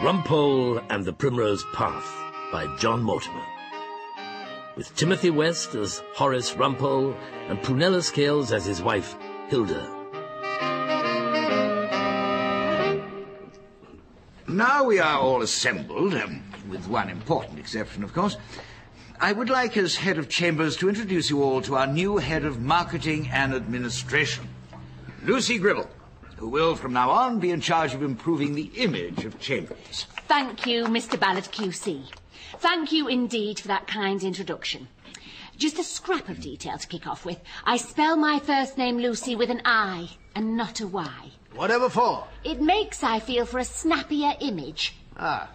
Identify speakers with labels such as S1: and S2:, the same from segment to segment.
S1: Rumpole and the Primrose Path by John Mortimer. With Timothy West as Horace Rumpole and Prunella Scales as his wife, Hilda.
S2: Now we are all assembled, with one important exception, of course, I would like, as head of chambers, to introduce you all to our new head of marketing and administration, Lucy Gribble, who will, from now on, be in charge of improving the image of chambers.
S3: Thank you, Mr. Ballard QC. Thank you indeed for that kind introduction. Just a scrap of detail to kick off with. I spell my first name, Lucy, with an I and not a Y.
S4: Whatever for?
S3: It makes, I feel, for a snappier image.
S4: Ah.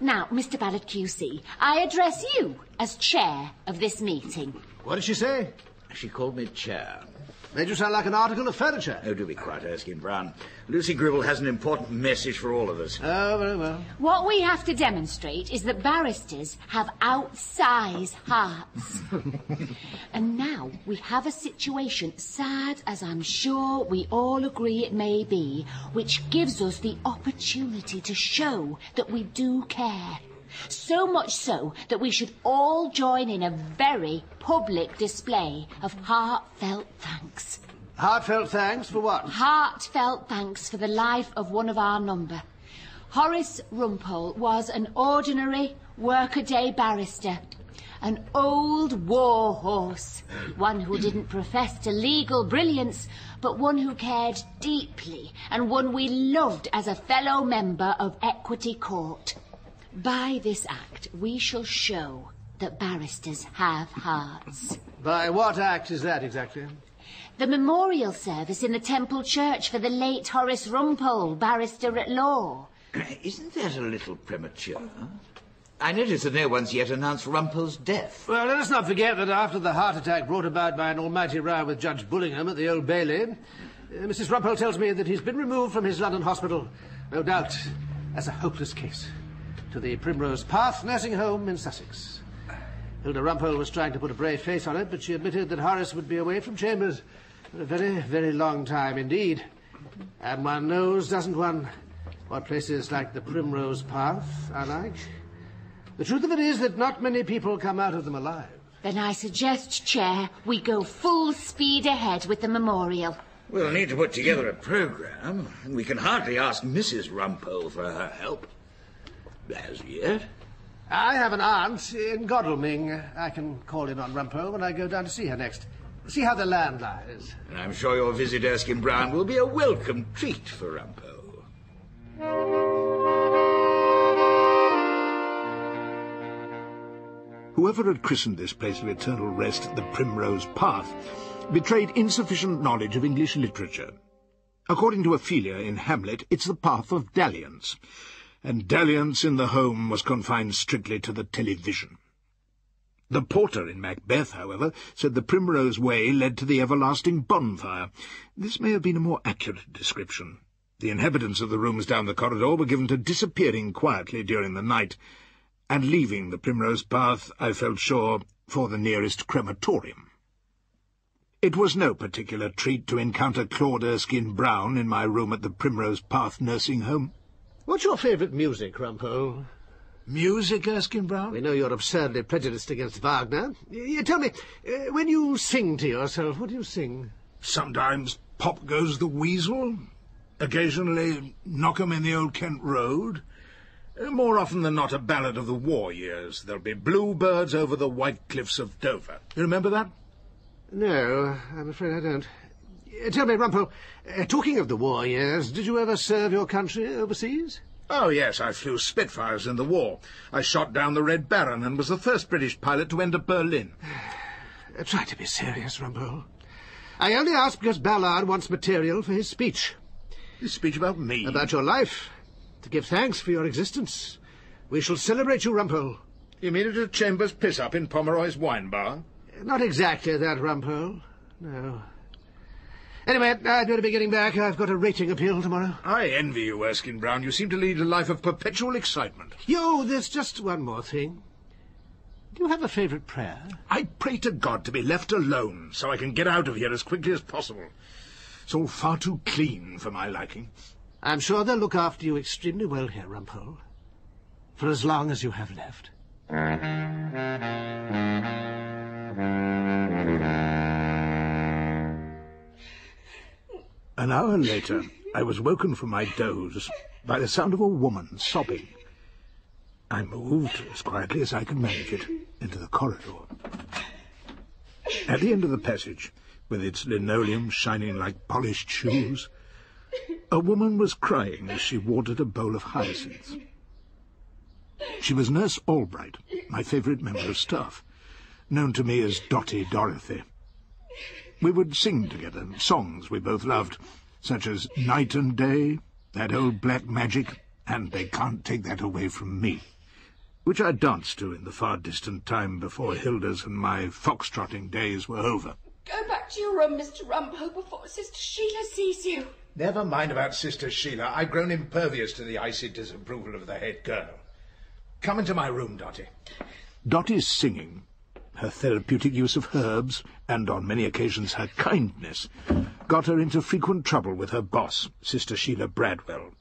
S3: Now, Mr. Ballard QC, I address you as chair of this meeting.
S4: What did she say?
S2: She called me chair.
S4: Made you sound like an article of furniture.
S2: Oh, do be quiet, Erskine Brown. Lucy Gribble has an important message for all of us.
S4: Oh, very well.
S3: What we have to demonstrate is that barristers have outsize hearts. And now we have a situation, sad as I'm sure we all agree it may be, which gives us the opportunity to show that we do care. So much so that we should all join in a very public display of heartfelt thanks.
S4: Heartfelt thanks for what?
S3: Heartfelt thanks for the life of one of our number. Horace Rumpole was an ordinary workaday barrister, an old war horse, one who didn't profess to legal brilliance, but one who cared deeply, and one we loved as a fellow member of Equity Court. By this act, we shall show that barristers have hearts.
S4: By what act is that exactly?
S3: The memorial service in the Temple Church for the late Horace Rumpole, barrister at law.
S2: Isn't that a little premature? I notice that no one's yet announced Rumpole's death.
S4: Well, let us not forget that after the heart attack brought about by an almighty row with Judge Bullingham at the Old Bailey, Mrs. Rumpole tells me that he's been removed from his London hospital, no doubt as a hopeless case, to the Primrose Path nursing home in Sussex. Hilda Rumpole was trying to put a brave face on it, but she admitted that Horace would be away from chambers for a very, very long time indeed. And one knows, doesn't one, what places like the Primrose Path are like? The truth of it is that not many people come out of them alive.
S3: Then I suggest, Chair, we go full speed ahead with the memorial.
S2: We'll need to put together a programme, and we can hardly ask Mrs. Rumpole for her help. As yet.
S4: I have an aunt in Godalming. I can call in on Rumpole when I go down to see her next. See how the land lies.
S2: And I'm sure your visit, Erskine Brown, will be a welcome treat for Rumpole.
S5: Whoever had christened this place of eternal rest the Primrose Path betrayed insufficient knowledge of English literature. According to Ophelia in Hamlet, it's the path of dalliance, and dalliance in the home was confined strictly to the television. The porter in Macbeth, however, said the Primrose Way led to the everlasting bonfire. This may have been a more accurate description. The inhabitants of the rooms down the corridor were given to disappearing quietly during the night, and leaving the Primrose Path, I felt sure, for the nearest crematorium. It was no particular treat to encounter Claude Erskine Brown in my room at the Primrose Path nursing home.
S4: What's your favourite music, Rumpole?
S5: Music, Erskine Brown?
S4: We know you're absurdly prejudiced against Wagner. Tell me, when you sing to yourself, what do you sing?
S5: Sometimes Pop Goes the Weasel. Occasionally Knock 'em in the Old Kent Road. More often than not a ballad of the war years. There'll be bluebirds over the white cliffs of Dover. You remember that?
S4: No, I'm afraid I don't. Tell me, Rumpole, talking of the war years, did you ever serve your country overseas?
S5: Oh, yes, I flew Spitfires in the war. I shot down the Red Baron and was the first British pilot to enter Berlin.
S4: Try to be serious, Rumpole. I only ask because Ballard wants material for his speech.
S5: His speech about me?
S4: About your life. To give thanks for your existence. We shall celebrate you, Rumpole.
S5: You mean at a Chambers piss-up in Pomeroy's wine bar?
S4: Not exactly that, Rumpole. No. Anyway, I'd better be getting back. I've got a rating appeal tomorrow.
S5: I envy you, Erskine Brown. You seem to lead a life of perpetual excitement.
S4: There's just one more thing. Do you have a favourite prayer?
S5: I pray to God to be left alone so I can get out of here as quickly as possible. It's all far too clean for my liking.
S4: I'm sure they'll look after you extremely well here, Rumpole, for as long as you have left.
S5: An hour later, I was woken from my doze by the sound of a woman sobbing. I moved, as quietly as I could manage it, into the corridor. At the end of the passage, with its linoleum shining like polished shoes, a woman was crying as she watered a bowl of hyacinths. She was Nurse Albright, my favourite member of staff, known to me as Dotty Dorothy. We would sing together songs we both loved, such as Night and Day, That Old Black Magic, and They Can't Take That Away From Me, which I danced to in the far distant time before Hilda's and my foxtrotting days were over.
S6: Go back to your room, Mr. Rumpole, before Sister Sheila sees you.
S5: Never mind about Sister Sheila. I've grown impervious to the icy disapproval of the head girl. Come into my room, Dotty. Dotty's singing, her therapeutic use of herbs, and on many occasions her kindness, got her into frequent trouble with her boss, Sister Sheila Bradwell,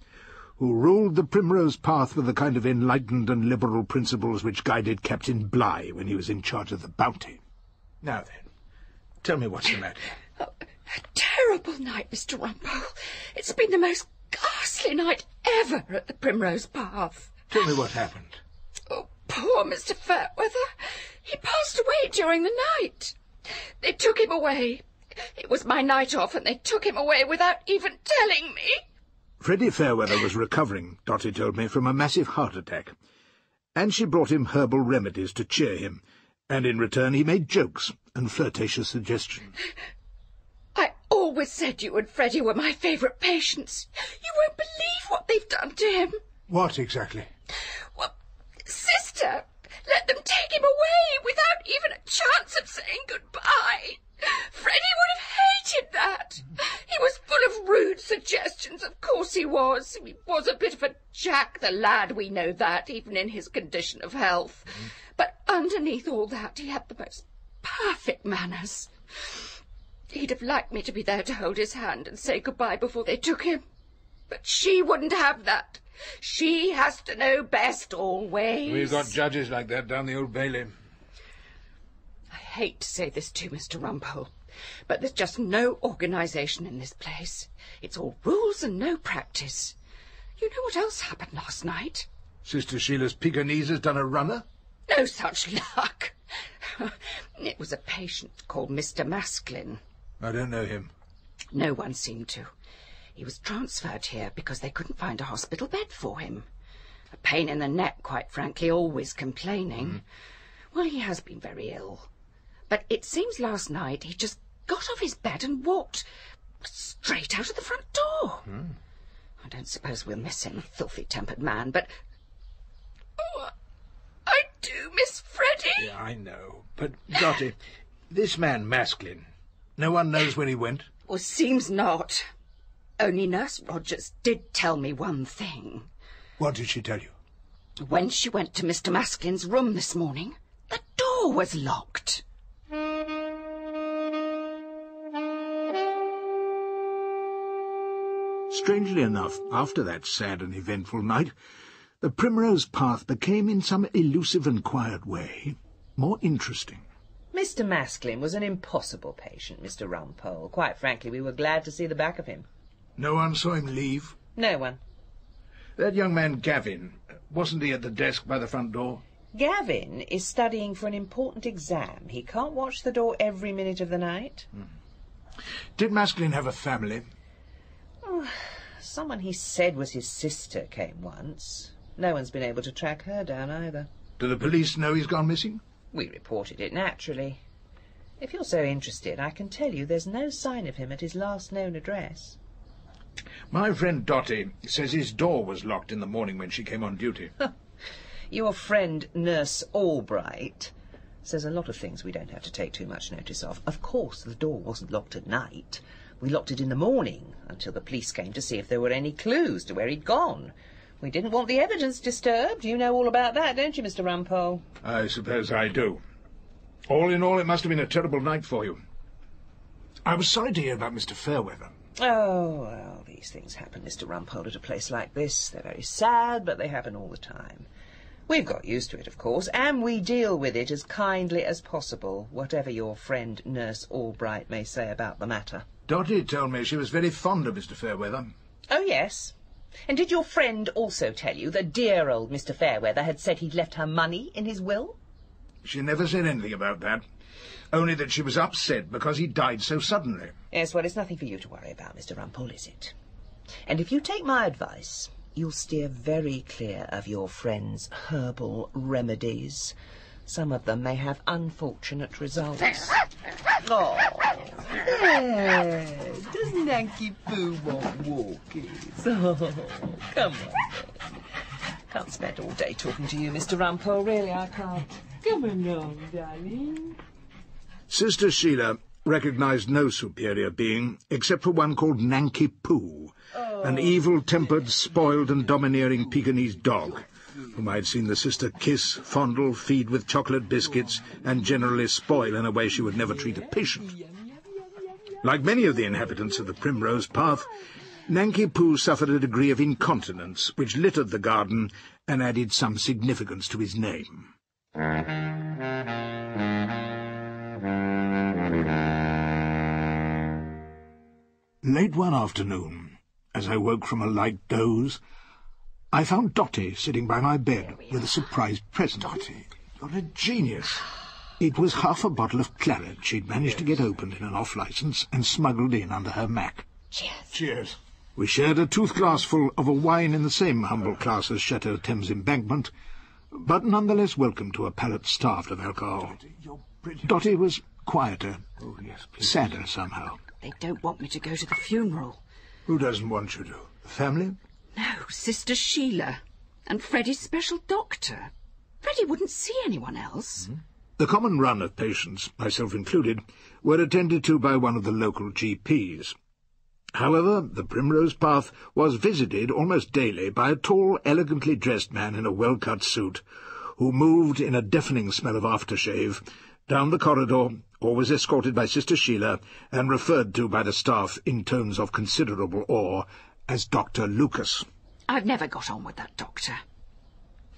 S5: who ruled the Primrose Path with the kind of enlightened and liberal principles which guided Captain Bligh when he was in charge of the Bounty. Now then, tell me what's the matter.
S6: A terrible night, Mr. Rumpole. It's been the most ghastly night ever at the Primrose Path.
S5: Tell me what happened.
S6: Oh, poor Mr. Fairweather. He passed away during the night. They took him away. It was my night off, and they took him away without even telling me.
S5: Freddie Fairweather was recovering, Dotty told me, from a massive heart attack, and she brought him herbal remedies to cheer him, and in return he made jokes and flirtatious suggestions.
S6: I always said you and Freddie were my favourite patients. You won't believe what they've done to him.
S5: What exactly?
S6: Well, Sister let them take him away without even a chance of saying goodbye. Freddie would have hated that. He was full of rude suggestions, of course he was. He was a bit of a Jack the lad, we know that, even in his condition of health. But underneath all that, he had the most perfect manners. He'd have liked me to be there to hold his hand and say goodbye before they took him. But she wouldn't have that. She has to know best always.
S5: We've got judges like that down the Old Bailey.
S6: I hate to say this to you, Mr. Rumpole, but there's just no organisation in this place. It's all rules and no practice. You know what else happened last night?
S5: Sister Sheila's Pekingese has done a runner?
S6: No such luck. It was a patient called Mr. Masklin.
S5: I don't know him.
S6: No one seemed to. He was transferred here because they couldn't find a hospital bed for him. A pain in the neck, quite frankly, always complaining. Well, he has been very ill. But it seems last night he just got off his bed and walked straight out of the front door. I don't suppose we'll miss him, filthy-tempered man, but... Oh, I do miss Freddie.
S5: Yeah, I know. But, Dotty, this man Masklin, no one knows where he went?
S6: Well, seems not. Only Nurse Rogers did tell me one thing.
S5: What did she tell you?
S6: When she went to Mr. Masklin's room this morning, the door was locked.
S5: Strangely enough, after that sad and eventful night, the Primrose Path became, in some elusive and quiet way, more interesting.
S7: Mr. Masklin was an impossible patient, Mr. Rumpole. Quite frankly, we were glad to see the back of him.
S5: No one saw him leave?
S7: No one.
S5: That young man Gavin, wasn't he at the desk by the front door?
S7: Gavin is studying for an important exam. He can't watch the door every minute of the night.
S5: Did Masklin have a family?
S7: Oh, someone he said was his sister came once. No one's been able to track her down either.
S5: Do the police know he's gone missing?
S7: We reported it naturally. If you're so interested, I can tell you there's no sign of him at his last known address.
S5: My friend Dotty says his door was locked in the morning when she came on duty.
S7: Your friend Nurse Albright says a lot of things we don't have to take too much notice of. Of course, the door wasn't locked at night. We locked it in the morning until the police came to see if there were any clues to where he'd gone. We didn't want the evidence disturbed. You know all about that, don't you, Mr. Rumpole?
S5: I suppose I do. All in all, it must have been a terrible night for you. I was sorry to hear about Mr. Fairweather.
S7: Oh, well, these things happen, Mr. Rumpole, at a place like this. They're very sad, but they happen all the time. We've got used to it, of course, and we deal with it as kindly as possible, whatever your friend Nurse Albright may say about the matter.
S5: Dotty told me she was very fond of Mr. Fairweather.
S7: Oh, yes. And did your friend also tell you that dear old Mr. Fairweather had said he'd left her money in his will?
S5: She never said anything about that. Only that she was upset because he died so suddenly.
S7: Yes, well, it's nothing for you to worry about, Mr. Rumpole, is it? And if you take my advice, you'll steer very clear of your friend's herbal remedies. Some of them may have unfortunate results. Oh, yeah. Doesn't Nanky Poo want walkies? Oh, come on. Can't spend all day talking to you, Mr. Rumpole. Really, I can't. Come along, darling.
S5: Sister Sheila recognised no superior being except for one called Nanky Poo, an evil-tempered, spoiled and domineering Pekingese dog, whom I had seen the sister kiss, fondle, feed with chocolate biscuits, and generally spoil in a way she would never treat a patient. Like many of the inhabitants of the Primrose Path, Nanky Poo suffered a degree of incontinence which littered the garden and added some significance to his name. Late one afternoon, as I woke from a light doze, I found Dotty sitting by my bed with a surprise present. Dotty, you're a genius. It was half a bottle of claret she'd managed to get opened in an off-licence and smuggled in under her mac.
S3: Cheers.
S5: Cheers. We shared a tooth-glassful of a wine in the same humble class as Chateau Thames Embankment, but nonetheless welcome to a palate starved of alcohol. Dotty was quieter, sadder somehow.
S6: They don't want me to go to the funeral.
S5: Who doesn't want you to? The family?
S6: No, Sister Sheila. And Freddie's special doctor. Freddie wouldn't see anyone else.
S5: The common run of patients, myself included, were attended to by one of the local GPs. However, the Primrose Path was visited almost daily by a tall, elegantly dressed man in a well-cut suit, who moved in a deafening smell of aftershave down the corridor, always escorted by Sister Sheila, and referred to by the staff in tones of considerable awe as Dr. Lucas.
S6: I've never got on with that doctor.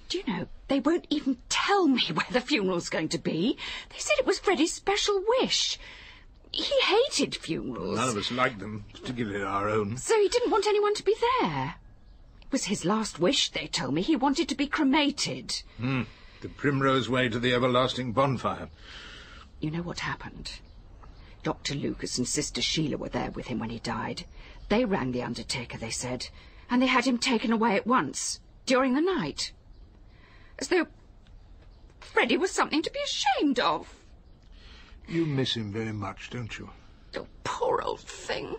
S6: Do you know, they won't even tell me where the funeral's going to be. They said it was Freddie's special wish. He hated funerals.
S5: None of us liked them, particularly our own.
S6: So he didn't want anyone to be there. It was his last wish, they told me. He wanted to be cremated.
S5: The primrose way to the everlasting bonfire.
S6: You know what happened? Dr. Lucas and Sister Sheila were there with him when he died. They rang the undertaker, they said, and they had him taken away at once, during the night. As though Freddie was something to be ashamed of.
S5: You miss him very much, don't you?
S6: Oh, poor old thing.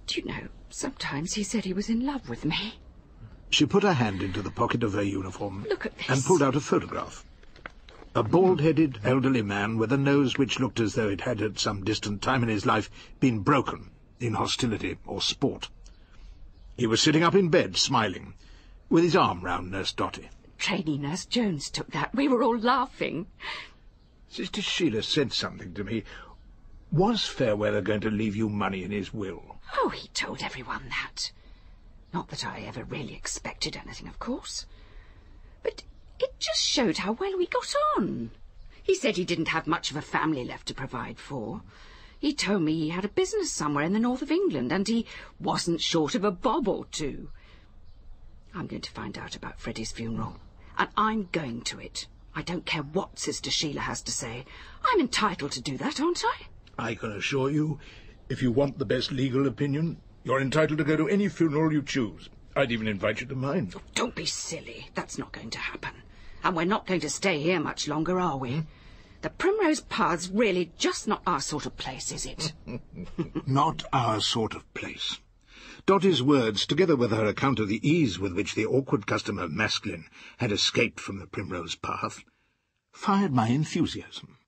S6: Do you know, sometimes he said he was in love with me.
S5: She put her hand into the pocket of her uniform
S6: Look at this.
S5: and pulled out a photograph. A bald-headed, elderly man with a nose which looked as though it had at some distant time in his life been broken in hostility or sport. He was sitting up in bed, smiling, with his arm round Nurse Dotty.
S6: Trainee Nurse Jones took that. We were all laughing.
S5: Sister Sheila said something to me. Was Fairweather going to leave you money in his will?
S6: Oh, he told everyone that. Not that I ever really expected anything, of course. But it just showed how well we got on. He said he didn't have much of a family left to provide for. He told me he had a business somewhere in the north of England, and he wasn't short of a bob or two. I'm going to find out about Freddie's funeral, and I'm going to it. I don't care what Sister Sheila has to say. I'm entitled to do that, aren't I?
S5: I can assure you, if you want the best legal opinion, you're entitled to go to any funeral you choose. I'd even invite you to mine.
S6: Oh, don't be silly. That's not going to happen. And we're not going to stay here much longer, are we? The Primrose Path's really just not our sort of place, is it?
S5: Not our sort of place. Dotty's words, together with her account of the ease with which the awkward customer Masklin had escaped from the Primrose Path, fired my enthusiasm.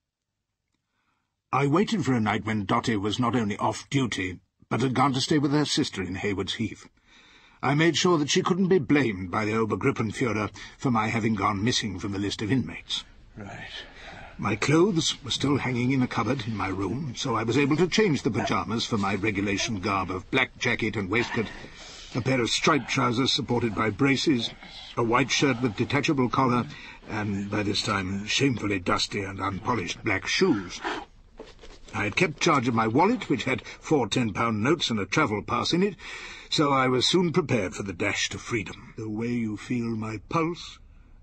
S5: I waited for a night when Dotty was not only off duty, but had gone to stay with her sister in Haywards Heath. I made sure that she couldn't be blamed by the Obergruppenführer for my having gone missing from the list of inmates.
S4: Right.
S5: My clothes were still hanging in a cupboard in my room, so I was able to change the pyjamas for my regulation garb of black jacket and waistcoat, a pair of striped trousers supported by braces, a white shirt with detachable collar, and, by this time, shamefully dusty and unpolished black shoes. I had kept charge of my wallet, which had 4 £10 notes and a travel pass in it, so I was soon prepared for the dash to freedom. The way you feel my pulse,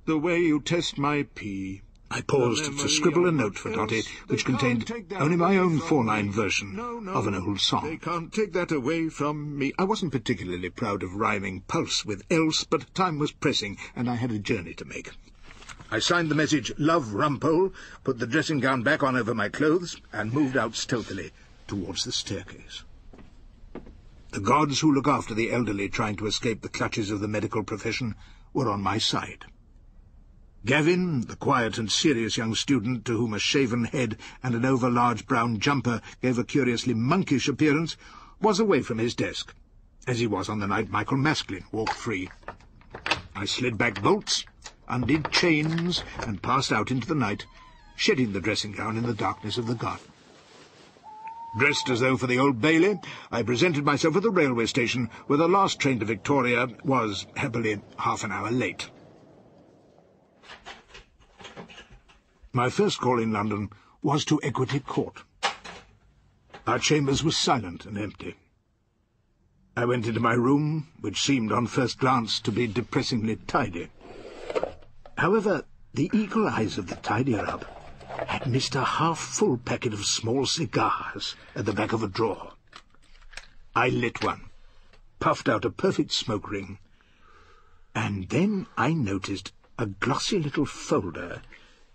S5: the way you test my pee. I paused to scribble a note for Dotty, which contained only my own 4-line version of an old song. They can't take that away from me. I wasn't particularly proud of rhyming pulse with else, but time was pressing, and I had a journey to make. I signed the message, Love, Rumpole, put the dressing gown back on over my clothes, and moved out stealthily towards the staircase. The gods who look after the elderly trying to escape the clutches of the medical profession were on my side. Gavin, the quiet and serious young student to whom a shaven head and an over-large brown jumper gave a curiously monkish appearance, was away from his desk, as he was on the night Michael Masklin walked free. I slid back bolts, undid chains, and passed out into the night, shedding the dressing gown in the darkness of the garden. Dressed as though for the Old Bailey, I presented myself at the railway station, where the last train to Victoria was, happily, half an hour late. My first call in London was to Equity Court. Our chambers were silent and empty. I went into my room, which seemed on first glance to be depressingly tidy. However, the eagle eyes of the tidier-up had missed a half-full packet of small cigars at the back of a drawer. I lit one, puffed out a perfect smoke ring, and then I noticed a glossy little folder,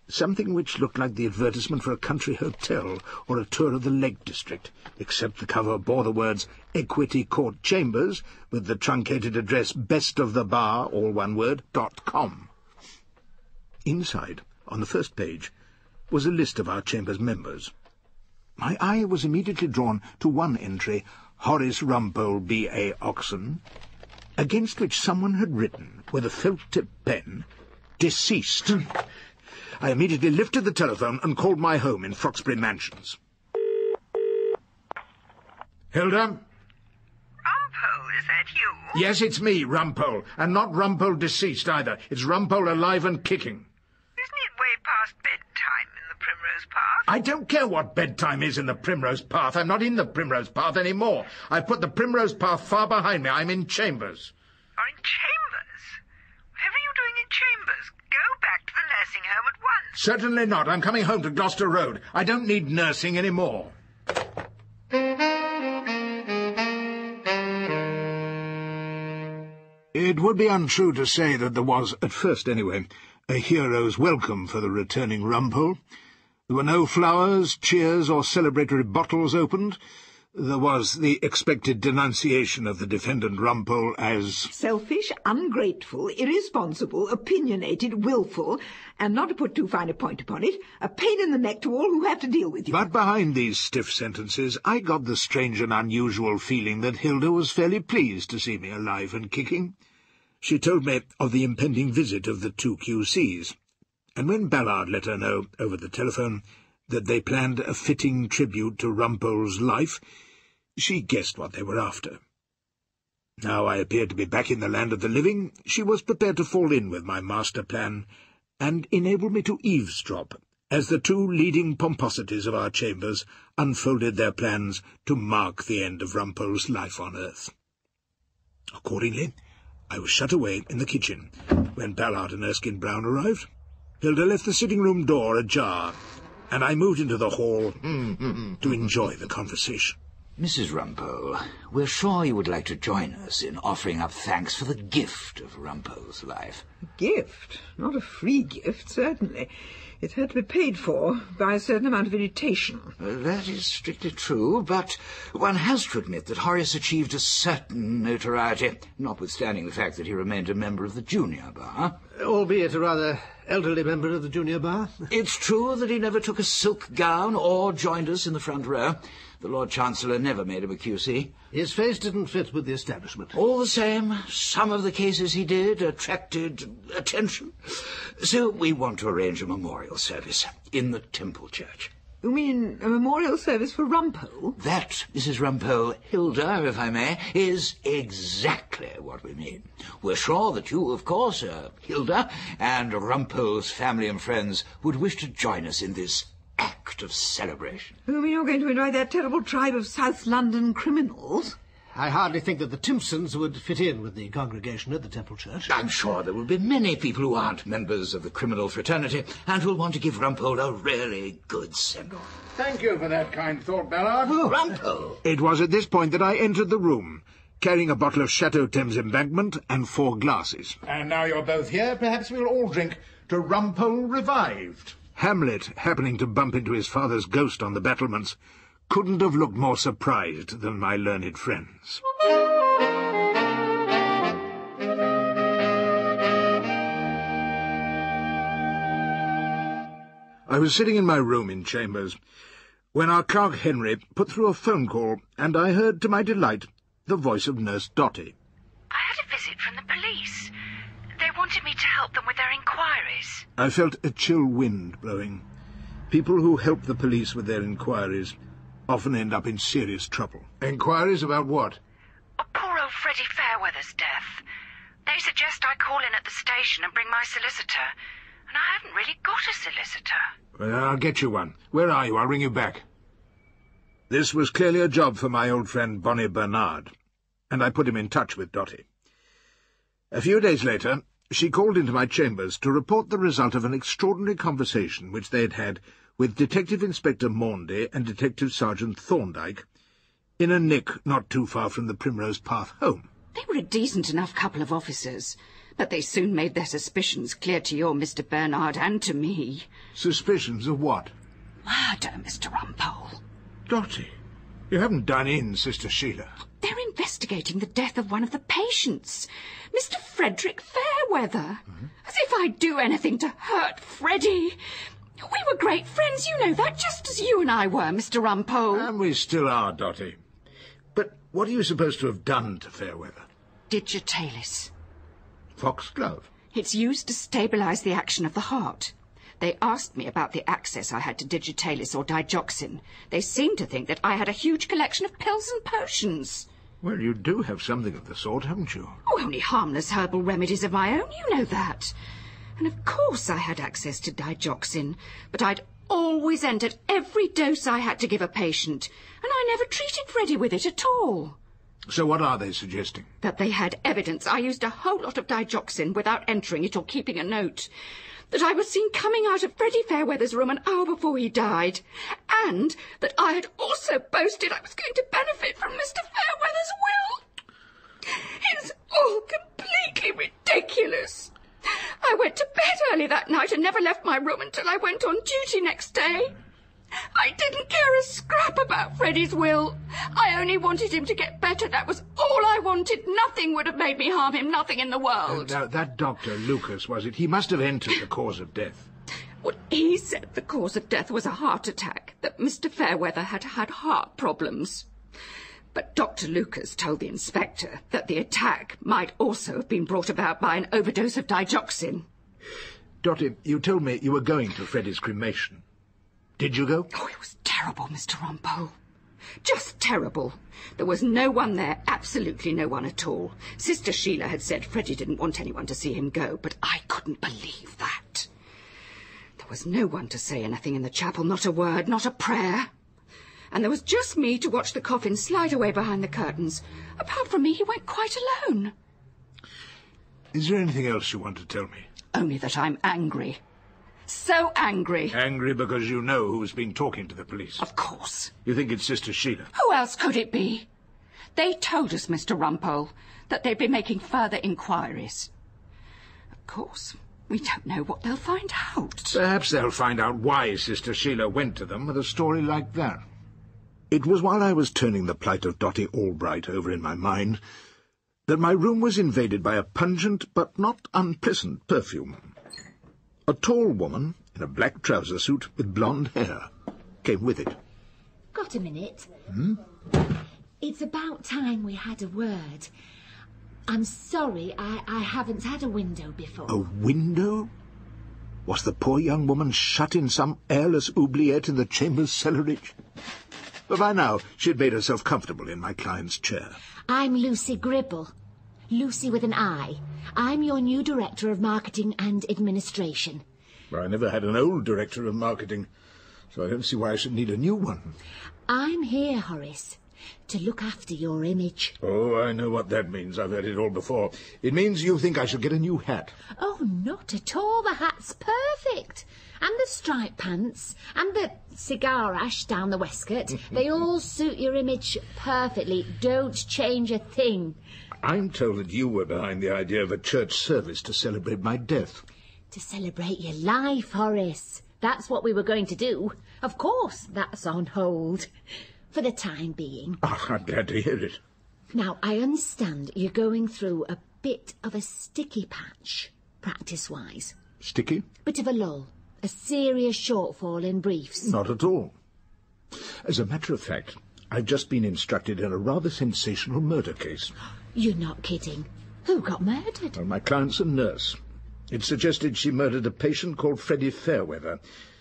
S5: something which looked like the advertisement for a country hotel or a tour of the Lake District, except the cover bore the words Equity Court Chambers, with the truncated address bestofthebar, all one word, .com. Inside, on the first page, was a list of our chamber's members. My eye was immediately drawn to one entry, Horace Rumpole, B.A. Oxon, against which someone had written, with a felt-tip pen, deceased. I immediately lifted the telephone and called my home in Froxbury Mansions. Hilda?
S8: Rumpole, is that you?
S5: Yes, it's me, Rumpole, and not Rumpole deceased either. It's Rumpole alive and kicking.
S8: Isn't it way past bedtime in the Primrose Path?
S5: I don't care what bedtime is in the Primrose Path. I'm not in the Primrose Path anymore. I've put the Primrose Path far behind me. I'm in Chambers.
S8: Or in Chambers? Whatever you're doing in Chambers, go back to the nursing home at once.
S5: Certainly not. I'm coming home to Gloucester Road. I don't need nursing anymore. It would be untrue to say that there was, at first anyway, a hero's welcome for the returning Rumpole. There were no flowers, cheers, or celebratory bottles opened. There was the expected denunciation of the defendant Rumpole as
S9: selfish, ungrateful, irresponsible, opinionated, willful, and, not to put too fine a point upon it, a pain in the neck to all who have to deal with you.
S5: But behind these stiff sentences, I got the strange and unusual feeling that Hilda was fairly pleased to see me alive and kicking. She told me of the impending visit of the 2 QCs, and when Ballard let her know over the telephone that they planned a fitting tribute to Rumpole's life, she guessed what they were after. Now I appeared to be back in the land of the living. She was prepared to fall in with my master plan, and enable me to eavesdrop as the 2 leading pomposities of our chambers unfolded their plans to mark the end of Rumpole's life on earth. Accordingly, I was shut away in the kitchen when Ballard and Erskine Brown arrived. Hilda left the sitting-room door ajar, and I moved into the hall to enjoy the conversation.
S2: Mrs. Rumpole, we're sure you would like to join us in offering up thanks for the gift of Rumpole's life.
S9: A gift? Not a free gift, certainly. It had to be paid for by a certain amount of irritation.
S2: That is strictly true, but one has to admit that Horace achieved a certain notoriety, notwithstanding the fact that he remained a member of the junior bar.
S4: Albeit a rather elderly member of the junior bar.
S2: It's true that he never took a silk gown or joined us in the front row. The Lord Chancellor never made him a QC.
S4: His face didn't fit with the establishment.
S2: All the same, some of the cases he did attracted attention. So we want to arrange a memorial service in the Temple Church.
S9: You mean a memorial service for Rumpole?
S2: That, Mrs. Rumpole, Hilda, if I may, is exactly what we mean. We're sure that you, of course, Hilda, and Rumpole's family and friends would wish to join us in this act of celebration.
S9: You mean you're going to invite that terrible tribe of South London criminals?
S4: I hardly think that the Timpsons would fit in with the congregation at the Temple Church.
S2: I'm sure there will be many people who aren't members of the criminal fraternity and who'll want to give Rumpole a really good send-off.
S5: Thank you for that kind thought, Ballard.
S2: Oh, Rumpole!
S5: It was at this point that I entered the room, carrying a bottle of Chateau Thames Embankment and 4 glasses.
S10: And now you're both here, perhaps we'll all drink to Rumpole Revived.
S5: Hamlet, happening to bump into his father's ghost on the battlements, couldn't have looked more surprised than my learned friends. I was sitting in my room in Chambers when our clerk Henry put through a phone call, and I heard, to my delight, the voice of Nurse Dotty.
S8: I had a visit from the police. They wanted me to help them with their inquiries.
S5: I felt a chill wind blowing. People who help the police with their inquiries often end up in serious trouble. Inquiries about what?
S8: Poor old Freddie Fairweather's death. They suggest I call in at the station and bring my solicitor. And I haven't really got a solicitor.
S5: Well, I'll get you one. Where are you? I'll ring you back. This was clearly a job for my old friend Bonnie Bernard, and I put him in touch with Dotty. A few days later, she called into my chambers to report the result of an extraordinary conversation which they had had with Detective Inspector Maundy and Detective Sergeant Thorndyke in a nick not too far from the Primrose Path home.
S11: They were a decent enough couple of officers, but they soon made their suspicions clear to your Mr. Bernard and to me.
S5: Suspicions of what?
S11: Murder, Mr. Rumpole.
S5: Dotty, you haven't done in Sister Sheila.
S11: They're investigating the death of one of the patients, Mr. Frederick Fairweather. As if I'd do anything to hurt Freddie. We were great friends, you know that, just as you and I were, Mr. Rumpole.
S5: And we still are, Dotty. But what are you supposed to have done to Fairweather?
S11: Digitalis.
S5: Foxglove?
S11: It's used to stabilise the action of the heart. They asked me about the access I had to Digitalis or digoxin. They seemed to think that I had a huge collection of pills and potions.
S5: Well, you do have something of the sort, haven't you?
S11: Oh, only harmless herbal remedies of my own, you know that. And of course I had access to digoxin, but I'd always entered every dose I had to give a patient, and I never treated Freddie with it at all.
S5: So what are they suggesting?
S11: That they had evidence I used a whole lot of digoxin without entering it or keeping a note. That I was seen coming out of Freddie Fairweather's room an hour before he died, and that I had also boasted I was going to benefit from Mr. Fairweather's will. It's all completely ridiculous. I went to bed early that night and never left my room until I went on duty next day. I didn't care a scrap about Freddie's will. I only wanted him to get better. That was all I wanted. Nothing would have made me harm him. Nothing in the world.
S5: Now, that Dr. Lucas, was it? He must have entered the cause of death.
S11: Well, he said the cause of death was a heart attack, that Mr. Fairweather had had heart problems. But Dr. Lucas told the inspector that the attack might also have been brought about by an overdose of digoxin.
S5: Dotty, you told me you were going to Freddie's cremation. Did you go?
S11: Oh, it was terrible, Mr. Rumpole. Just terrible. There was no one there, absolutely no one at all. Sister Sheila had said Freddie didn't want anyone to see him go, but I couldn't believe that. There was no one to say anything in the chapel, not a word, not a prayer. And there was just me to watch the coffin slide away behind the curtains. Apart from me, he went quite alone.
S5: Is there anything else you want to tell me?
S11: Only that I'm angry. So angry.
S5: Angry because you know who's been talking to the police?
S11: Of course.
S5: You think it's Sister Sheila?
S11: Who else could it be? They told us, Mr. Rumpole, that they'd be making further inquiries. Of course, we don't know what they'll find out.
S5: Perhaps they'll find out why Sister Sheila went to them with a story like that. It was while I was turning the plight of Dotty Albright over in my mind that my room was invaded by a pungent but not unpleasant perfume. A tall woman in a black trouser suit with blonde hair came with it.
S3: Got a minute?
S5: Hmm?
S3: It's about time we had a word. I'm sorry, I haven't had a window before.
S5: A window? Was the poor young woman shut in some airless oubliette in the Chambers cellarage? But by now she had made herself comfortable in my client's chair.
S3: I'm Lucy Gribble. Lucy with an I. I'm your new Director of Marketing and Administration.
S5: Well, I never had an old Director of Marketing, so I don't see why I should need a new one.
S3: I'm here, Horace, to look after your image.
S5: Oh, I know what that means. I've heard it all before. It means you think I should get a new hat.
S3: Oh, not at all. The hat's perfect. And the striped pants, and the cigar ash down the waistcoat. They all suit your image perfectly. Don't change a thing.
S5: I'm told that you were behind the idea of a church service to celebrate my death.
S3: To celebrate your life, Horace. That's what we were going to do. Of course, that's on hold. For the time being.
S5: Oh, I'm glad to hear it.
S3: Now, I understand you're going through a bit of a sticky patch, practice-wise.
S5: Sticky?
S3: Bit of a lull. A serious shortfall in briefs.
S5: Not at all. As a matter of fact, I've just been instructed in a rather sensational murder case.
S3: You're not kidding. Who got murdered?
S5: Well, my client's a nurse. It suggested she murdered a patient called Freddie Fairweather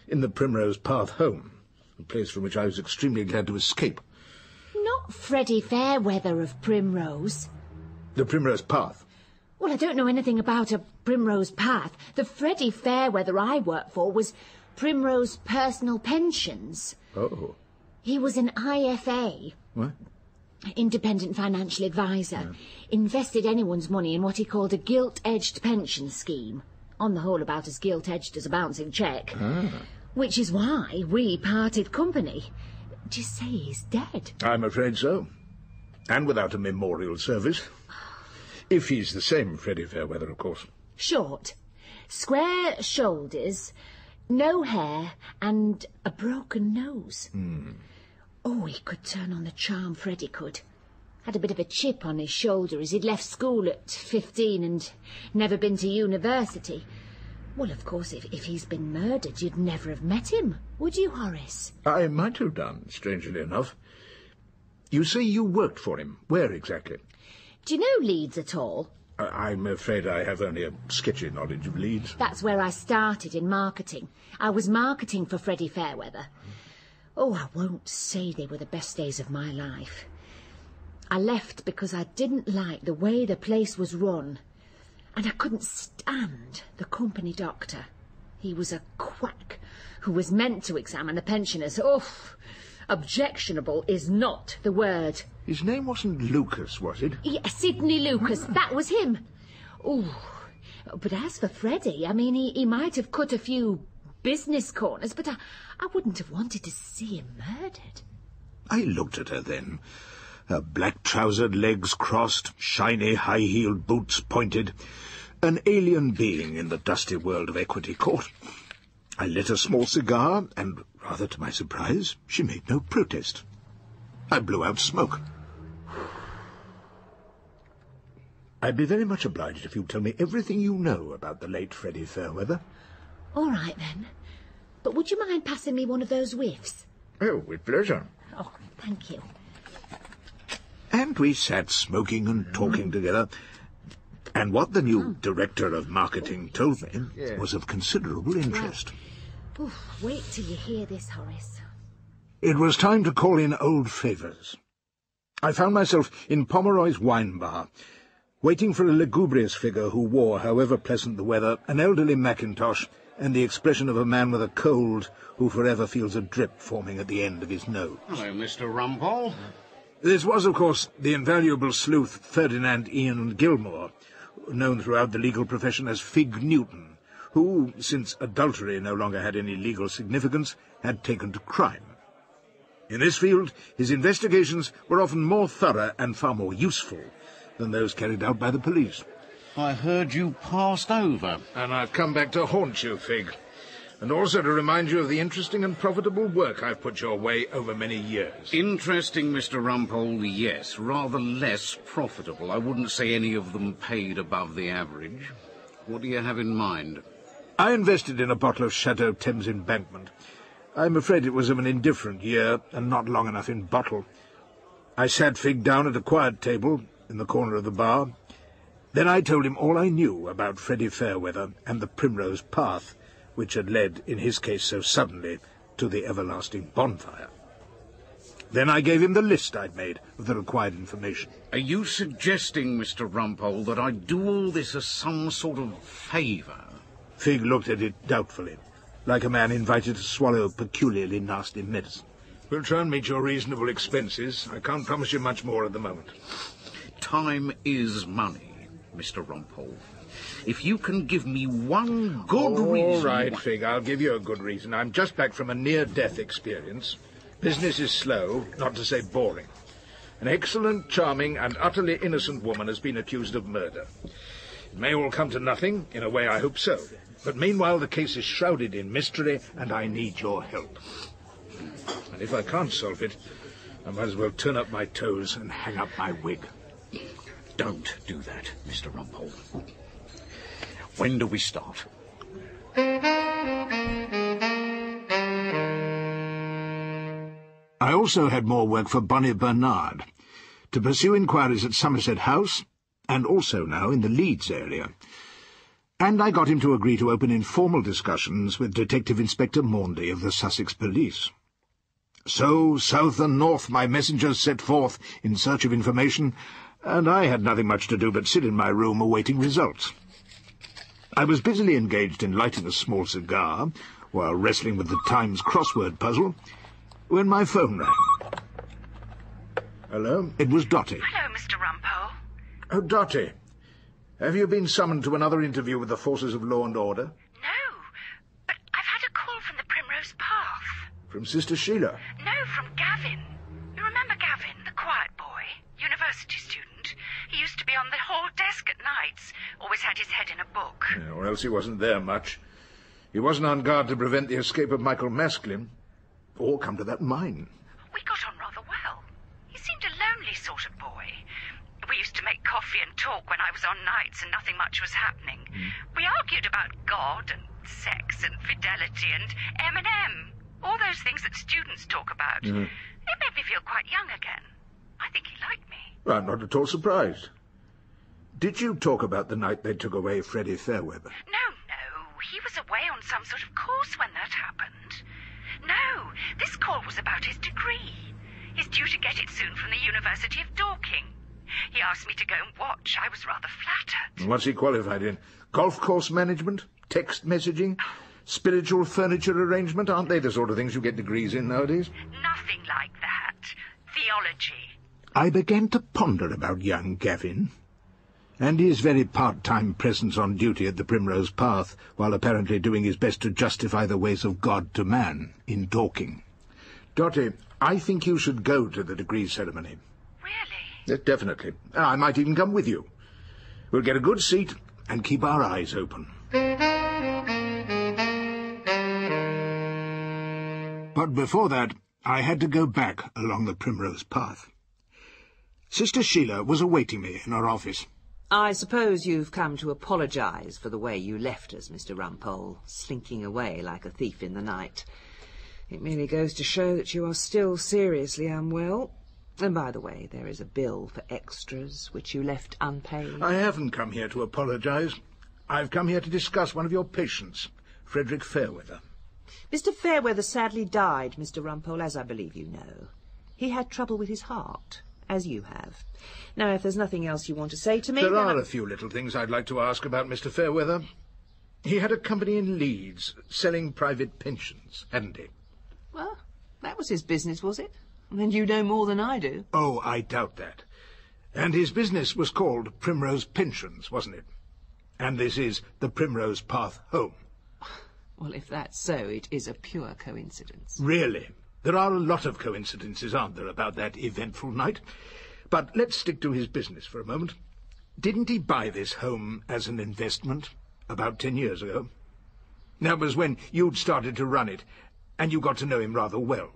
S5: in the Primrose Path home, a place from which I was extremely glad to escape.
S3: Not Freddie Fairweather of Primrose.
S5: The Primrose Path?
S3: Well, I don't know anything about a Primrose Path. The Freddie Fairweather I worked for was Primrose Personal Pensions.
S5: Oh.
S3: He was an IFA.
S5: What?
S3: Independent financial advisor. Invested anyone's money in what he called a gilt-edged pension scheme. On the whole, about as gilt-edged as a bouncing cheque. Which is why we parted company. Do you say he's dead?
S5: I'm afraid so. And without a memorial service. If he's the same Freddie Fairweather, of course.
S3: Short. Square shoulders, no hair, and a broken nose. Oh, he could turn on the charm, Freddie could. Had a bit of a chip on his shoulder as he'd left school at 15 and never been to university. Well, of course, if he's been murdered, you'd never have met him, would you, Horace?
S5: I might have done, strangely enough. You say you worked for him. Where exactly?
S3: Do you know Leeds at all?
S5: I'm afraid I have only a sketchy knowledge of Leeds.
S3: That's where I started in marketing. I was marketing for Freddie Fairweather. Oh, I won't say they were the best days of my life. I left because I didn't like the way the place was run. And I couldn't stand the company doctor. He was a quack who was meant to examine the pensioners. Oh, objectionable is not the word.
S5: His name wasn't Lucas, was it?
S3: Yeah, Sidney Lucas. That was him. Oh, but as for Freddie, I mean, he might have cut a few business corners, but I wouldn't have wanted to see him murdered.
S5: I looked at her then. Her black-trousered legs crossed, shiny high-heeled boots pointed. An alien being in the dusty world of Equity Court. I lit a small cigar, and, rather to my surprise, she made no protest. I blew out smoke. I'd be very much obliged if you'd tell me everything you know about the late Freddie Fairweather.
S3: All right, then. But would you mind passing me one of those whiffs?
S5: Oh, with pleasure.
S3: Oh, thank you.
S5: And we sat smoking and talking together. And what the new Director of Marketing told me was of considerable interest.
S3: Well, wait till you hear this, Horace.
S5: It was time to call in old favours. I found myself in Pomeroy's wine bar, waiting for a lugubrious figure who wore, however pleasant the weather, an elderly mackintosh and the expression of a man with a cold who forever feels a drip forming at the end of his nose.
S12: Hello, Mr. Rumpole.
S5: This was, of course, the invaluable sleuth Ferdinand Ian Gilmore, known throughout the legal profession as Fig Newton, who, since adultery no longer had any legal significance, had taken to crime. In this field, his investigations were often more thorough and far more useful than those carried out by the police.
S12: I heard you passed over.
S5: And I've come back to haunt you, Fig, and also to remind you of the interesting and profitable work I've put your way over many years.
S12: Interesting, Mr. Rumpole, yes. Rather less profitable. I wouldn't say any of them paid above the average. What do you have in mind?
S5: I invested in a bottle of Chateau Thames Embankment. I'm afraid it was of an indifferent year and not long enough in bottle. I sat Fig down at a quiet table in the corner of the bar. Then I told him all I knew about Freddie Fairweather and the Primrose Path, which had led, in his case so suddenly, to the everlasting bonfire. Then I gave him the list I'd made of the required information.
S12: Are you suggesting, Mr. Rumpole, that I do all this as some sort of favour?
S5: Fig looked at it doubtfully, like a man invited to swallow peculiarly nasty medicine. We'll try and meet your reasonable expenses. I can't promise you much more at the moment.
S12: Time is money, Mr. Rumpole. If you can give me one good reason...
S5: All right, Fig, I'll give you a good reason. I'm just back from a near-death experience. Business is slow, not to say boring. An excellent, charming, and utterly innocent woman has been accused of murder. It may all come to nothing, in a way I hope so. But meanwhile the case is shrouded in mystery, and I need your help. And if I can't solve it, I might as well turn up my toes and hang up my wig.
S12: Don't do that, Mr. Rumpole. When do we start?
S5: I also had more work for Bonnie Bernard, to pursue inquiries at Somerset House, and also now in the Leeds area. And I got him to agree to open informal discussions with Detective Inspector Maundy of the Sussex Police. So, south and north, my messengers set forth in search of information, and I had nothing much to do but sit in my room awaiting results. I was busily engaged in lighting a small cigar, while wrestling with the Times crossword puzzle, when my phone rang. Hello? It was Dotty.
S8: Hello, Mr. Rumpole.
S5: Oh, Dotty. Have you been summoned to another interview with the forces of law and order?
S8: No, but I've had a call from the Primrose Path.
S5: From Sister Sheila?
S8: No, from Gavin. You remember Gavin, the quiet boy, university student? He used to be on the hall desk at nights, always had his head in a book.
S5: Yeah, or else he wasn't there much. He wasn't on guard to prevent the escape of Michael Masklin. Or come to that mine.
S8: We got on rather well. He seemed a lonely sort of boy. We used to make coffee and talk when I was on nights and nothing much was happening. We argued about God and sex and fidelity and M&M. All those things that students talk about. It made me feel quite young again. I think he liked me.
S5: I'm not at all surprised. Did you talk about the night they took away Freddie Fairweather?
S8: No. He was away on some sort of course when that happened. No, this call was about his degree. He's due to get it soon from the University of Dorking. He asked me to go and watch. I was rather flattered.
S5: What's he qualified in? Golf course management? Text messaging? Spiritual furniture arrangement? Aren't they the sort of things you get degrees in nowadays?
S8: Nothing like that. Theology.
S5: I began to ponder about young Gavin, and his very part-time presence on duty at the Primrose Path, while apparently doing his best to justify the ways of God to man in Dorking. Dotty, I think you should go to the degree ceremony.
S8: Really?
S5: Yes, definitely. I might even come with you. We'll get a good seat and keep our eyes open. But before that, I had to go back along the Primrose Path. Sister Sheila was awaiting me in her office.
S7: I suppose you've come to apologise for the way you left us, Mr. Rumpole, slinking away like a thief in the night. It merely goes to show that you are still seriously unwell. And by the way, there is a bill for extras, which you left unpaid.
S5: I haven't come here to apologise. I've come here to discuss one of your patients, Frederick Fairweather.
S7: Mr. Fairweather sadly died, Mr. Rumpole, as I believe you know. He had trouble with his heart, as you have. Now, if there's nothing else you want to say to me...
S5: There are a few little things I'd like to ask about Mr. Fairweather. He had a company in Leeds, selling private pensions, hadn't he?
S7: Well, that was his business, was it? And you know more than I do.
S5: Oh, I doubt that. And his business was called Primrose Pensions, wasn't it? And this is the Primrose Path Home.
S7: Well, if that's so, it is a pure coincidence.
S5: Really? There are a lot of coincidences, aren't there, about that eventful night? But let's stick to his business for a moment. Didn't he buy this home as an investment about 10 years ago? That was when you'd started to run it, and you got to know him rather well.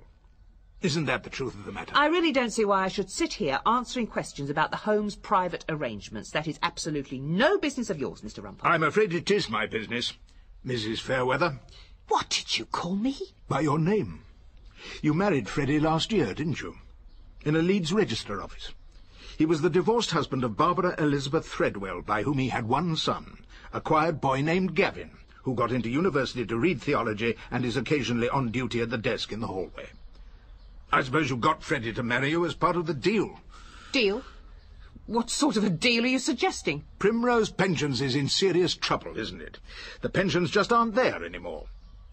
S5: Isn't that the truth of the matter?
S7: I really don't see why I should sit here answering questions about the home's private arrangements. That is absolutely no business of yours, Mr. Rumpole.
S5: I'm afraid it is my business. Mrs. Fairweather.
S7: What did you call me?
S5: By your name. You married Freddie last year, didn't you? In a Leeds Register office. He was the divorced husband of Barbara Elizabeth Threadwell, by whom he had one son, a quiet boy named Gavin, who got into university to read theology and is occasionally on duty at the desk in the hallway. I suppose you got Freddie to marry you as part of the deal.
S7: Deal? What sort of a deal are you suggesting?
S5: Primrose Pensions is in serious trouble, isn't it? The pensions just aren't there anymore.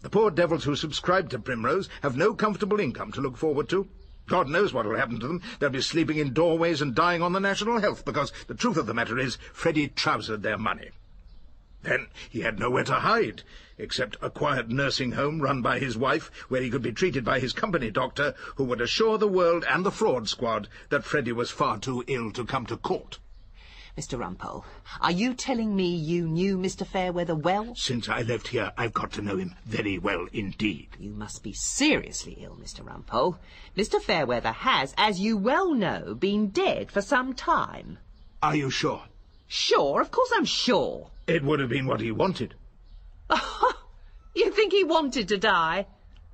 S5: The poor devils who subscribe to Primrose have no comfortable income to look forward to. God knows what will happen to them. They'll be sleeping in doorways and dying on the National Health, because the truth of the matter is Freddie trousered their money. Then he had nowhere to hide, except a quiet nursing home run by his wife, where he could be treated by his company doctor, who would assure the world and the fraud squad that Freddie was far too ill to come to court.
S7: Mr. Rumpole, are you telling me you knew Mr. Fairweather well?
S5: Since I left here, I've got to know him very well indeed.
S7: You must be seriously ill, Mr. Rumpole. Mr. Fairweather has, as you well know, been dead for some time.
S5: Are you sure?
S7: Sure? Of course I'm sure.
S5: It would have been what he wanted.
S7: You think he wanted to die?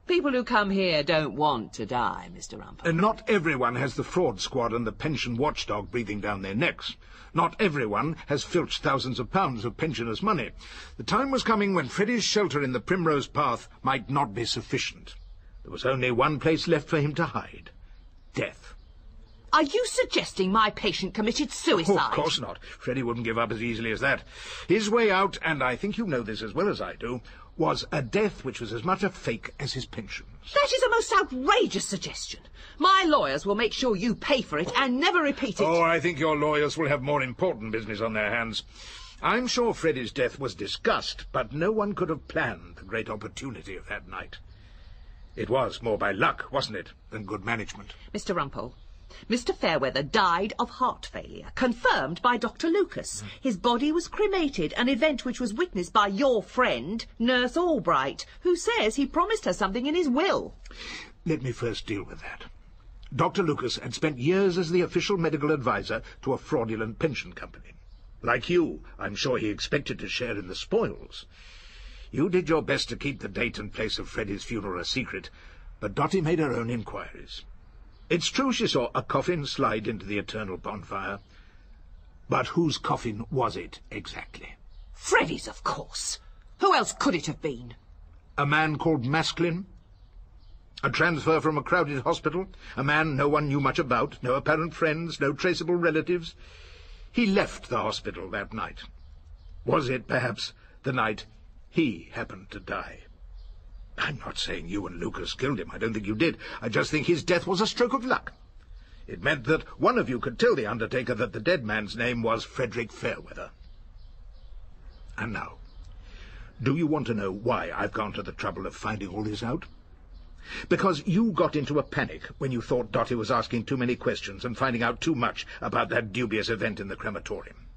S7: People who come here don't want to die, Mr. Rumpole.
S5: And not everyone has the fraud squad and the pension watchdog breathing down their necks. Not everyone has filched thousands of pounds of pensioners' money. The time was coming when Freddie's shelter in the Primrose Path might not be sufficient. There was only one place left for him to hide. Death.
S7: Are you suggesting my patient committed suicide?
S5: Oh, of course not. Freddie wouldn't give up as easily as that. His way out, and I think you know this as well as I do, was a death which was as much a fake as his pensions.
S7: That is a most outrageous suggestion. My lawyers will make sure you pay for it and never repeat it.
S5: Oh, I think your lawyers will have more important business on their hands. I'm sure Freddie's death was discussed, but no one could have planned the great opportunity of that night. It was more by luck, wasn't it, than good management?
S7: Mr. Rumpole, Mr. Fairweather died of heart failure, confirmed by Dr. Lucas. His body was cremated, an event which was witnessed by your friend, Nurse Albright, who says he promised her something in his will.
S5: Let me first deal with that. Dr. Lucas had spent years as the official medical advisor to a fraudulent pension company. Like you, I'm sure he expected to share in the spoils. You did your best to keep the date and place of Freddie's funeral a secret, but Dotty made her own inquiries. It's true she saw a coffin slide into the eternal bonfire. But whose coffin was it, exactly?
S7: Freddie's, of course. Who else could it have been?
S5: A man called Masklin? A transfer from a crowded hospital? A man no one knew much about, no apparent friends, no traceable relatives? He left the hospital that night. Was it, perhaps, the night he happened to die? I'm not saying you and Lucas killed him. I don't think you did. I just think his death was a stroke of luck. It meant that one of you could tell the undertaker that the dead man's name was Frederick Fairweather. And now, do you want to know why I've gone to the trouble of finding all this out? Because you got into a panic when you thought Dotty was asking too many questions and finding out too much about that dubious event in the crematorium.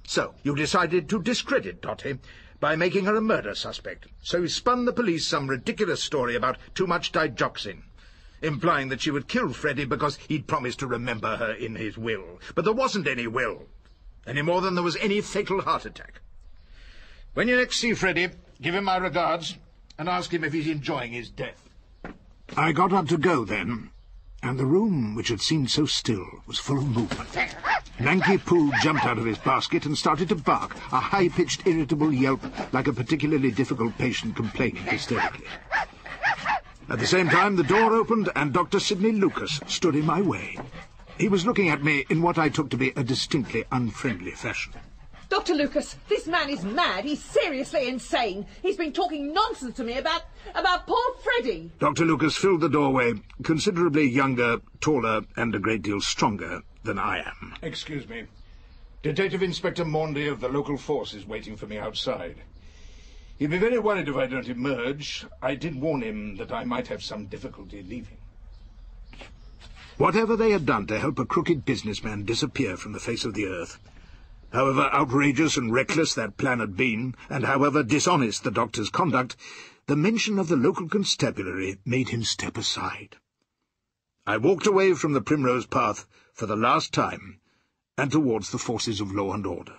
S5: So you decided to discredit Dotty by making her a murder suspect. So you spun the police some ridiculous story about too much digoxin, implying that she would kill Freddie because he'd promised to remember her in his will. But there wasn't any will, any more than there was any fatal heart attack. When you next see Freddie, give him my regards and ask him if he's enjoying his death. I got up to go then, and the room, which had seemed so still, was full of movement. Lanky Pooh jumped out of his basket and started to bark, a high-pitched, irritable yelp like a particularly difficult patient complaining hysterically. At the same time, the door opened and Dr. Sidney Lucas stood in my way. He was looking at me in what I took to be a distinctly unfriendly fashion.
S7: Dr. Lucas, this man is mad. He's seriously insane. He's been talking nonsense to me about poor Freddie.
S5: Dr. Lucas filled the doorway, considerably younger, taller, and a great deal stronger than I am. Excuse me. Detective Inspector Maundy of the local force is waiting for me outside. He'll be very worried if I don't emerge. I did warn him that I might have some difficulty leaving. Whatever they had done to help a crooked businessman disappear from the face of the earth, however outrageous and reckless that plan had been, and however dishonest the doctor's conduct, the mention of the local constabulary made him step aside. I walked away from the Primrose Path for the last time, and towards the forces of law and order.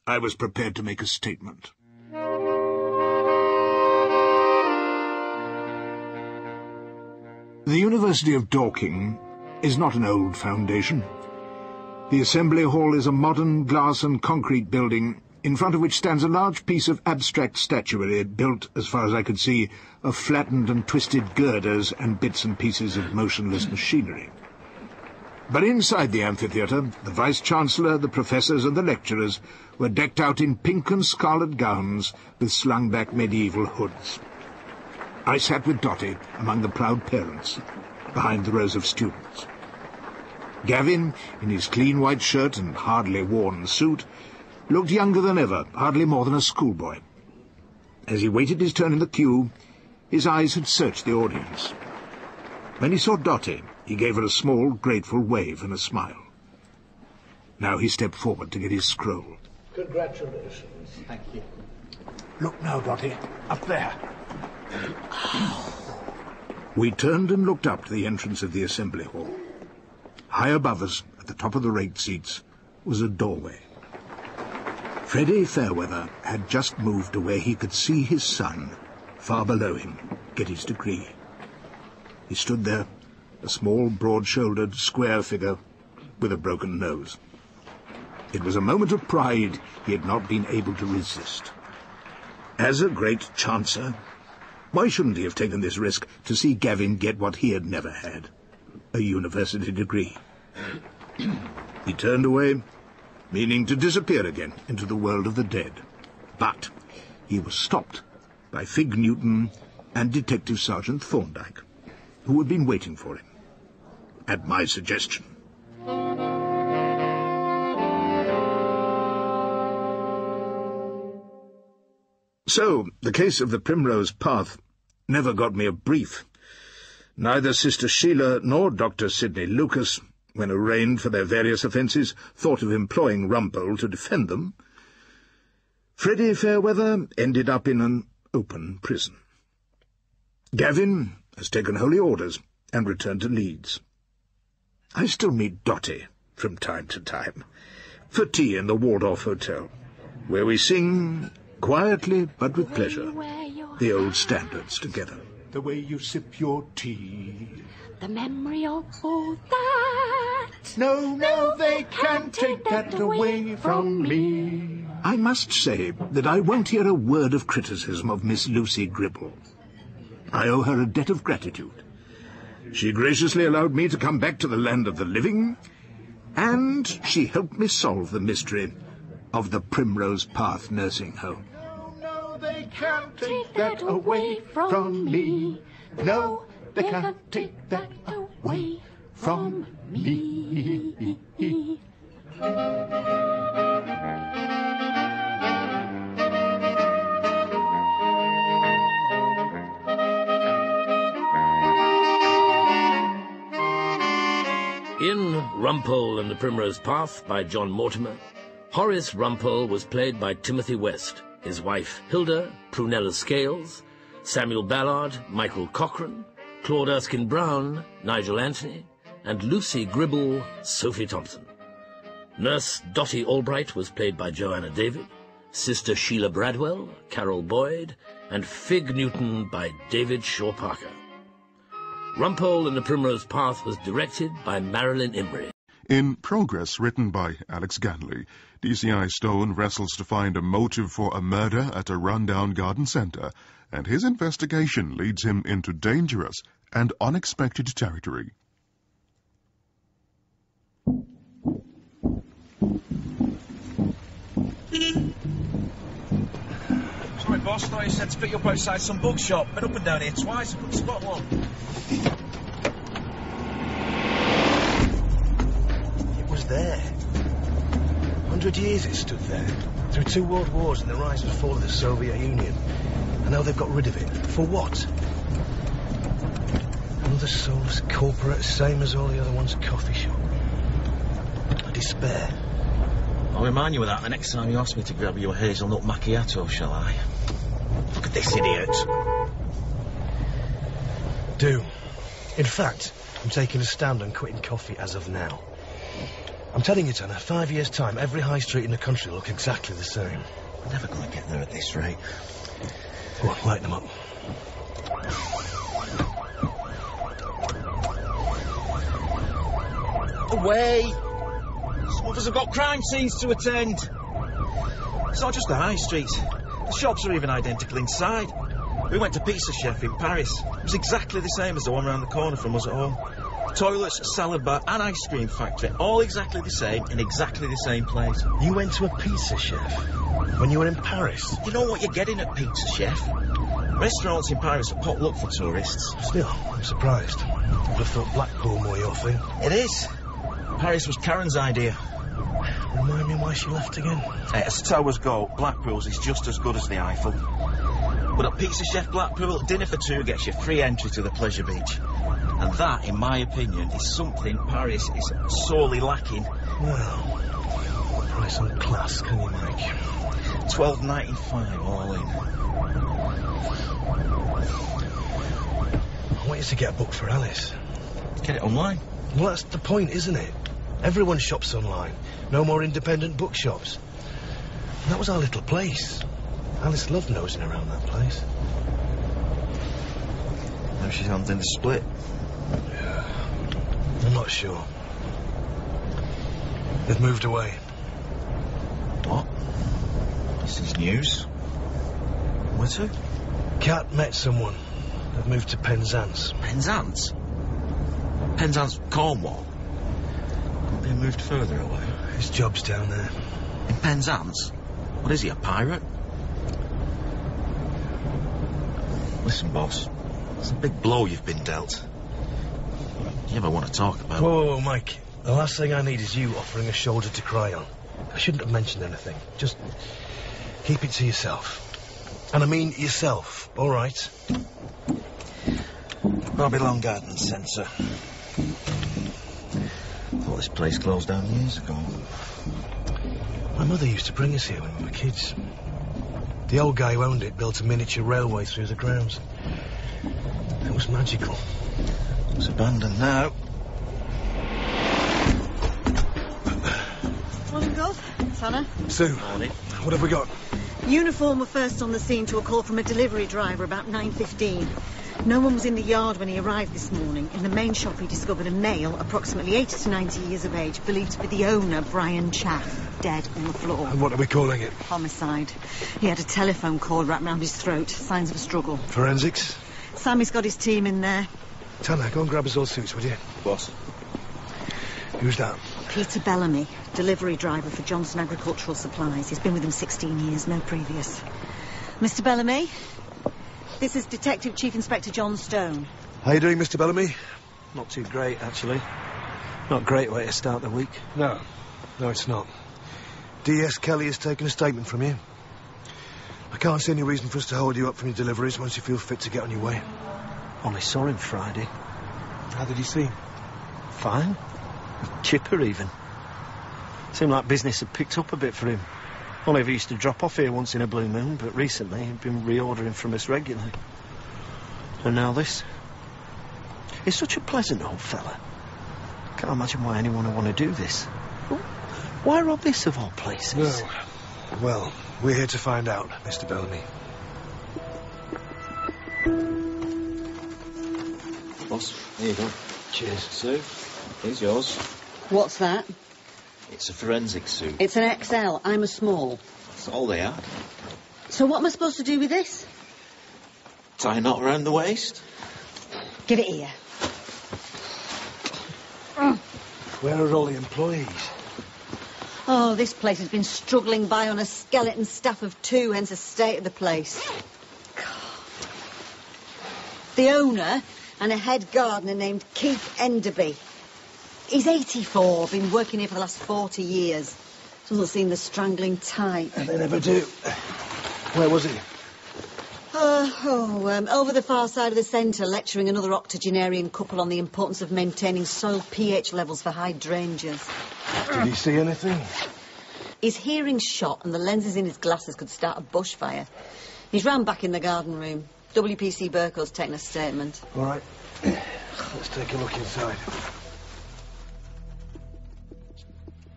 S5: I was prepared to make a statement. The University of Dorking is not an old foundation. The Assembly Hall is a modern glass and concrete building in front of which stands a large piece of abstract statuary built, as far as I could see, of flattened and twisted girders and bits and pieces of motionless machinery. But inside the amphitheatre, the Vice-Chancellor, the professors and the lecturers were decked out in pink and scarlet gowns with slung-back medieval hoods. I sat with Dotty among the proud parents, behind the rows of students. Gavin, in his clean white shirt and hardly worn suit, looked younger than ever, hardly more than a schoolboy. As he waited his turn in the queue, his eyes had searched the audience. When he saw Dotty, he gave her a small, grateful wave and a smile. Now he stepped forward to get his scroll.
S4: Congratulations.
S10: Thank you.
S5: Look now, Dotty, up there. We turned and looked up to the entrance of the Assembly Hall. High above us, at the top of the raked seats, was a doorway. Freddie Fairweather had just moved to where he could see his son, far below him, get his degree. He stood there, a small, broad-shouldered, square figure with a broken nose. It was a moment of pride he had not been able to resist. As a great chancer, why shouldn't he have taken this risk to see Gavin get what he had never had, a university degree? He turned away, meaning to disappear again into the world of the dead. But he was stopped by Fig Newton and Detective Sergeant Thorndyke, who had been waiting for him, at my suggestion. So, the case of the Primrose Path never got me a brief. Neither Sister Sheila nor Dr. Sidney Lucas, when arraigned for their various offences, thought of employing Rumpole to defend them. Freddie Fairweather ended up in an open prison. Gavin has taken holy orders and returned to Leeds. I still meet Dotty from time to time, for tea in the Waldorf Hotel, where we sing, quietly but with pleasure, the old standards together.
S10: The way you sip your tea.
S11: The memory of all that.
S10: No, they can't take that away from me.
S5: I must say that I won't hear a word of criticism of Miss Lucy Gribble. I owe her a debt of gratitude. She graciously allowed me to come back to the land of the living, and she helped me solve the mystery of the Primrose Path nursing home.
S10: No, they can't take that away from me. No, they can't take that away from me.
S1: In Rumpole and the Primrose Path by John Mortimer, Horace Rumpole was played by Timothy West, his wife Hilda, Prunella Scales, Samuel Ballard, Michael Cochrane, Claude Erskine Brown, Nigel Anthony, and Lucy Gribble, Sophie Thompson. Nurse Dotty Albright was played by Joanna David, Sister Sheila Bradwell, Carol Boyd, and Fig Newton by David Shaw Parker. Rumpole and the Primrose Path was directed by Marilyn Imbrie.
S13: In Progress, written by Alex Ganley, DCI Stone wrestles to find a motive for a murder at a rundown garden centre, and his investigation leads him into dangerous and unexpected territory.
S14: Sorry, boss, thought you said to pick you up outside some bookshop. Been up and down here twice, I couldn't spot one.
S15: It was there. 100 years it stood there. Through 2 world wars and the rise and fall of the Soviet Union. And now they've got rid of it. For what? Another soulless corporate, same as all the other ones, coffee shop. A despair.
S14: I'll remind you of that the next time you ask me to grab you a hazelnut macchiato, shall I? Look at this idiot.
S15: Do. In fact, I'm taking a stand on quitting coffee as of now. I'm telling you, Tanner, 5 years' time, every high street in the country will look exactly the same.
S14: We're never going to get there at this rate.
S15: Go on, light them up.
S14: the way. Some of us have got crime scenes to attend. It's not just the high streets. The shops are even identical inside. We went to Pizza Chef in Paris. It was exactly the same as the one round the corner from us at home. Toilets, salad bar and ice cream factory, all exactly the same in exactly the same place.
S15: You went to a Pizza Chef when you were in Paris?
S14: You know what you're getting at Pizza Chef? Restaurants in Paris are potluck for tourists.
S15: Still, I'm surprised. I would have thought Blackpool more your thing.
S14: It is. Paris was Karen's idea.
S15: Remind me why she left again.
S14: Hey, as towers go, Blackpool's is just as good as the Eiffel. But at Pizza Chef Blackpool, dinner for two gets you free entry to the pleasure beach. And that, in my opinion, is something Paris is sorely lacking.
S15: Well, price and class, can you make?
S14: $12.95 all in.
S15: I want you to get a book for Alice.
S14: Get it online.
S15: Well, that's the point, isn't it? Everyone shops online. No more independent bookshops. And that was our little place. Alice loved nosing around that place.
S14: Now she's hunting the split.
S15: Yeah. I'm not sure. They've moved away.
S14: What? This is news. Where to?
S15: Kat met someone. They've moved to Penzance.
S14: Penzance? Penzance, Cornwall? They moved further away.
S15: His job's down there.
S14: In Penzance? What is he, a pirate? Listen, boss. It's a big blow you've been dealt. You ever want to talk about it?
S15: Whoa, Mike. The last thing I need is you offering a shoulder to cry on. I shouldn't have mentioned anything. Just keep it to yourself. And I mean yourself, all right?
S14: Babylon Garden Centre. Thought this place closed down years ago.
S15: My mother used to bring us here when we were kids. The old guy who owned it built a miniature railway through the grounds. It was magical.
S14: It's abandoned now.
S16: Morning, Gov. It's Hannah.
S15: Sue,
S14: Morning.
S15: What have we got?
S16: Uniform were first on the scene to a call from a delivery driver about 9:15. No one was in the yard when he arrived this morning. In the main shop, he discovered a male, approximately 80 to 90 years of age, believed to be the owner, Brian Chaff, dead on the floor.
S15: And what are we calling it?
S16: Homicide. He had a telephone cord wrapped round his throat, signs of a struggle.
S15: Forensics?
S16: Sammy's got his team in there.
S15: Tanner, go and grab us all suits, would you?
S14: Boss.
S15: Who's that?
S16: Peter Bellamy, delivery driver for Johnson Agricultural Supplies. He's been with them 16 years, no previous. Mr. Bellamy, this is Detective Chief Inspector John Stone.
S15: How you doing, Mr. Bellamy?
S17: Not too great, actually. Not a great way to start the week.
S15: No, it's not. D.S. Kelly has taken a statement from you. I can't see any reason for us to hold you up from your deliveries once you feel fit to get on your way.
S17: Only saw him Friday.
S15: How did he seem?
S17: Fine. Chipper, even. Seemed like business had picked up a bit for him. Oliver used to drop off here once in a blue moon, but recently he'd been reordering from us regularly. And now this. He's such a pleasant old fella. Can't imagine why anyone would want to do this. Why rob this of all places?
S15: No. Well, we're here to find out, Mr. Bellamy.
S14: Boss, here you go.
S15: Cheers.
S14: Sue, here's yours.
S16: What's that?
S14: It's a forensic suit.
S16: It's an XL. I'm a small.
S14: That's all they are.
S16: So what am I supposed to do with this?
S14: Tie a knot around the waist.
S16: Give it here.
S15: Where are all the employees?
S16: Oh, this place has been struggling by on a skeleton staff of 2, hence the state of the place. The owner and a head gardener named Keith Enderby. He's 84, been working here for the last 40 years. Doesn't seem the strangling type.
S15: And they never do. Where was he?
S16: Over the far side of the centre, lecturing another octogenarian couple on the importance of maintaining soil pH levels for hydrangeas.
S15: Did he see anything?
S16: His hearing's shot and the lenses in his glasses could start a bushfire. He's round back in the garden room. WPC Burko's taken a statement.
S15: All right. Let's take a look inside.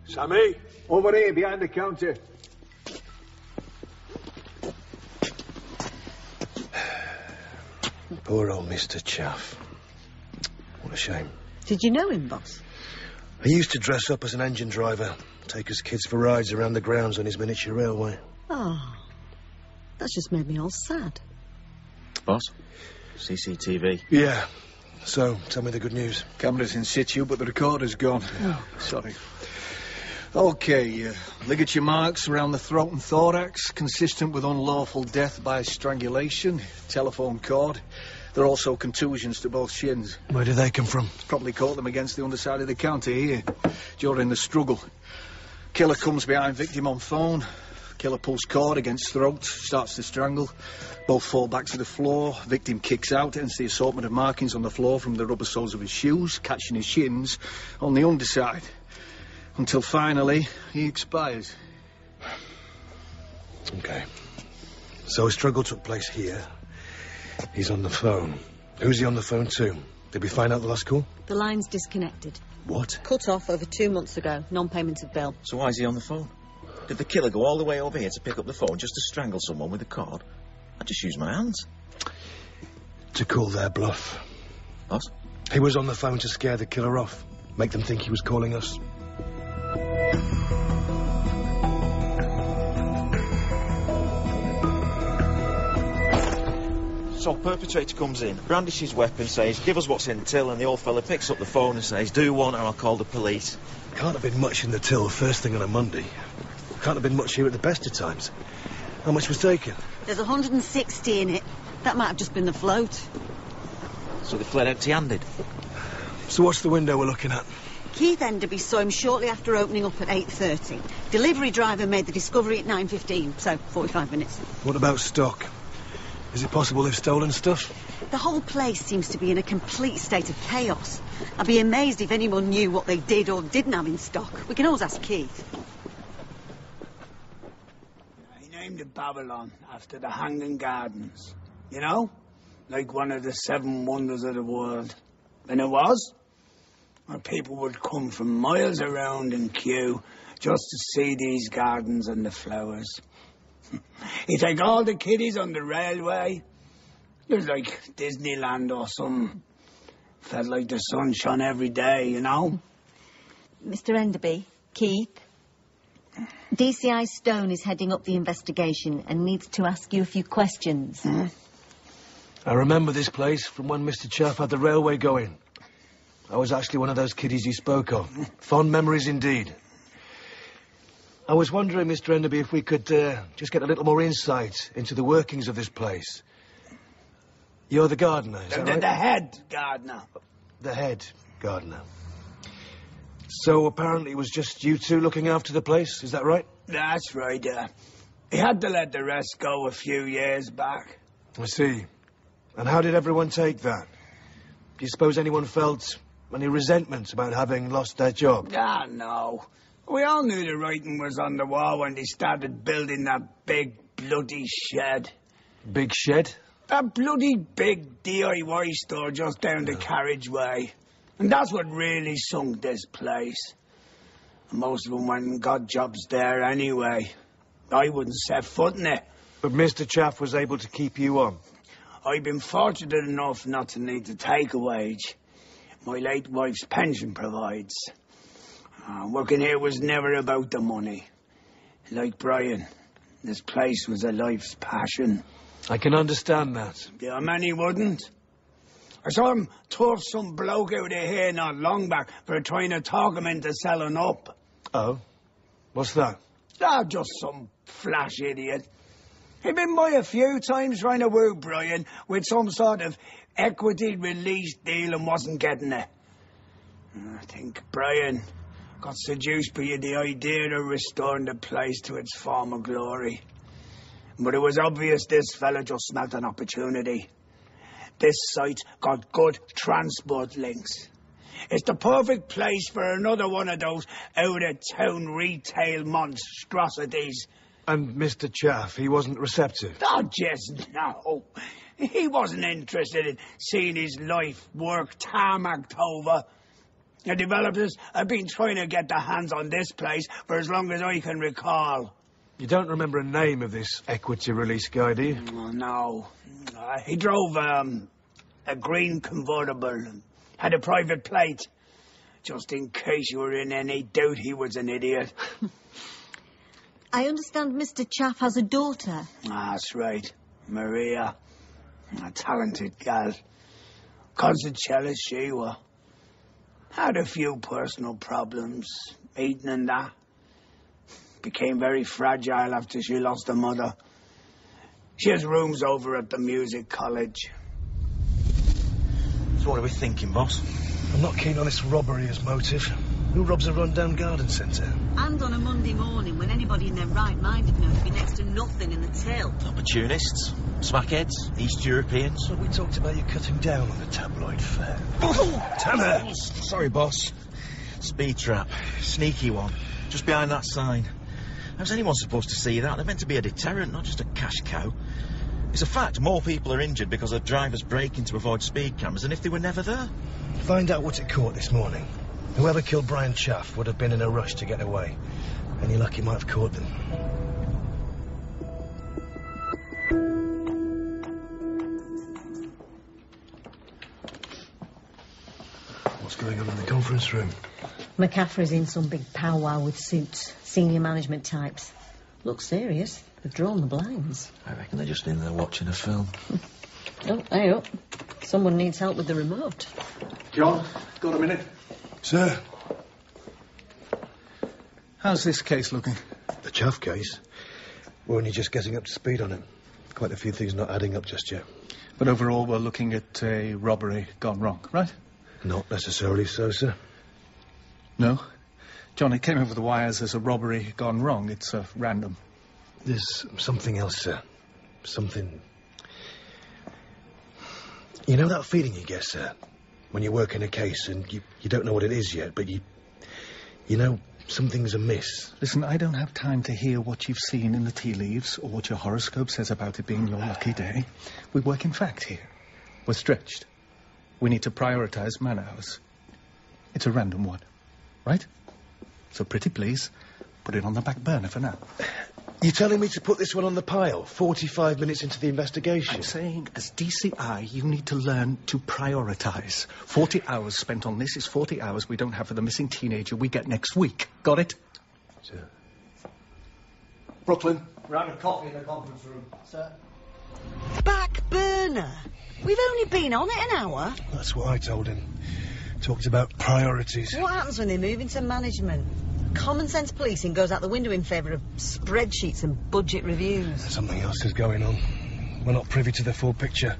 S4: Sammy, over here behind the counter.
S15: Poor old Mr. Chaff. What a shame.
S16: Did you know him, boss?
S15: He used to dress up as an engine driver, take us kids for rides around the grounds on his miniature railway.
S16: Oh, that's just made me all sad.
S14: Boss? CCTV.
S15: Yeah. So, tell me the good news.
S18: Camera's in situ, but the recorder's gone.
S16: Oh.
S18: Sorry. OK, ligature marks around the throat and thorax, consistent with unlawful death by strangulation, telephone cord. There are also contusions to both shins.
S15: Where do they come from?
S18: Probably caught them against the underside of the counter here, during the struggle. Killer comes behind victim on phone. Killer pulls cord against throat, starts to strangle. Both fall back to the floor. Victim kicks out, hence the assortment of markings on the floor from the rubber soles of his shoes, catching his shins on the underside. Until finally, he expires.
S15: OK. So a struggle took place here. He's on the phone. Who's he on the phone to? Did we find out the last call?
S16: The line's disconnected.
S15: What?
S16: Cut off over 2 months ago. Non-payment of bill.
S14: So why is he on the phone? Did the killer go all the way over here to pick up the phone just to strangle someone with a cord? I'd just use my hands.
S15: To call their bluff.
S14: What?
S15: He was on the phone to scare the killer off. Make them think he was calling us.
S14: So perpetrator comes in, brandishes weapon, says, give us what's in the till, and the old fella picks up the phone and says, do one or I'll call the police.
S15: Can't have been much in the till first thing on a Monday. Can't have been much here at the best of times. How much was taken?
S16: There's 160 in it. That might have just been the float.
S14: So they fled empty-handed.
S15: So what's the window we're looking at?
S16: Keith Enderby saw him shortly after opening up at 8:30. Delivery driver made the discovery at 9:15, so 45 minutes.
S15: What about stock? Is it possible they've stolen stuff?
S16: The whole place seems to be in a complete state of chaos. I'd be amazed if anyone knew what they did or didn't have in stock. We can always ask Keith.
S19: He named it Babylon after the Hanging Gardens. You know? Like one of the 7 wonders of the world. And it was. Where people would come from miles around in queue just to see these gardens and the flowers. You take all the kiddies on the railway. It was like Disneyland or something. Felt like the sun shone every day, you know?
S16: Mr. Enderby, Keith. DCI Stone is heading up the investigation and needs to ask you a few questions.
S15: I remember this place from when Mr. Chaff had the railway going. I was actually one of those kiddies you spoke of. Fond memories indeed. I was wondering, Mr. Enderby, if we could just get a little more insight into the workings of this place. You're the gardener, is that right?
S19: The head gardener.
S15: The head gardener. So apparently it was just you two looking after the place, is that right?
S19: That's right, he had to let the rest go a few years back.
S15: I see. And how did everyone take that? Do you suppose anyone felt any resentment about having lost their job?
S19: Ah, no. We all knew the writing was on the wall when they started building that big bloody shed.
S15: Big shed?
S19: That bloody big DIY store just down the carriageway. And that's what really sunk this place. Most of them went and got jobs there anyway. I wouldn't set foot in it.
S15: But Mr. Chaff was able to keep you on?
S19: I've been fortunate enough not to need to take a wage. My late wife's pension provides. Working here was never about the money. Like Brian, this place was a life's passion.
S15: I can understand that.
S19: Yeah, many wouldn't. I saw him turf some bloke out of here not long back for trying to talk him into selling up.
S15: Oh? What's that?
S19: Ah, just some flash idiot. He'd been by a few times trying to woo Brian with some sort of equity release deal and wasn't getting it. I think Brian got seduced by the idea of restoring the place to its former glory. But it was obvious this fella just smelt an opportunity. This site's got good transport links. It's the perfect place for another one of those out-of-town retail monstrosities.
S15: And Mr. Chaff, he wasn't receptive?
S19: Oh, just no. He wasn't interested in seeing his life work tarmacked over. The developers have been trying to get their hands on this place for as long as I can recall.
S15: You don't remember a name of this equity release guy, do you?
S19: Oh, no. He drove a green convertible, had a private plate. just in case you were in any doubt he was an idiot.
S16: I understand Mr. Chaff has a daughter.
S19: That's right, Maria. A talented gal. Consuela she was. Had a few personal problems, eating and that. Became very fragile after she lost her mother. She has rooms over at the music college.
S14: So what are we thinking, boss?
S15: I'm not keen on this robbery as motive. Who robs a rundown garden centre?
S16: And on a Monday morning when anybody in their right mind would know there'd be next to nothing in the till.
S14: Opportunists, smackheads, East Europeans.
S15: Well, we talked about you cutting down on the tabloid fare. Tanner!
S14: Sorry, boss. Speed trap. Sneaky one. Just behind that sign. How's anyone supposed to see that? They're meant to be a deterrent, not just a cash cow. It's a fact more people are injured because of drivers braking to avoid speed cameras than if they were never there.
S15: Find out what it caught this morning. Whoever killed Brian Chaff would have been in a rush to get away. Any luck he might have caught them. What's going on in the conference room?
S16: McCaffrey's in some big powwow with suits. Senior management types. Looks serious. They've drawn the blinds.
S14: I reckon they're just in there watching a film.
S16: Oh, hey up. Someone needs help with the remote.
S18: John, got a minute?
S15: Sir?
S18: How's this case looking?
S15: The Chaff case? We're only just getting up to speed on it. Quite a few things not adding up just yet.
S18: But overall, we're looking at a robbery gone wrong, right?
S15: Not necessarily so, sir.
S18: No? John, it came over the wires as a robbery gone wrong. It's random.
S15: There's something else, sir. Something... You know that feeling you get, sir? When you work in a case and you don't know what it is yet, but you know something's amiss.
S18: Listen, I don't have time to hear what you've seen in the tea leaves or what your horoscope says about it being your lucky day. We work in fact here. We're stretched. We need to prioritise man hours. It's a random one, right? So pretty please, put it on the back burner for now.
S15: You're telling me to put this one on the pile 45 minutes into the investigation?
S18: I'm saying, as DCI, you need to learn to prioritise. 40 hours spent on this is 40 hours we don't have for the missing teenager we get next week. Got it?
S15: Sir.
S17: Brooklyn, round of coffee in the conference room. Sir.
S16: Back burner? We've only been on it an hour.
S15: That's what I told him. Talked about priorities.
S16: What happens when they move into management? Common sense policing goes out the window in favour of spreadsheets and budget reviews.
S15: Something else is going on. We're not privy to the full picture.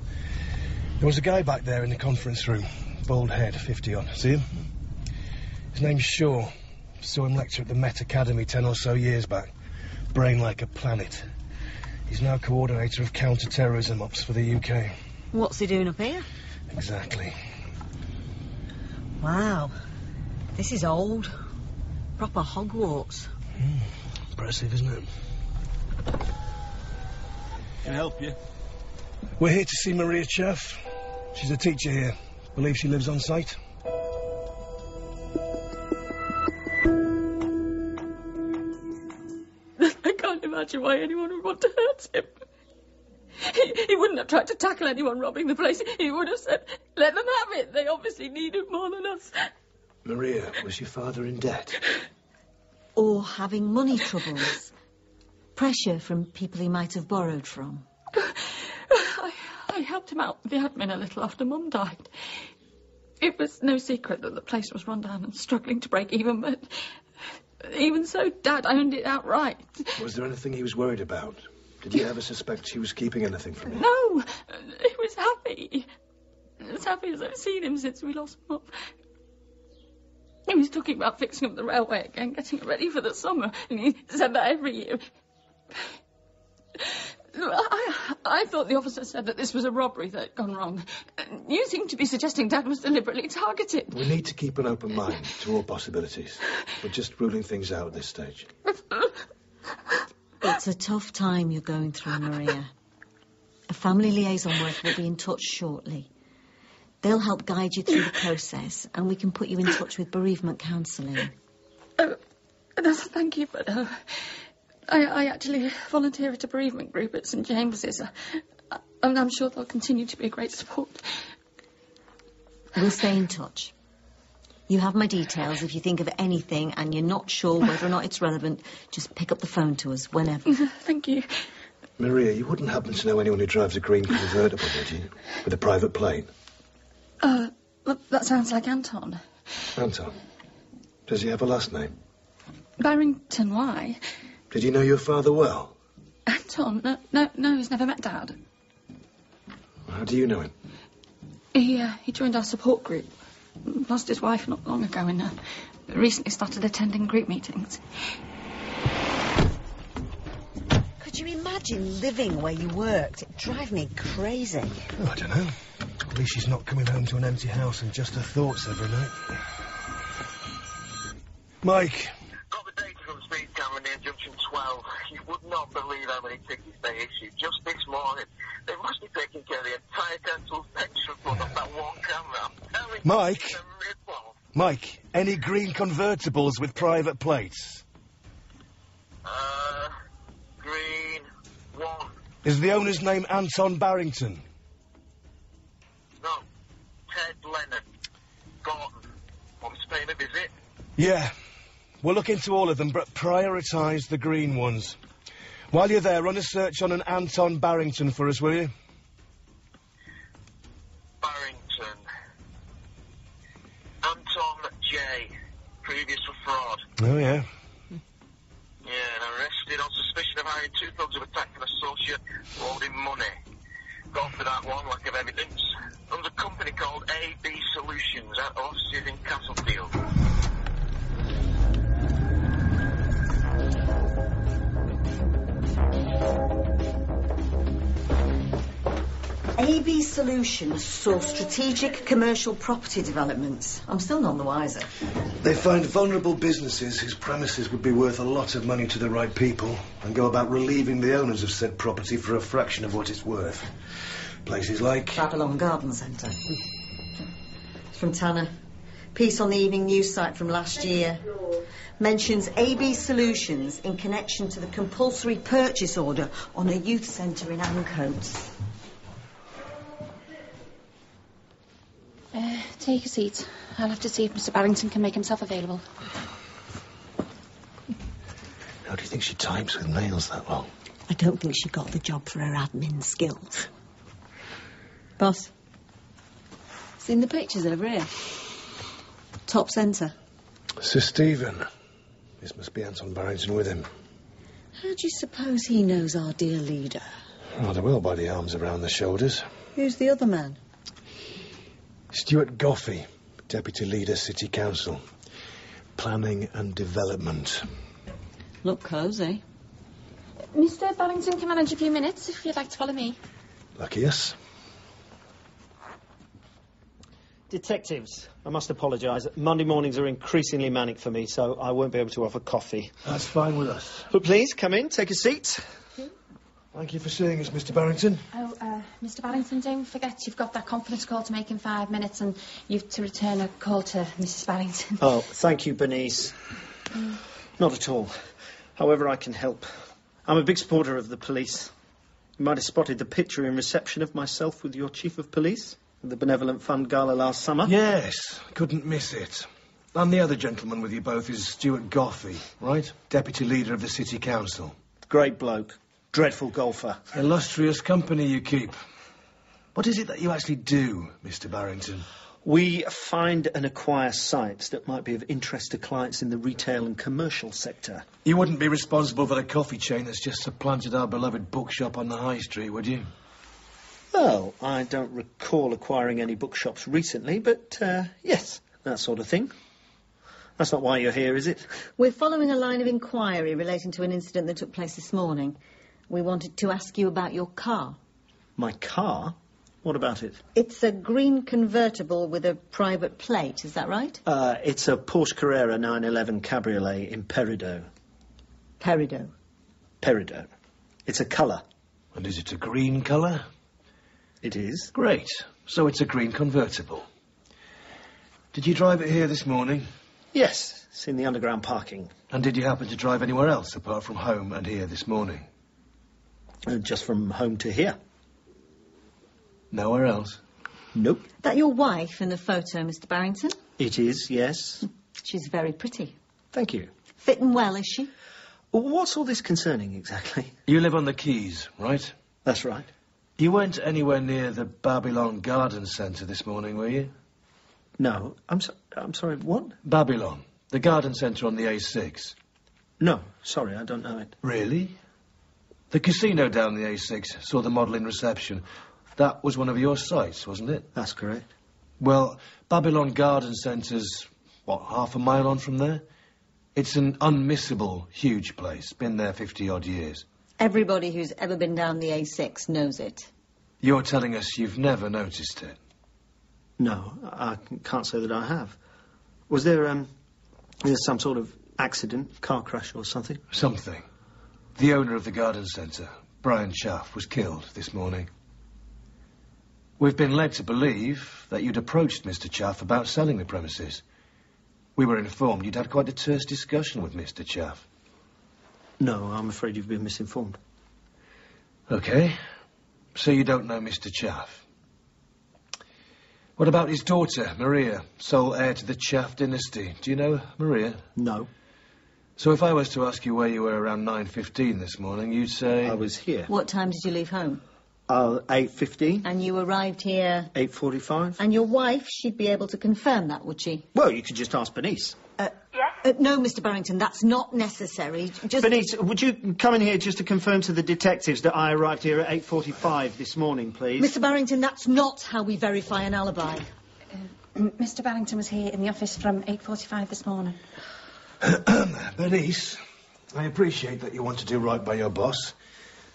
S15: There was a guy back there in the conference room. Bald head, 50 on. See him? His name's Shaw. Saw him lecture at the Met Academy 10 or so years back. Brain like a planet. He's now coordinator of counter-terrorism ops for the UK.
S16: What's he doing up here?
S15: Exactly.
S16: Wow. This is old. Proper Hogwarts.
S15: Impressive, isn't it?
S17: Can I help you?
S15: We're here to see Maria Chaff. She's a teacher here. Believe she lives on site.
S11: I can't imagine why anyone would want to hurt him. He wouldn't have tried to tackle anyone robbing the place. He would have said, let them have it. They obviously need it more than us.
S15: Maria, was your father in debt?
S16: Or having money troubles? Pressure from people he might have borrowed from?
S11: I helped him out with the admin a little after Mum died. It was no secret that the place was run down and struggling to break even, but even so, Dad owned it outright.
S15: Was there anything he was worried about? Did you ever suspect she was keeping anything from him?
S11: No, he was happy. As happy as I've seen him since we lost Mum. He was talking about fixing up the railway again, getting it ready for the summer, and he said that every year. I thought the officer said that this was a robbery that had gone wrong. You seem to be suggesting Dad was deliberately targeted.
S15: We need to keep an open mind to all possibilities. We're just ruling things out at this stage.
S16: It's a tough time you're going through, Maria. A family liaison worker will be in touch shortly. They'll help guide you through the process, and we can put you in touch with bereavement counselling.
S11: Thank you, but I actually volunteer at a bereavement group at St James's. And I'm sure they'll continue to be a great support.
S16: We'll stay in touch. You have my details. If you think of anything and you're not sure whether or not it's relevant, just pick up the phone to us whenever.
S11: Thank you.
S15: Maria, you wouldn't happen to know anyone who drives a green convertible, would you? With a private plate?
S11: Well, that sounds like Anton.
S15: Anton? Does he have a last name?
S11: Barrington, why?
S15: Did you know your father well?
S11: Anton? No, he's never met Dad.
S15: How do you know him?
S11: He joined our support group. Lost his wife not long ago and recently started attending group meetings.
S16: Could you imagine living where you worked? It'd drive me crazy.
S15: Oh, I don't know. At least she's not coming home to an empty house and just her thoughts every night. Mike.
S20: Got the data from speed camera near junction 12. You would not believe how many tickets they issued just this morning. They must be taking care of the entire council's extra fund off that one camera.
S15: Mike? Mike, any green convertibles with private plates?
S20: Green one.
S15: Is the owner's name Anton Barrington?
S20: No. Ted Lennon. Gorton. Wants to pay him a visit?
S15: Yeah. We'll look into all of them, but prioritise the green ones. While you're there, run a search on an Anton Barrington for us, will you?
S20: Barrington. Anton J. Previous for fraud.
S15: Oh, yeah.
S20: Yeah, and arrested on suspicion of hiring two thugs who attacked an associate holding money. Gone for that one, lack of evidence. Runs a company called AB Solutions at offices in Castlefield.
S16: AB Solutions saw strategic commercial property developments. I'm still none the wiser.
S15: They find vulnerable businesses whose premises would be worth a lot of money to the right people and go about relieving the owners of said property for a fraction of what it's worth. Places like...
S16: Babylon Garden Centre. It's from Tanner. Piece on the Evening News site from last year. Mentions AB Solutions in connection to the compulsory purchase order on a youth centre in Ancoats.
S11: Take a seat. I'll have to see if Mr. Barrington can make himself available.
S15: How do you think she types with nails that long?
S16: I don't think she got the job for her admin skills. Boss? Seen the pictures over here? Top centre.
S15: Sir Stephen. This must be Anton Barrington with him.
S16: How do you suppose he knows our dear leader?
S15: Rather well by the arms around the shoulders.
S16: Who's the other man?
S15: Stuart Goffey, Deputy Leader, City Council. Planning and Development.
S16: Look cosy.
S11: Mr. Barrington can manage a few minutes if you'd like to follow me.
S15: Lucky us.
S17: Detectives, I must apologise. Monday mornings are increasingly manic for me, so I won't be able to offer coffee.
S15: That's fine with us.
S17: But please, come in, take a seat.
S15: Thank you for seeing us, Mr. Barrington.
S11: Oh, Mr. Barrington, don't forget you've got that conference call to make in 5 minutes and you've to return a call to Mrs. Barrington.
S17: Oh, thank you, Bernice. Not at all. However I can help. I'm a big supporter of the police. You might have spotted the picture in reception of myself with your Chief of Police at the Benevolent Fund Gala last summer.
S15: Yes, couldn't miss it. And the other gentleman with you both is Stuart Goffey, right? Deputy Leader of the City Council.
S17: Great bloke. Dreadful golfer.
S15: Illustrious company you keep. What is it that you actually do, Mr. Barrington?
S17: We find and acquire sites that might be of interest to clients in the retail and commercial sector.
S15: You wouldn't be responsible for the coffee chain that's just supplanted our beloved bookshop on the high street, would you?
S17: Well, I don't recall acquiring any bookshops recently, but, yes, that sort of thing. That's not why you're here, is it?
S16: We're following a line of inquiry relating to an incident that took place this morning. We wanted to ask you about your car.
S17: My car? What about it?
S16: It's a green convertible with a private plate, is that right?
S17: It's a Porsche Carrera 911 Cabriolet in Peridot.
S16: Peridot?
S17: Peridot. It's a colour.
S15: And is it a green colour?
S17: It is.
S15: Great. So it's a green convertible. Did you drive it here this morning?
S17: Yes, it's in the underground parking.
S15: And did you happen to drive anywhere else apart from home and here this morning?
S17: Just from home to here.
S15: Nowhere else?
S17: Nope.
S16: That your wife in the photo, Mr. Barrington?
S17: It is, yes.
S16: She's very pretty.
S17: Thank you.
S16: Fitting well, is she?
S17: What's all this concerning, exactly?
S15: You live on the Quays, right?
S17: That's right.
S15: You weren't anywhere near the Babylon Garden Centre this morning, were you?
S17: No. I'm sorry, what?
S15: Babylon. The garden centre on the A6.
S17: No, sorry, I don't know it.
S15: Really? The casino down the A6 saw the model in reception. That was one of your sites, wasn't it?
S17: That's correct.
S15: Well, Babylon Garden Centre's, what, half a mile on from there? It's an unmissable, huge place. Been there 50-odd years.
S16: Everybody who's ever been down the A6 knows it.
S15: You're telling us you've never noticed it?
S17: No, I can't say that I have. Was there some sort of accident, car crash or something?
S15: Something. The owner of the garden centre, Brian Chaff, was killed this morning. We've been led to believe that you'd approached Mr. Chaff about selling the premises. We were informed you'd had quite a terse discussion with Mr. Chaff.
S17: No, I'm afraid you've been misinformed.
S15: OK. So you don't know Mr. Chaff. What about his daughter, Maria, sole heir to the Chaff dynasty? Do you know Maria?
S17: No.
S15: So if I was to ask you where you were around 9:15 this morning, you'd say...
S17: I was here.
S16: What time did you leave home?
S17: 8:15.
S16: And you arrived here...
S17: 8:45.
S16: And your wife, she'd be able to confirm that, would she?
S17: Well, you could just ask Bernice.
S16: No, Mr. Barrington, that's not necessary. Just...
S17: Bernice, would you come in here just to confirm to the detectives that I arrived here at 8:45 this morning, please?
S16: Mr. Barrington, that's not how we verify an alibi.
S21: Mr. Barrington was here in the office from 8:45 this morning.
S15: Bernice, I appreciate that you want to do right by your boss,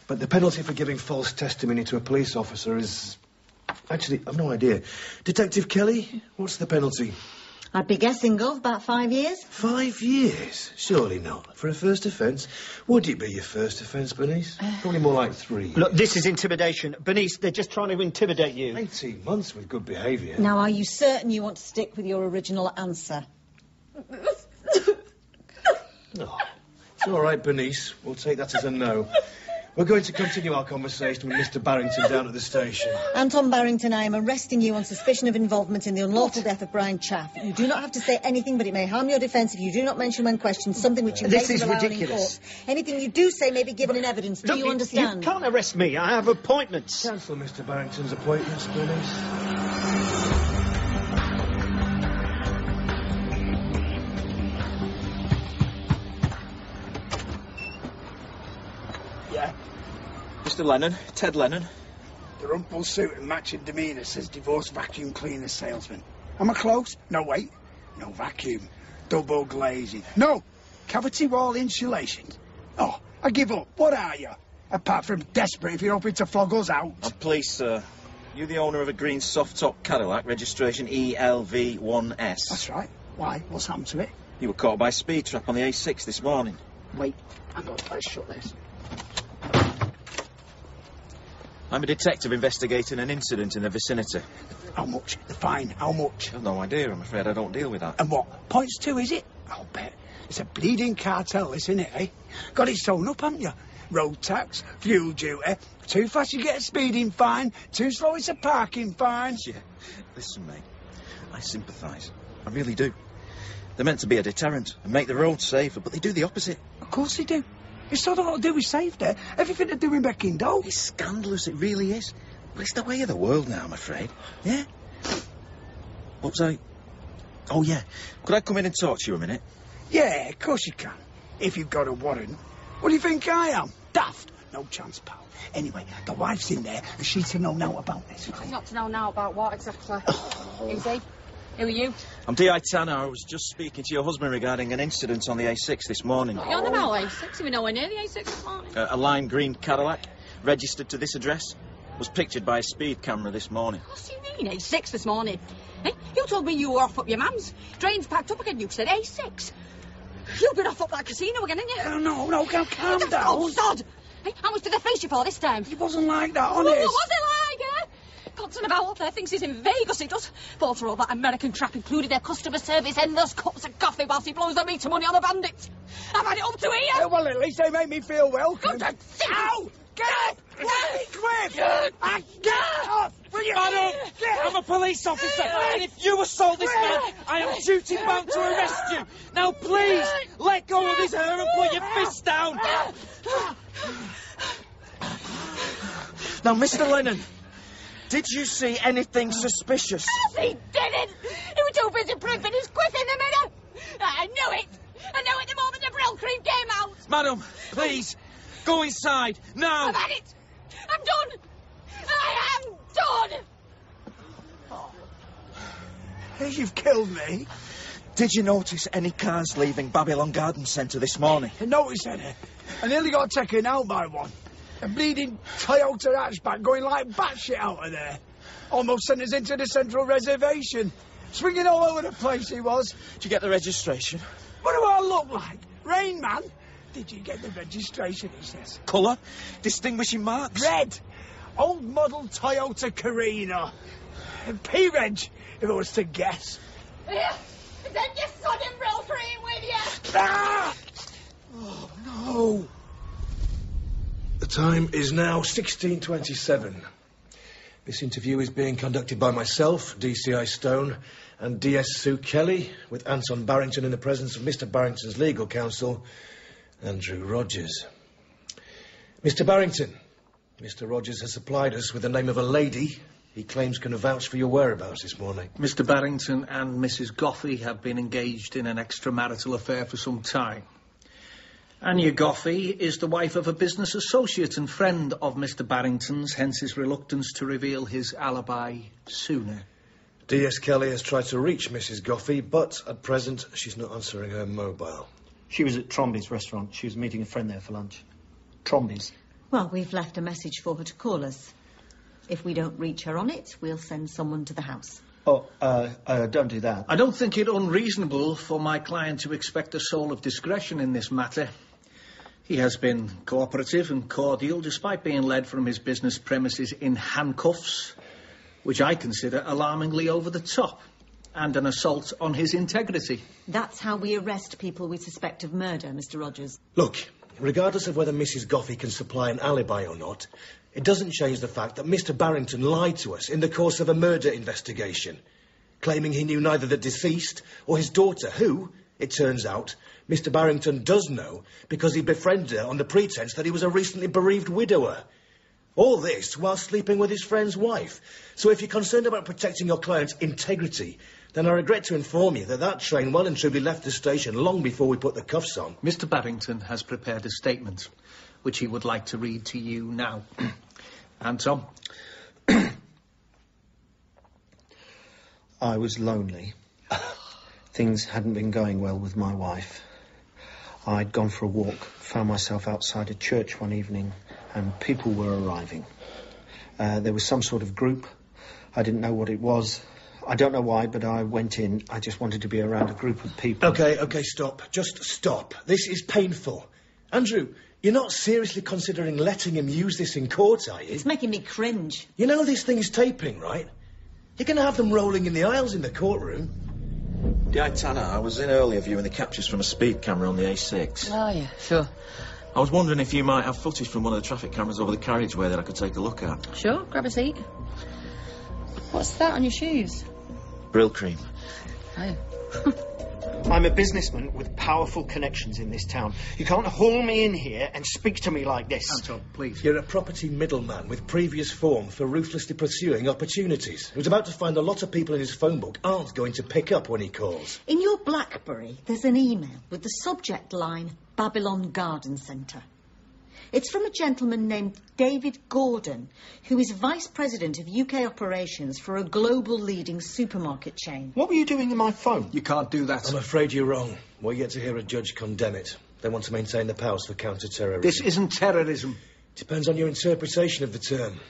S15: but the penalty for giving false testimony to a police officer is... Actually, I've no idea. Detective Kelly, what's the penalty?
S16: I'd be guessing, Gov, about 5 years.
S15: 5 years? Surely not. For a first offence. Would it be your first offence, Bernice? Probably more like 3.
S17: Look, this is intimidation. Bernice, they're just trying to intimidate you.
S15: 18 months with good behaviour.
S16: Now, are you certain you want to stick with your original answer?
S15: No. It's all right, Bernice. We'll take that as a no. We're going to continue our conversation with Mr. Barrington down at the station.
S16: Anton Barrington, I am arresting you on suspicion of involvement in the unlawful death of Brian Chaff. You do not have to say anything, but it may harm your defence if you do not mention when questioned something which you
S17: This
S16: may
S17: is
S16: rely on in
S17: ridiculous.
S16: court. Anything you do say may be given in evidence. Do you understand?
S17: You can't arrest me. I have appointments.
S15: Cancel Mr. Barrington's appointments, Bernice.
S14: Mr. Lennon, Ted Lennon.
S19: The rumpled suit and matching demeanour says divorce vacuum cleaner salesman. Am I close? No, wait. No vacuum. Double glazing. No! Cavity wall insulation. Oh, I give up. What are you? Apart from desperate if you're hoping to flog us out.
S14: I'm pleased, sir. You the owner of a green soft-top Cadillac, registration ELV1S.
S19: That's right. Why? What's happened to it?
S14: You were caught by a speed trap on the A6 this morning.
S19: Wait, hang on, let's shut this.
S14: I'm a detective investigating an incident in the vicinity.
S19: How much? The fine, how much?
S14: I've no idea, I'm afraid I don't deal with that.
S19: And what? Points 2, is it? I'll bet. It's a bleeding cartel, this, isn't it, eh? Got it sewn up, haven't you? Road tax, fuel duty. Too fast you get a speeding fine. Too slow it's a parking fine.
S14: Yeah. Listen, mate. I sympathise. I really do. They're meant to be a deterrent and make the roads safer, but they do the opposite.
S19: Of course they do. It's not all to do with safety. Everything to do with making dough.
S14: It's scandalous, it really is. But it's the way of the world now, I'm afraid. Yeah? What was I... Oh, yeah. Could I come in and talk to you a minute?
S19: Yeah, of course you can. If you've got a warrant. What do you think I am? Daft? No chance, pal. Anyway, the wife's in there and she's to know now about this.
S21: Not to know now about what exactly? Who's he? Who are you?
S14: I'm D.I. Tanner. I was just speaking to your husband regarding an incident on the A6 this morning.
S21: You're on the A6? You were nowhere near the A6 this morning.
S14: A lime green Cadillac, registered to this address, was pictured by a speed camera this morning.
S21: What do you mean, A6 this morning? Hey, you told me you were off up your mum's. Drains packed up again, you said A6. You've been off up that casino again, haven't you?
S19: No, calm down.
S21: Oh, sod! Hey, how much did they face you for this time?
S19: It wasn't like that, honest.
S21: Well, what was it like, eh? Concern about what they thinks he's in Vegas, he does. Bought her all that American crap, included their customer service, endless cups of coffee whilst he blows their meter money on the bandits. I've had it up to here.
S19: Well, at least they made me feel welcome.
S21: Go to...
S19: Ow! Get up! Get off! Will you?
S14: Madam, I'm a police officer, and if you assault this man, I am duty bound to arrest you. Now, please, let go of his hair and put your fist down.
S6: Now, Mr. Lennon, did you see anything suspicious?
S21: Yes, he didn't! He was too busy primping his quiff in the minute! I knew it! I knew it the moment the Brill cream came out!
S14: Madam, please, go inside, now!
S21: I've had it! I'm done! I am done!
S6: You've killed me. Did you notice any cars leaving Babylon Garden Centre this morning?
S19: I noticed any. I nearly got taken out by one. A bleeding Toyota hatchback going like batshit out of there. Almost sent us into the central reservation. Swinging all over the place he was.
S6: Did you get the registration?
S19: What do I look like? Rain Man? Did you get the registration, he says?
S6: Colour? Distinguishing marks?
S19: Red. Old model Toyota Carina. P-Reg, if I was to guess.
S21: Here, then your sodden Brill cream with you!
S19: Ah! Oh, no.
S15: The time is now 16:27. This interview is being conducted by myself, DCI Stone, and DS Sue Kelly, with Anton Barrington in the presence of Mr. Barrington's legal counsel, Andrew Rogers. Mr. Barrington, Mr. Rogers has supplied us with the name of a lady he claims can vouch for your whereabouts this morning.
S18: Mr. Barrington and Mrs. Goffey have been engaged in an extramarital affair for some time. Anya Goffey is the wife of a business associate and friend of Mr. Barrington's, hence his reluctance to reveal his alibi sooner.
S15: DS Kelly has tried to reach Mrs. Goffey, but at present she's not answering her mobile.
S17: She was at Tromby's restaurant. She was meeting a friend there for lunch. Tromby's.
S16: Well, we've left a message for her to call us. If we don't reach her on it, we'll send someone to the house.
S17: Oh, don't do that.
S18: I don't think it unreasonable for my client to expect a soul of discretion in this matter. He has been cooperative and cordial, despite being led from his business premises in handcuffs, which I consider alarmingly over the top, and an assault on his integrity.
S16: That's how we arrest people we suspect of murder, Mr. Rogers.
S15: Look, regardless of whether Mrs. Goffey can supply an alibi or not, it doesn't change the fact that Mr. Barrington lied to us in the course of a murder investigation, claiming he knew neither the deceased or his daughter, who, it turns out, Mr. Barrington does know because he befriended her on the pretence that he was a recently bereaved widower. All this while sleeping with his friend's wife. So if you're concerned about protecting your client's integrity, then I regret to inform you that that train well and truly left the station long before we put the cuffs on.
S18: Mr. Barrington has prepared a statement, which he would like to read to you now. Anton?
S17: I was lonely. Things hadn't been going well with my wife. I'd gone for a walk, found myself outside a church one evening, and people were arriving. There was some sort of group. I didn't know what it was. I don't know why, but I went in. I just wanted to be around a group of people.
S15: OK, stop. Just stop. This is painful. Andrew, you're not seriously considering letting him use this in court, are you?
S16: It's making me cringe.
S15: You know this thing's taping, right? You're going to have them rolling in the aisles in the courtroom.
S6: Yeah, Tanner, I was in earlier viewing the captures from a speed camera on the A6.
S21: Oh, yeah, sure.
S6: I was wondering if you might have footage from one of the traffic cameras over the carriageway that I could take a look at.
S21: Sure, grab a seat. What's that on your shoes?
S6: Brill cream.
S21: Oh.
S17: I'm a businessman with powerful connections in this town. You can't haul me in here and speak to me like this.
S18: Anton, please.
S15: You're a property middleman with previous form for ruthlessly pursuing opportunities. Who's about to find a lot of people in his phone book aren't going to pick up when he calls.
S16: In your BlackBerry, there's an email with the subject line, Babylon Garden Centre. It's from a gentleman named David Gordon, who is Vice President of UK Operations for a global leading supermarket chain.
S17: What were you doing in my phone?
S18: You can't do that.
S15: I'm afraid you're wrong. We're yet to hear a judge condemn it. They want to maintain the powers for counter-terrorism.
S18: This isn't terrorism.
S15: Depends on your interpretation of the term.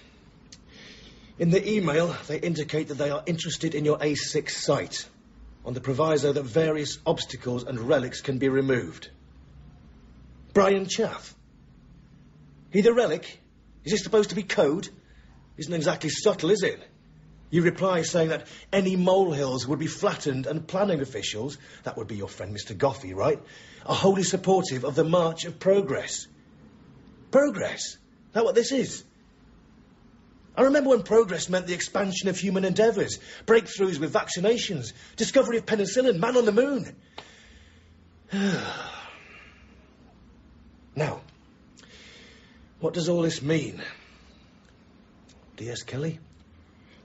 S15: In the email, they indicate that they are interested in your A6 site, on the proviso that various obstacles and relics can be removed. Brian Chaff. He the relic? Is this supposed to be code? Isn't exactly subtle, is it? You reply saying that any molehills would be flattened and planning officials, that would be your friend Mr. Goffey, right, are wholly supportive of the march of progress. Progress? Is that what this is? I remember when progress meant the expansion of human endeavours, breakthroughs with vaccinations, discovery of penicillin, man on the moon. Now, what does all this mean? D.S. Kelly?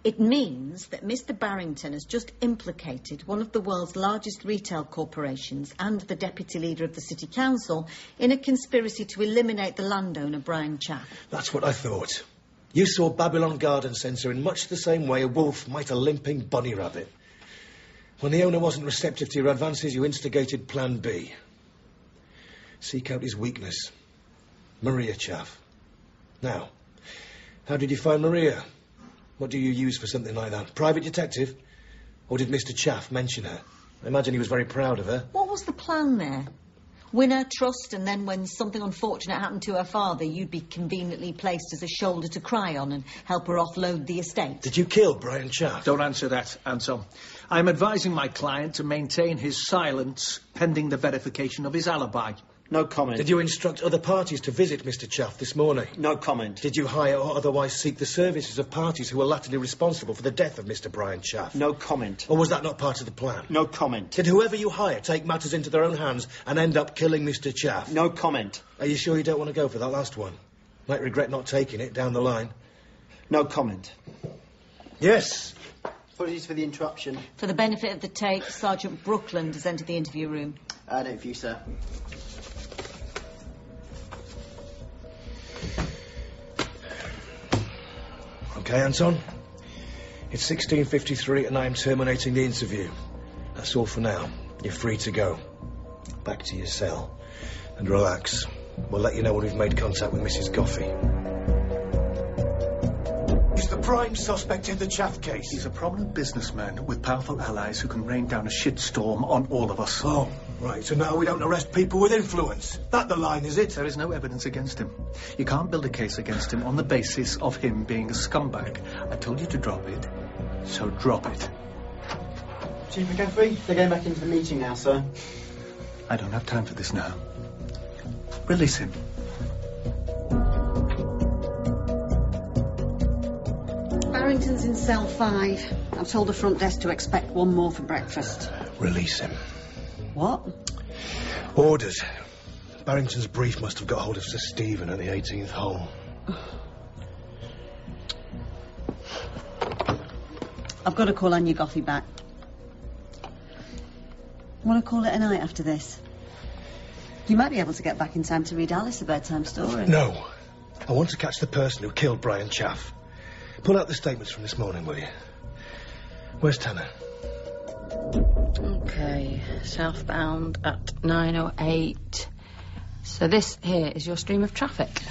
S16: It means that Mr. Barrington has just implicated one of the world's largest retail corporations and the deputy leader of the city council in a conspiracy to eliminate the landowner, Brian Chaff.
S15: That's what I thought. You saw Babylon Garden Centre in much the same way a wolf might a limping bunny rabbit. When the owner wasn't receptive to your advances, you instigated Plan B. Seek out his weakness. Maria Chaff. Now, how did you find Maria? What do you use for something like that? Private detective? Or did Mr. Chaff mention her? I imagine he was very proud of her.
S16: What was the plan there? Win her trust, and then when something unfortunate happened to her father, you'd be conveniently placed as a shoulder to cry on and help her offload the estate.
S15: Did you kill Brian Chaff?
S18: Don't answer that, Anton. I'm advising my client to maintain his silence pending the verification of his alibi.
S17: No comment.
S15: Did you instruct other parties to visit Mr. Chaff this morning?
S17: No comment.
S15: Did you hire or otherwise seek the services of parties who were latterly responsible for the death of Mr. Brian Chaff?
S17: No comment.
S15: Or was that not part of the plan?
S17: No comment.
S15: Did whoever you hire take matters into their own hands and end up killing Mr. Chaff?
S17: No comment.
S15: Are you sure you don't want to go for that last one? Might regret not taking it down the line.
S17: No comment.
S15: Yes.
S17: Apologies for the interruption.
S16: For the benefit of the tape, Sergeant Brookland has entered the interview room.
S17: I don't view, sir.
S15: Okay, Anton. It's 16:53 and I am terminating the interview. That's all for now. You're free to go. Back to your cell. And relax. We'll let you know when we've made contact with Mrs. Goffey. Is the prime suspect in the Chaff case?
S18: He's a prominent businessman with powerful allies who can rain down a shitstorm on all of us.
S15: Oh, right. So now we don't arrest people with influence. That the line, is it?
S18: There is no evidence against him. You can't build a case against him on the basis of him being a scumbag. I told you to drop it, so drop it.
S17: Chief McCaffrey, they're going back into the meeting now, sir.
S18: I don't have time for this now. Release him.
S9: Barrington's in cell 5. I've told the front desk to expect one more for breakfast.
S15: Release him.
S9: What?
S15: Orders. Barrington's brief must have got hold of Sir Stephen at the 18th hole.
S9: I've got to call Anya Goffey back. Want to call it a night after this? You might be able to get back in time to read Alice a bedtime story.
S15: No. I want to catch the person who killed Brian Chaff. Pull out the statements from this morning, will you? Where's Tanner?
S22: OK, southbound at 9:08. So this here is your stream of traffic.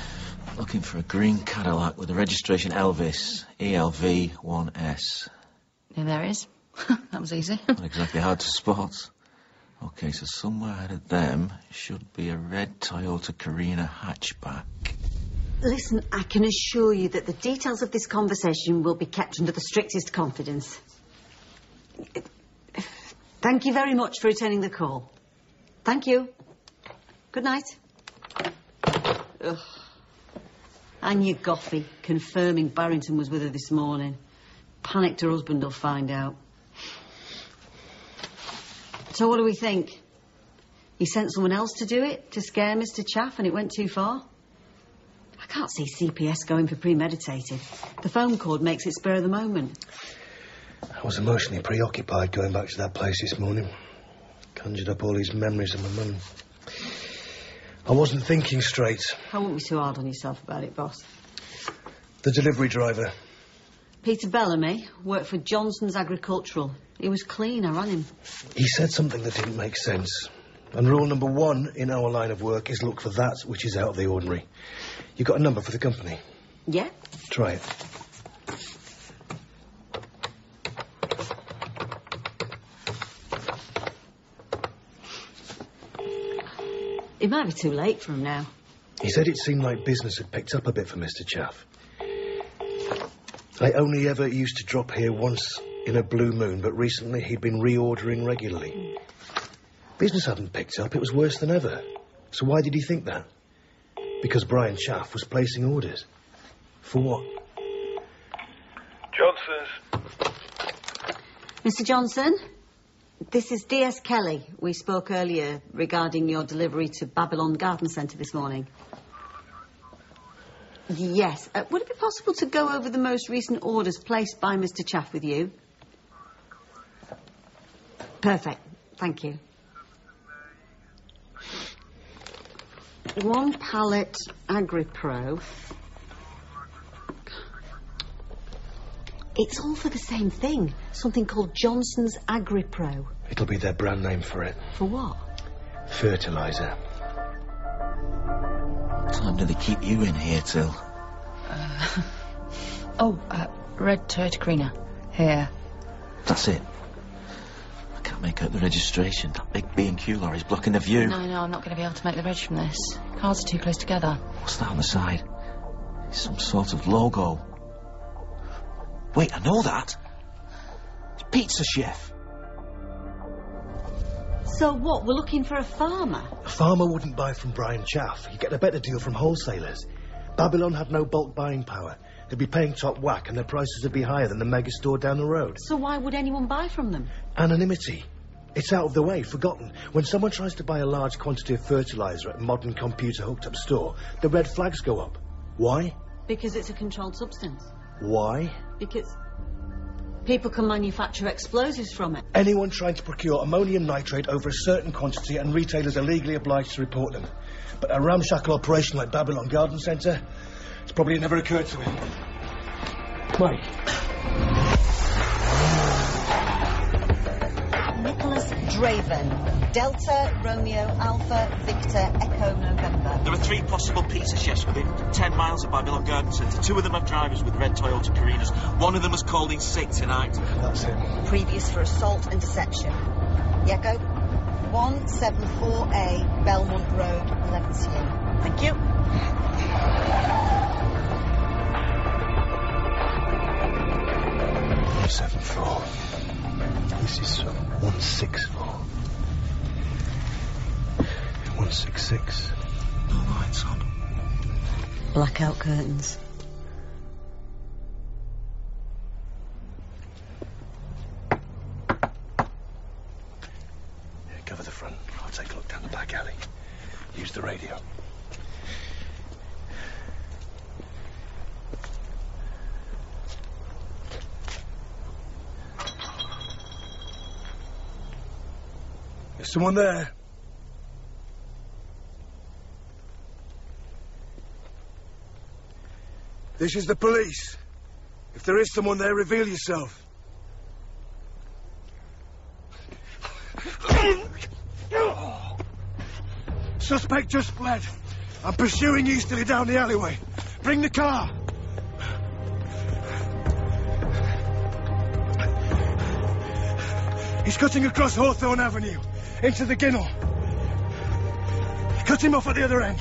S23: Looking for a green Cadillac with the registration Elvis, ELV 1S.
S22: Yeah, there it is. That was easy.
S23: Not exactly hard to spot. OK, so somewhere ahead of them should be a red Toyota Carina hatchback.
S9: Listen, I can assure you that the details of this conversation will be kept under the strictest confidence. Thank you very much for returning the call. Thank you. Good night. Ugh. Anya Goffey confirming Barrington was with her this morning. Panicked her husband will find out. So what do we think? He sent someone else to do it, to scare Mr. Chaff, and it went too far? I can't see CPS going for premeditated. The phone cord makes it spur of the moment.
S15: I was emotionally preoccupied going back to that place this morning. Conjured up all these memories of my mum. I wasn't thinking straight.
S9: I won't be too hard on yourself about it, boss.
S15: The delivery driver.
S9: Peter Bellamy worked for Johnson's Agricultural. He was clean, I ran him.
S15: He said something that didn't make sense. And rule number 1 in our line of work is look for that which is out of the ordinary. You got a number for the company?
S9: Yeah.
S15: Try it.
S9: It might be too late for him now.
S15: He said it seemed like business had picked up a bit for Mr. Chaff. I only ever used to drop here once in a blue moon, but recently he'd been reordering regularly. Business hadn't picked up, it was worse than ever. So why did he think that? Because Brian Chaff was placing orders. For what?
S2: officers.
S9: Mr. Johnson, this is D.S. Kelly. We spoke earlier regarding your delivery to Babylon Garden Centre this morning. Yes. Would it be possible to go over the most recent orders placed by Mr. Chaff with you? Perfect. Thank you. 1 pallet AgriPro. It's all for the same thing. Something called Johnson's AgriPro.
S15: It'll be their brand name for it.
S9: For what?
S15: Fertiliser.
S23: What time do they keep you in here till?
S22: Red Toyota Carina. Here.
S23: That's it. I can't make out the registration. That big B&Q lorry's blocking the view.
S22: No, I'm not going to be able to make the reg from this. Cars are too close together.
S23: What's that on the side? It's some sort of logo. Wait, I know that. It's Pizza Chef.
S9: So what, we're looking for a farmer?
S15: A farmer wouldn't buy from Brian Chaff. You get a better deal from wholesalers. Babylon have no bulk buying power. They'd be paying top whack and their prices would be higher than the mega store down the road.
S9: So why would anyone buy from them?
S15: Anonymity. It's out of the way, forgotten. When someone tries to buy a large quantity of fertiliser at a modern computer-hooked-up store, the red flags go up. Why?
S9: Because it's a controlled substance.
S15: Why?
S9: Because people can manufacture explosives from it.
S15: Anyone trying to procure ammonium nitrate over a certain quantity and retailers are legally obliged to report them. But a ramshackle operation like Babylon Garden Centre, it's probably never occurred to him. Mike.
S9: Nicholas Draven. Delta, Romeo, Alpha, Victor, Echo, November.
S14: There are 3 possible pizza chefs within 10 miles of Babylon Garden Centre. 2 of them have drivers with red Toyota Carinas. 1 of them was called in sick tonight.
S15: That's it.
S16: Previous for assault and deception. Yeko, 174A, Belmont Road, 11CM. Thank you.
S15: This is 164. 166.
S23: No lights on.
S9: Blackout curtains.
S15: Here, cover the front. I'll take a look down the back alley. Use the radio. Is someone there? This is the police. If there is someone there, reveal yourself. Suspect just fled. I'm pursuing easterly down the alleyway. Bring the car. He's cutting across Hawthorne Avenue, into the Ginnell. Cut him off at the other end.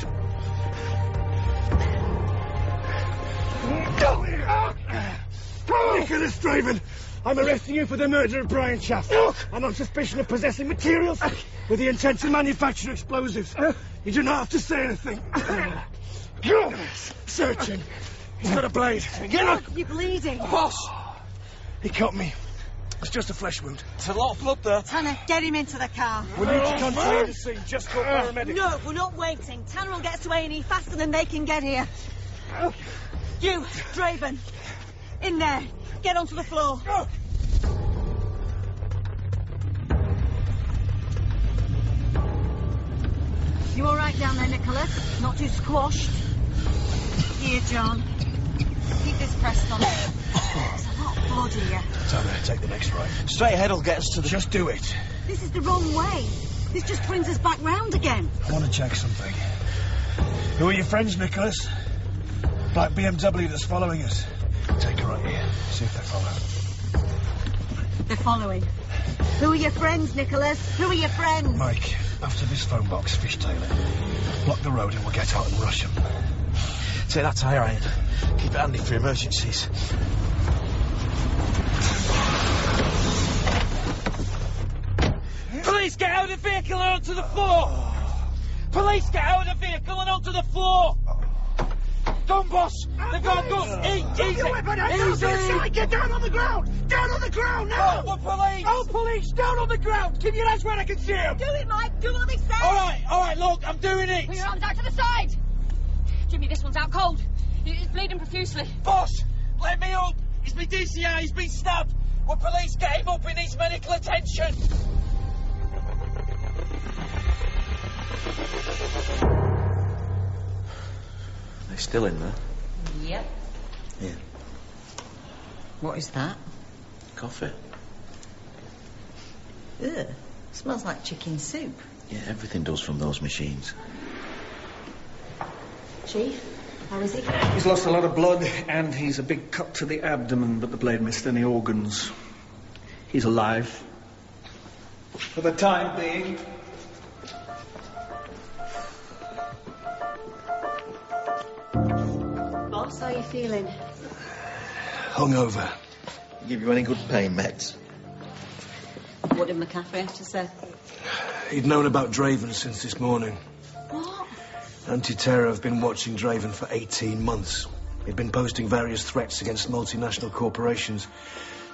S15: Nicholas Draven, I'm arresting you for the murder of Brian Chaff. And on suspicion of possessing materials with the intent to manufacture explosives. You do not have to say anything. Search him. He's got a blade.
S16: You're bleeding.
S14: Boss!
S15: He cut me. It's just a flesh wound.
S14: There's a lot of blood there.
S16: Tanner, get him into the car.
S15: We need to contain the scene. Just call paramedics.
S16: No, we're not waiting. Tanner will get to A&E faster than they can get here. You, Draven. In there. Get onto the floor. You all right down there, Nicholas? Not too squashed? Here, John. Keep this pressed on. There's a lot of blood here.
S15: Tanner, take the next right.
S14: Straight ahead will get us to the...
S15: Just do it.
S16: This is the wrong way. This just brings us back round again.
S15: I want to check something. Who are your friends, Nicholas? Black BMW that's following us. Take her right here. See if they follow.
S16: They're following. Who are your friends, Nicholas? Who are your friends?
S15: Mike, after this phone box, fishtail it. Block the road and we'll get out and rush them.
S14: Take that tyre iron. Keep it handy for emergencies. Police, get out of the vehicle and onto the floor! Police, get out of the vehicle and onto the floor! gun, boss! They've got guns! Easy!
S10: Get down on the ground! Down on the ground now!
S14: Oh, the police!
S10: Oh, police, down on the ground! Keep your legs where I can see them!
S21: Do it, Mike. Do what they say.
S14: All right, look, I'm doing it!
S21: Put your arms out to the side. Jimmy, this one's out cold. He's bleeding profusely.
S14: Boss, let me up! It's me DCI, he's been stabbed! Will police get him up? He needs medical attention!
S23: They're still in there?
S9: Yep.
S23: Yeah.
S9: What is that?
S23: Coffee.
S9: Ugh. Smells like chicken soup.
S23: Yeah, everything does from those machines.
S9: Chief, how is he?
S18: He's lost a lot of blood and he's a big cut to the abdomen, but the blade missed any organs. He's alive. For the time being.
S9: Boss, how are you feeling?
S15: Hungover.
S23: Give you any good pain meds?
S9: What did McCaffrey have to say?
S15: He'd known about Draven since this morning.
S9: What?
S15: Anti-Terror have been watching Draven for 18 months. He'd been posting various threats against multinational corporations.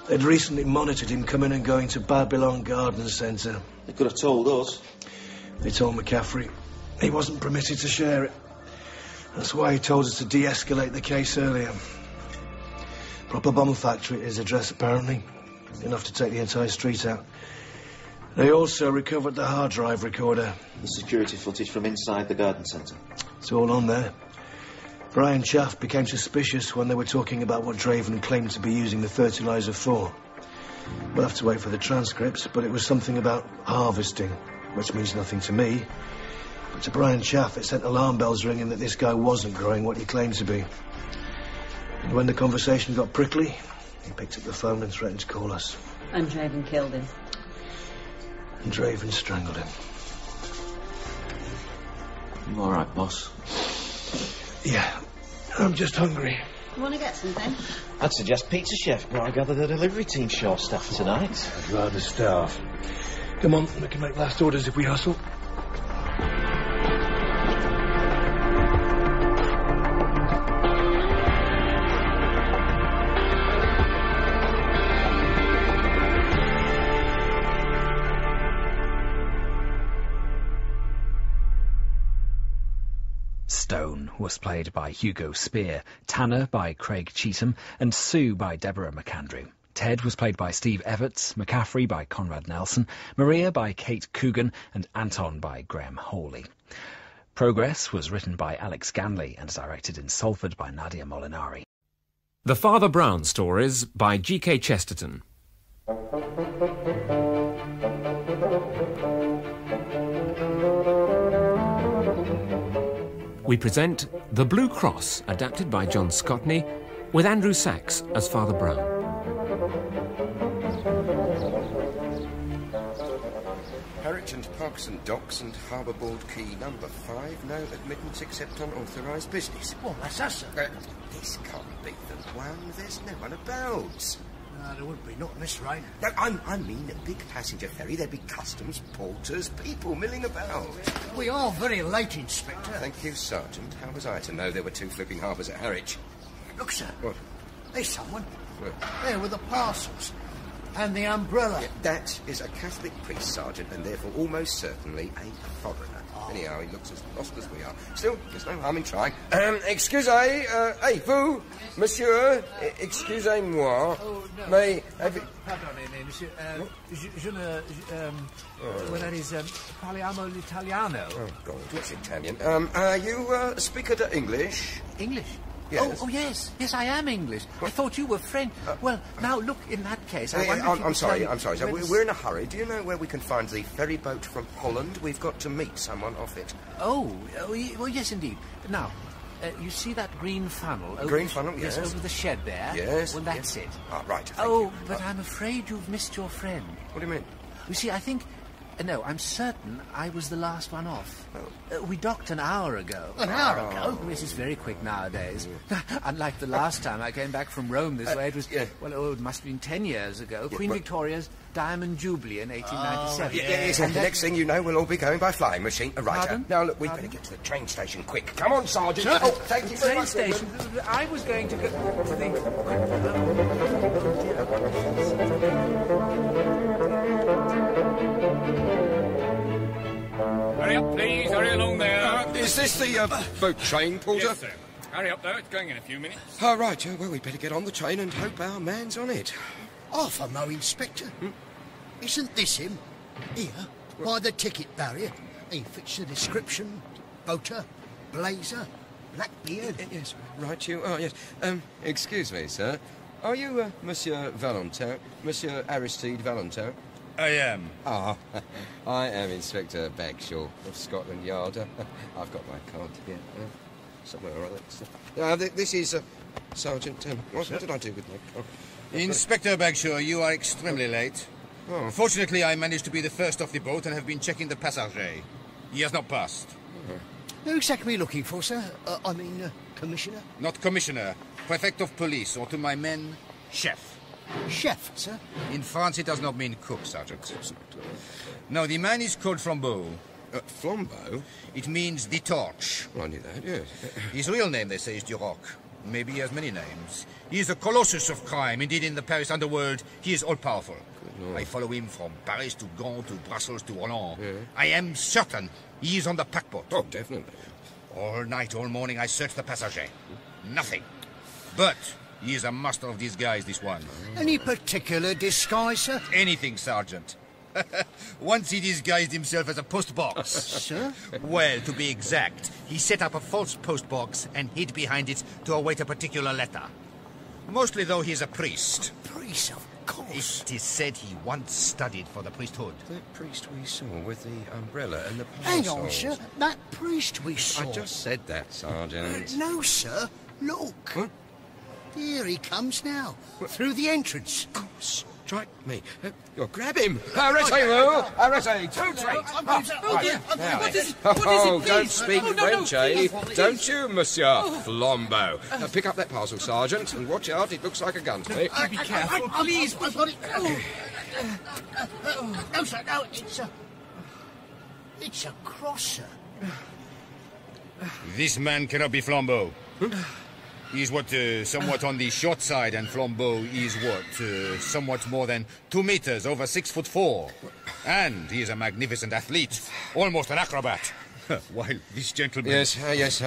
S15: They'd recently monitored him coming and going to Babylon Garden Centre.
S23: They could have told us.
S15: They told McCaffrey. He wasn't permitted to share it. That's why he told us to de-escalate the case earlier. Proper bomb factory at his address, apparently. Enough to take the entire street out. They also recovered the hard drive recorder.
S23: The security footage from inside the garden centre.
S15: It's all on there. Brian Chaff became suspicious when they were talking about what Draven claimed to be using the fertiliser for. We'll have to wait for the transcripts, but it was something about harvesting, which means nothing to me. But to Brian Chaff, it sent alarm bells ringing that this guy wasn't growing what he claimed to be. And when the conversation got prickly, he picked up the phone and threatened to call us.
S9: And Draven killed him.
S15: And Draven strangled him.
S23: You all right, boss?
S15: Yeah, I'm just hungry.
S9: You want to get something?
S23: I'd suggest Pizza Chef, but I gather the delivery team's short-staffed tonight.
S15: I'd rather starve. Come on, we can make last orders if we hustle.
S2: Stone was played by Hugo Spear, Tanner by Craig Cheetham, and Sue by Deborah McAndrew. Ted was played by Steve Everts, McCaffrey by Conrad Nelson, Maria by Kate Coogan, and Anton by Graham Hawley. Progress was written by Alex Ganley and directed in Salford by Nadia Molinari.
S3: The Father Brown Stories by G.K. Chesterton. We present The Blue Cross, adapted by John Scotney, with Andrew Sachs as Father Brown.
S12: Harwich and Parkson Docks and Harbour Board Key number 5, no admittance except on authorised business.
S4: Well, that's us, sir.
S12: This can't be the one. There's no one about.
S4: No, there wouldn't be, not in this rain.
S12: No, I mean a big passenger ferry. There'd be customs, porters, people milling about.
S4: We are very late, Inspector.
S12: Thank you, Sergeant. How was I to know there were 2 flipping harbours at Harwich?
S4: Look, sir.
S12: What?
S4: There's someone.
S12: Where?
S4: There with the parcels. And the umbrella.
S12: Yeah, that is a Catholic priest, Sergeant, and therefore almost certainly a foreigner. Oh. Anyhow, he looks as lost as we are. Still, there's no harm in trying. Excusez, vous, monsieur, excusez-moi.
S4: Oh, no.
S12: May... Have you...
S4: Pardon, monsieur. Je ne... Well, that is, parliamo l'italiano.
S12: Oh, God, what's Italian? You speak English?
S4: English?
S12: Yes.
S4: Oh, yes. Yes, I am English. I thought you were French. Well, now, look, in that case...
S12: I'm sorry. Sir. We're in a hurry. Do you know where we can find the ferry boat from Holland? We've got to meet someone off it.
S4: Oh, well, yes, indeed. Now, you see that green funnel?
S12: Green funnel, yes.
S4: Over the shed there?
S12: Yes.
S4: Well, that's it.
S12: Ah, right.
S4: Oh, but I'm afraid you've missed your friend.
S12: What do you mean?
S4: You see, I think
S5: No, I'm certain I was the last one off. We docked an hour ago.
S4: An hour ago?
S5: This is very quick nowadays. Unlike the last time I came back from Rome this way, it was, it must have been 10 years ago. Queen Victoria's Diamond Jubilee in 1897.
S12: Yes, and the next thing you know, we'll all be going by flying machine. Right.
S5: Pardon?
S12: Now, look, we better get to the train station quick. Come on, Sergeant. Oh, thank you very
S5: Train
S12: much.
S5: station. I was going to go to the...
S7: Hurry up, please. Hurry along there.
S12: Is this the boat train, Porter?
S7: Yes, sir. Hurry up, though. It's going in a few minutes.
S12: Oh, right. Well, we'd better get on the train and hope our man's on it.
S8: Half a mo, Inspector. Isn't this him? Here, by the ticket barrier. He fits the description. Boater, blazer, black beard.
S12: Yes, right, you are, yes. Excuse me, sir. Are you Monsieur Valentin? Monsieur Aristide Valentin?
S7: I am.
S12: Ah, I am Inspector Bagshaw of Scotland Yard. I've got my card here. Somewhere or other. This is Sergeant... what did I do with my card?
S7: Inspector Bagshaw, you are extremely late.
S12: Oh.
S7: Fortunately, I managed to be the first off the boat and have been checking the passager. He has not passed.
S8: Who exactly are you looking for, sir? Commissioner?
S7: Not Commissioner. Prefect of Police, or to my men, Chef.
S8: Chef, sir?
S7: In France, it does not mean cook, Sergeant. No, the man is called Flambeau.
S12: Flambeau?
S7: It means the torch.
S12: Well, I knew that, yes.
S7: His real name, they say, is Duroc. Maybe he has many names. He is a colossus of crime. Indeed, in the Paris underworld, he is all-powerful. I follow him from Paris to Gand to Brussels to Roland.
S12: Yeah.
S7: I am certain he is on the paquebot.
S12: Oh, definitely.
S7: All night, all morning, I search the passager. Nothing. But he is a master of disguise, this one.
S8: Any particular disguise, sir?
S7: Anything, Sergeant. Once he disguised himself as a postbox.
S8: Sir?
S7: Well, to be exact, he set up a false postbox and hid behind it to await a particular letter. Mostly, though, he is a priest.
S8: Priest, of course.
S7: It is said he once studied for the priesthood.
S12: The priest we saw with the umbrella and the
S8: Hang
S12: parasol.
S8: on, sir. That priest we saw.
S12: I just said that, Sergeant.
S8: No, sir. Look.
S12: Huh?
S8: Here he comes now. Through the entrance.
S12: Strike me. Grab him. Arrêtez-vous. Arrêtez. Two trains. Oh, don't speak French, eh? Don't you, Monsieur Flambeau? Pick up that parcel, Sergeant, and watch out. It looks like a gun to me.
S8: Be careful, please. I've got it. No, sir. No, it's a cross, sir.
S7: This man cannot be Flambeau. He is somewhat on the short side, and Flambeau is somewhat more than 2 meters, over 6'4". And he is a magnificent athlete, almost an acrobat. While this gentleman...
S12: Yes,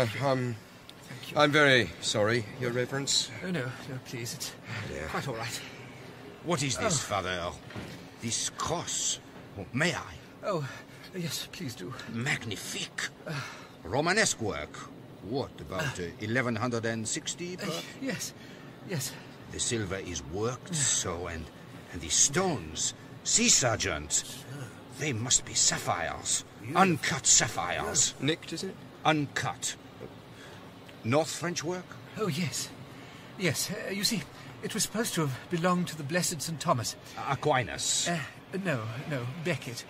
S12: I'm very sorry, Your Reverence.
S5: Oh, no, please, it's quite all right.
S7: What is this, Father? This cross? May I?
S5: Oh, yes, please do.
S7: Magnifique. Romanesque work. What, about 1160?
S5: Yes.
S7: The silver is worked so, and the stones. See, Sergeant, they must be sapphires. Uncut sapphires.
S12: Nicked, is it?
S7: Uncut. North French work?
S5: Oh, yes. Yes, you see, it was supposed to have belonged to the Blessed St. Thomas.
S7: Aquinas?
S5: No, Becket.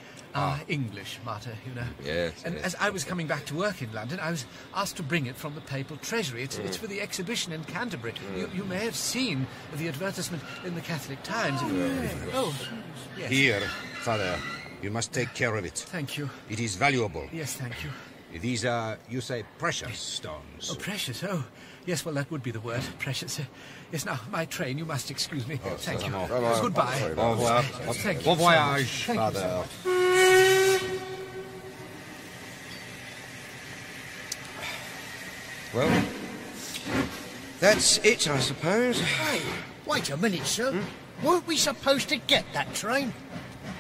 S5: English martyr, you know.
S12: Yes.
S5: And as I was coming back to work in London, I was asked to bring it from the papal treasury. It's for the exhibition in Canterbury. You may have seen the advertisement in the Catholic Times. Yes.
S7: Here, Father, you must take care of it.
S5: Thank you.
S7: It is valuable.
S5: Yes, thank you.
S7: These are, you say, precious stones.
S5: Oh, precious, yes, well, that would be the word, precious. Yes, now, my train, you must excuse me. Thank you. Goodbye.
S7: Au revoir.
S5: Thank you.
S7: Bon voyage, Father.
S12: Well, that's it, I suppose.
S8: Hey, wait a minute, sir. Weren't we supposed to get that train?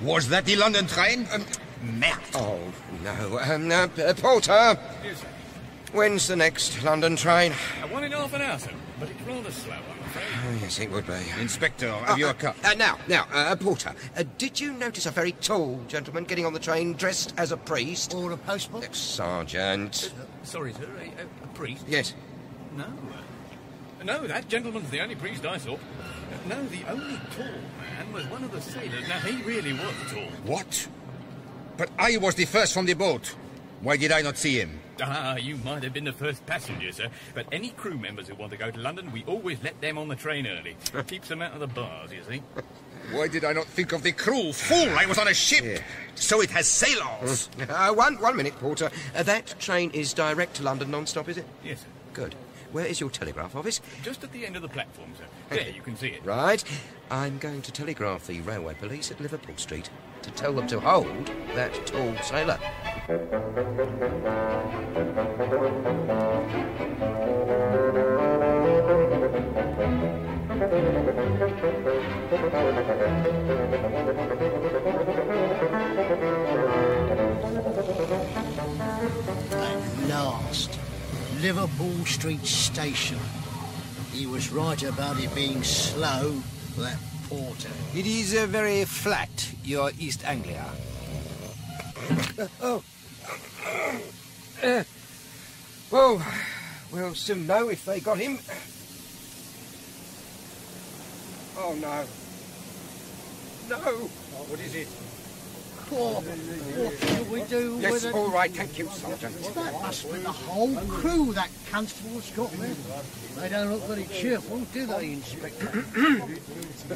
S7: Was that the London train? Merde.
S12: Oh, no. Porter.
S7: Yes, sir.
S12: When's the next London train?
S7: 1.5 hours, sir. But it's rather slow, I'm afraid.
S12: Oh, yes, it would be.
S7: Inspector, have you a cup?
S12: Now, Porter, did you notice a very tall gentleman getting on the train dressed as a priest?
S8: Or a postman?
S12: Sergeant.
S7: Sorry, sir, a priest?
S12: Yes.
S7: No, that gentleman's the only priest I saw. No, the only tall man was one of the sailors. Now, he really was tall. What? But I was the first from the boat. Why did I not see him?
S1: Ah, you might have been the first passenger, sir. But any crew members who want to go to London, we always let them on the train early. Keeps them out of the bars, you see.
S7: Why did I not think of the crew? Fool! I was on a ship!
S12: Yeah.
S7: So it has sailors!
S12: One minute, Porter. That train is direct to London non-stop, is it?
S1: Yes, sir.
S12: Good. Where is your telegraph office?
S1: Just at the end of the platform, sir. There, you can see it.
S12: Right. I'm going to telegraph the railway police at Liverpool Street to tell them to hold that tall sailor.
S8: At last, Liverpool Street Station. He was right about it being slow, that porter.
S4: It is very flat, your East Anglia.
S12: Well, we'll soon know if they got him. Oh, no. No! What is it?
S8: What shall we do
S12: Yes,
S8: with it?
S12: all right, thank you, Sergeant.
S8: That must be the whole crew that constable's got there. They don't look very cheerful, do they, Inspector?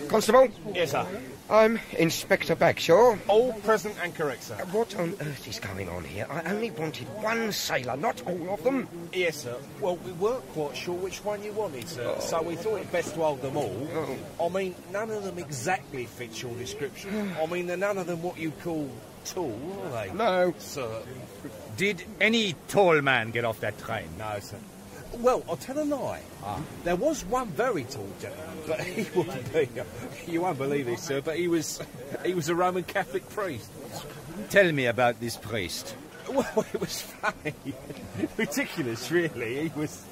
S12: Constable?
S13: Yes, sir.
S12: I'm Inspector Bagshaw.
S13: All present and correct, sir.
S12: What on earth is going on here? I only wanted one sailor, not all of them.
S13: Yes, sir. Well, we weren't quite sure which one you wanted, sir, so we thought it best to hold them all. I mean, none of them exactly fit your description. I mean, they're none of them what you'd call tall, are they?
S12: No.
S13: Sir.
S1: Did any tall man get off that train?
S13: No, sir. Well, I'll tell a lie. There was one very tall gentleman, but he wouldn't be. You won't believe it, sir, but he was a Roman Catholic priest.
S1: Tell me about this priest.
S13: Well, it was funny. Ridiculous, really. He was,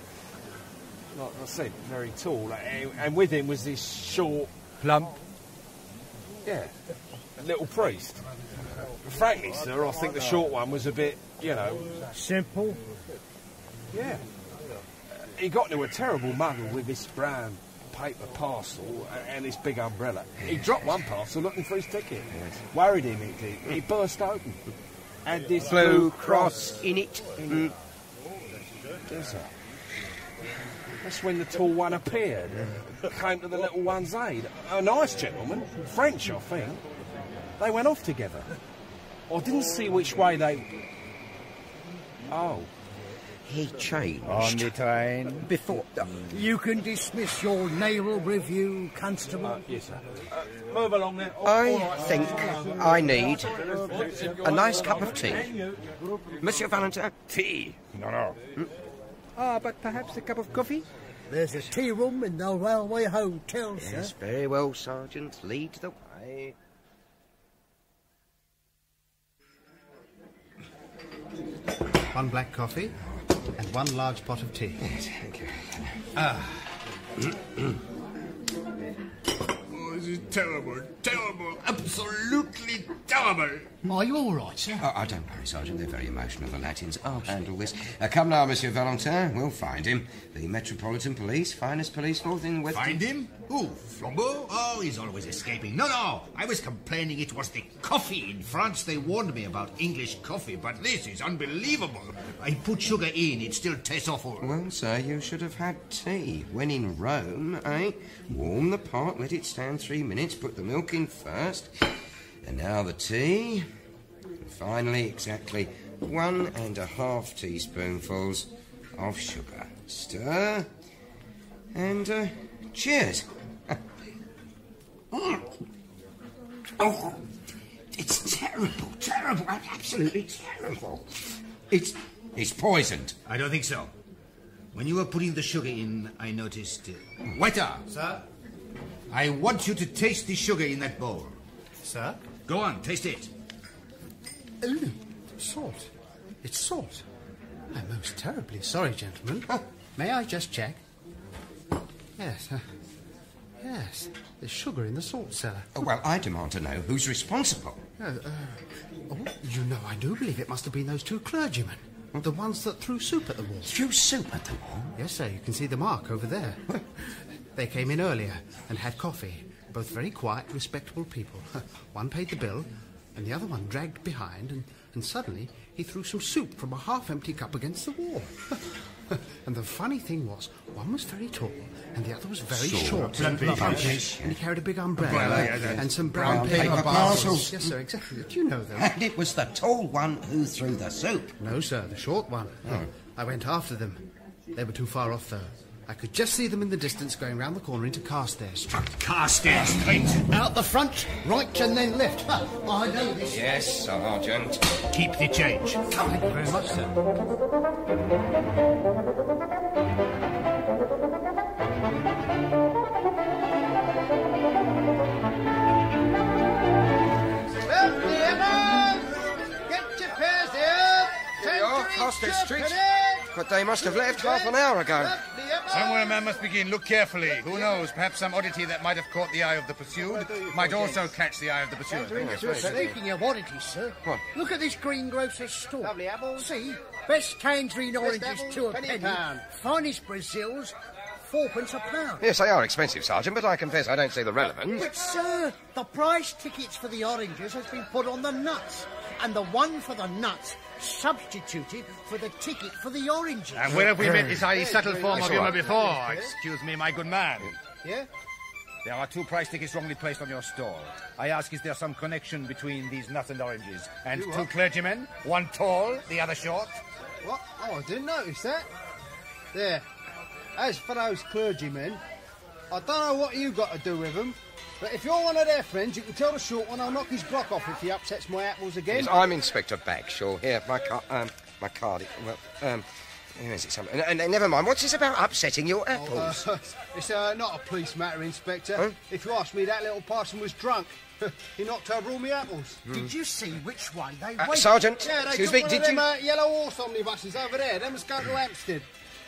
S13: like I said, very tall, and with him was this short,
S1: plump,
S13: little priest. Frankly, sir, I think the short one was a bit,
S8: Simple?
S13: Yeah. He got into a terrible muddle with this brown paper parcel and this big umbrella. He dropped one parcel looking for his ticket. Worried him, it did. He burst open. And this
S12: Blue Cross in it.
S13: Does that? That's when the tall one appeared and came to the little one's aid. A nice gentleman, French, I think. They went off together. I didn't see which way they... Oh.
S12: He changed.
S1: On the train.
S12: Before...
S8: You can dismiss your naval review, Constable.
S13: Yes, sir. Move along there.
S12: I think I need a nice cup of tea. Monsieur Valentin?
S1: Tea? No. But perhaps a cup of coffee?
S8: There's a tea room in the railway hotel,
S12: Yes,
S8: sir.
S12: very well, Sergeant. Lead the way.
S4: One black coffee and one large pot of tea.
S12: Yes, thank you.
S7: Oh, this is terrible, terrible, absolutely terrible.
S8: Are you all right, sir?
S12: Oh, don't worry, Sergeant. They're very emotional, the Latins. I'll handle this. Come now, Monsieur Valentin. We'll find him. The Metropolitan Police, finest police force in West...
S7: Find him? Who? Flambeau? Oh, he's always escaping. No. I was complaining it was the coffee. In France, they warned me about English coffee, but this is unbelievable. I put sugar in, it still tastes awful.
S12: Well, sir, you should have had tea. When in Rome, eh? Warm the pot, let it stand 3 minutes, put the milk in first. And now the tea. And finally, exactly 1.5 teaspoonfuls of sugar. Stir. And, cheers. Oh, it's terrible, absolutely terrible. It's poisoned.
S7: I don't think so. When you were putting the sugar in, I noticed... Waiter! Sir? I want you to taste the sugar in that bowl.
S4: Sir?
S7: Go on, taste it.
S4: Ooh, salt. It's salt. I'm most terribly sorry, gentlemen. May I just check? Yes, yes. There's sugar in the salt cellar.
S12: Well, I demand to know who's responsible.
S4: You know, I do believe it must have been those two clergymen. The ones that threw soup at the wall.
S12: Threw soup at the wall?
S4: Yes, sir. You can see the mark over there. They came in earlier and had coffee. Both very quiet, respectable people. One paid the bill,
S8: and the other one dragged behind, and suddenly he threw some soup from a half-empty cup against the wall. And the funny thing was, one was very tall, and the other was very short. And he carried a big umbrella and some brown paper parcels. Yes, sir, exactly. Do you know them?
S12: And it was the tall one who threw the soup.
S8: No, sir, the short one.
S12: Oh.
S8: I went after them. They were too far off, though. I could just see them in the distance going round the corner into Carstairs Street.
S7: Carstairs Street?
S8: Out the front, right and then left. Ha, I know this.
S12: Yes, Sergeant.
S7: Keep the change.
S8: Thank you very much, sir.
S4: Get your pairs here!
S12: Here we are, Carstairs Street. But they must have left half an hour ago.
S7: Somewhere a man must begin. Look carefully. Who knows? Perhaps some oddity that might have caught the eye of the pursued might also catch the eye of the pursued.
S8: Speaking of oddities, sir,
S12: what?
S8: Look at this greengrocer's store.
S4: Lovely apples.
S8: See? Best tangerine oranges,
S4: apples,
S8: £2 a
S4: penny a
S8: penny.
S4: pound.
S8: Finest Brazils, 4p a pound.
S12: Yes, they are expensive, Sergeant, but I confess I don't see the relevance.
S8: But, sir, the price tickets for the oranges has been put on the nuts, and the one for the nuts substituted for the ticket for the oranges.
S7: And where have we met this highly subtle form of
S12: That's
S7: humour
S12: right.
S7: before? Excuse me, my good man.
S8: Yeah?
S7: There are 2 price tickets wrongly placed on your stall. I ask, is there some connection between these nuts and oranges? And 2 clergymen, one tall, the other short?
S8: What? Oh, I didn't notice that. There. As for those clergymen, I don't know what you got to do with them, but if you're one of their friends, you can tell the short one I'll knock his block off if he upsets my apples again.
S12: Yes, I'm Inspector Bagshaw. Here, my card. Well, where is it? And never mind. What's this about upsetting your apples?
S8: It's not a police matter, Inspector.
S12: Huh?
S8: If you ask me, that little parson was drunk. He knocked over all my apples.
S11: Did you see which one they
S12: Sergeant,
S8: Yeah, they
S12: excuse
S8: took
S12: me,
S8: one
S12: did
S8: of them,
S12: you...
S8: yellow horse omnibuses over there. They must go to Hampstead.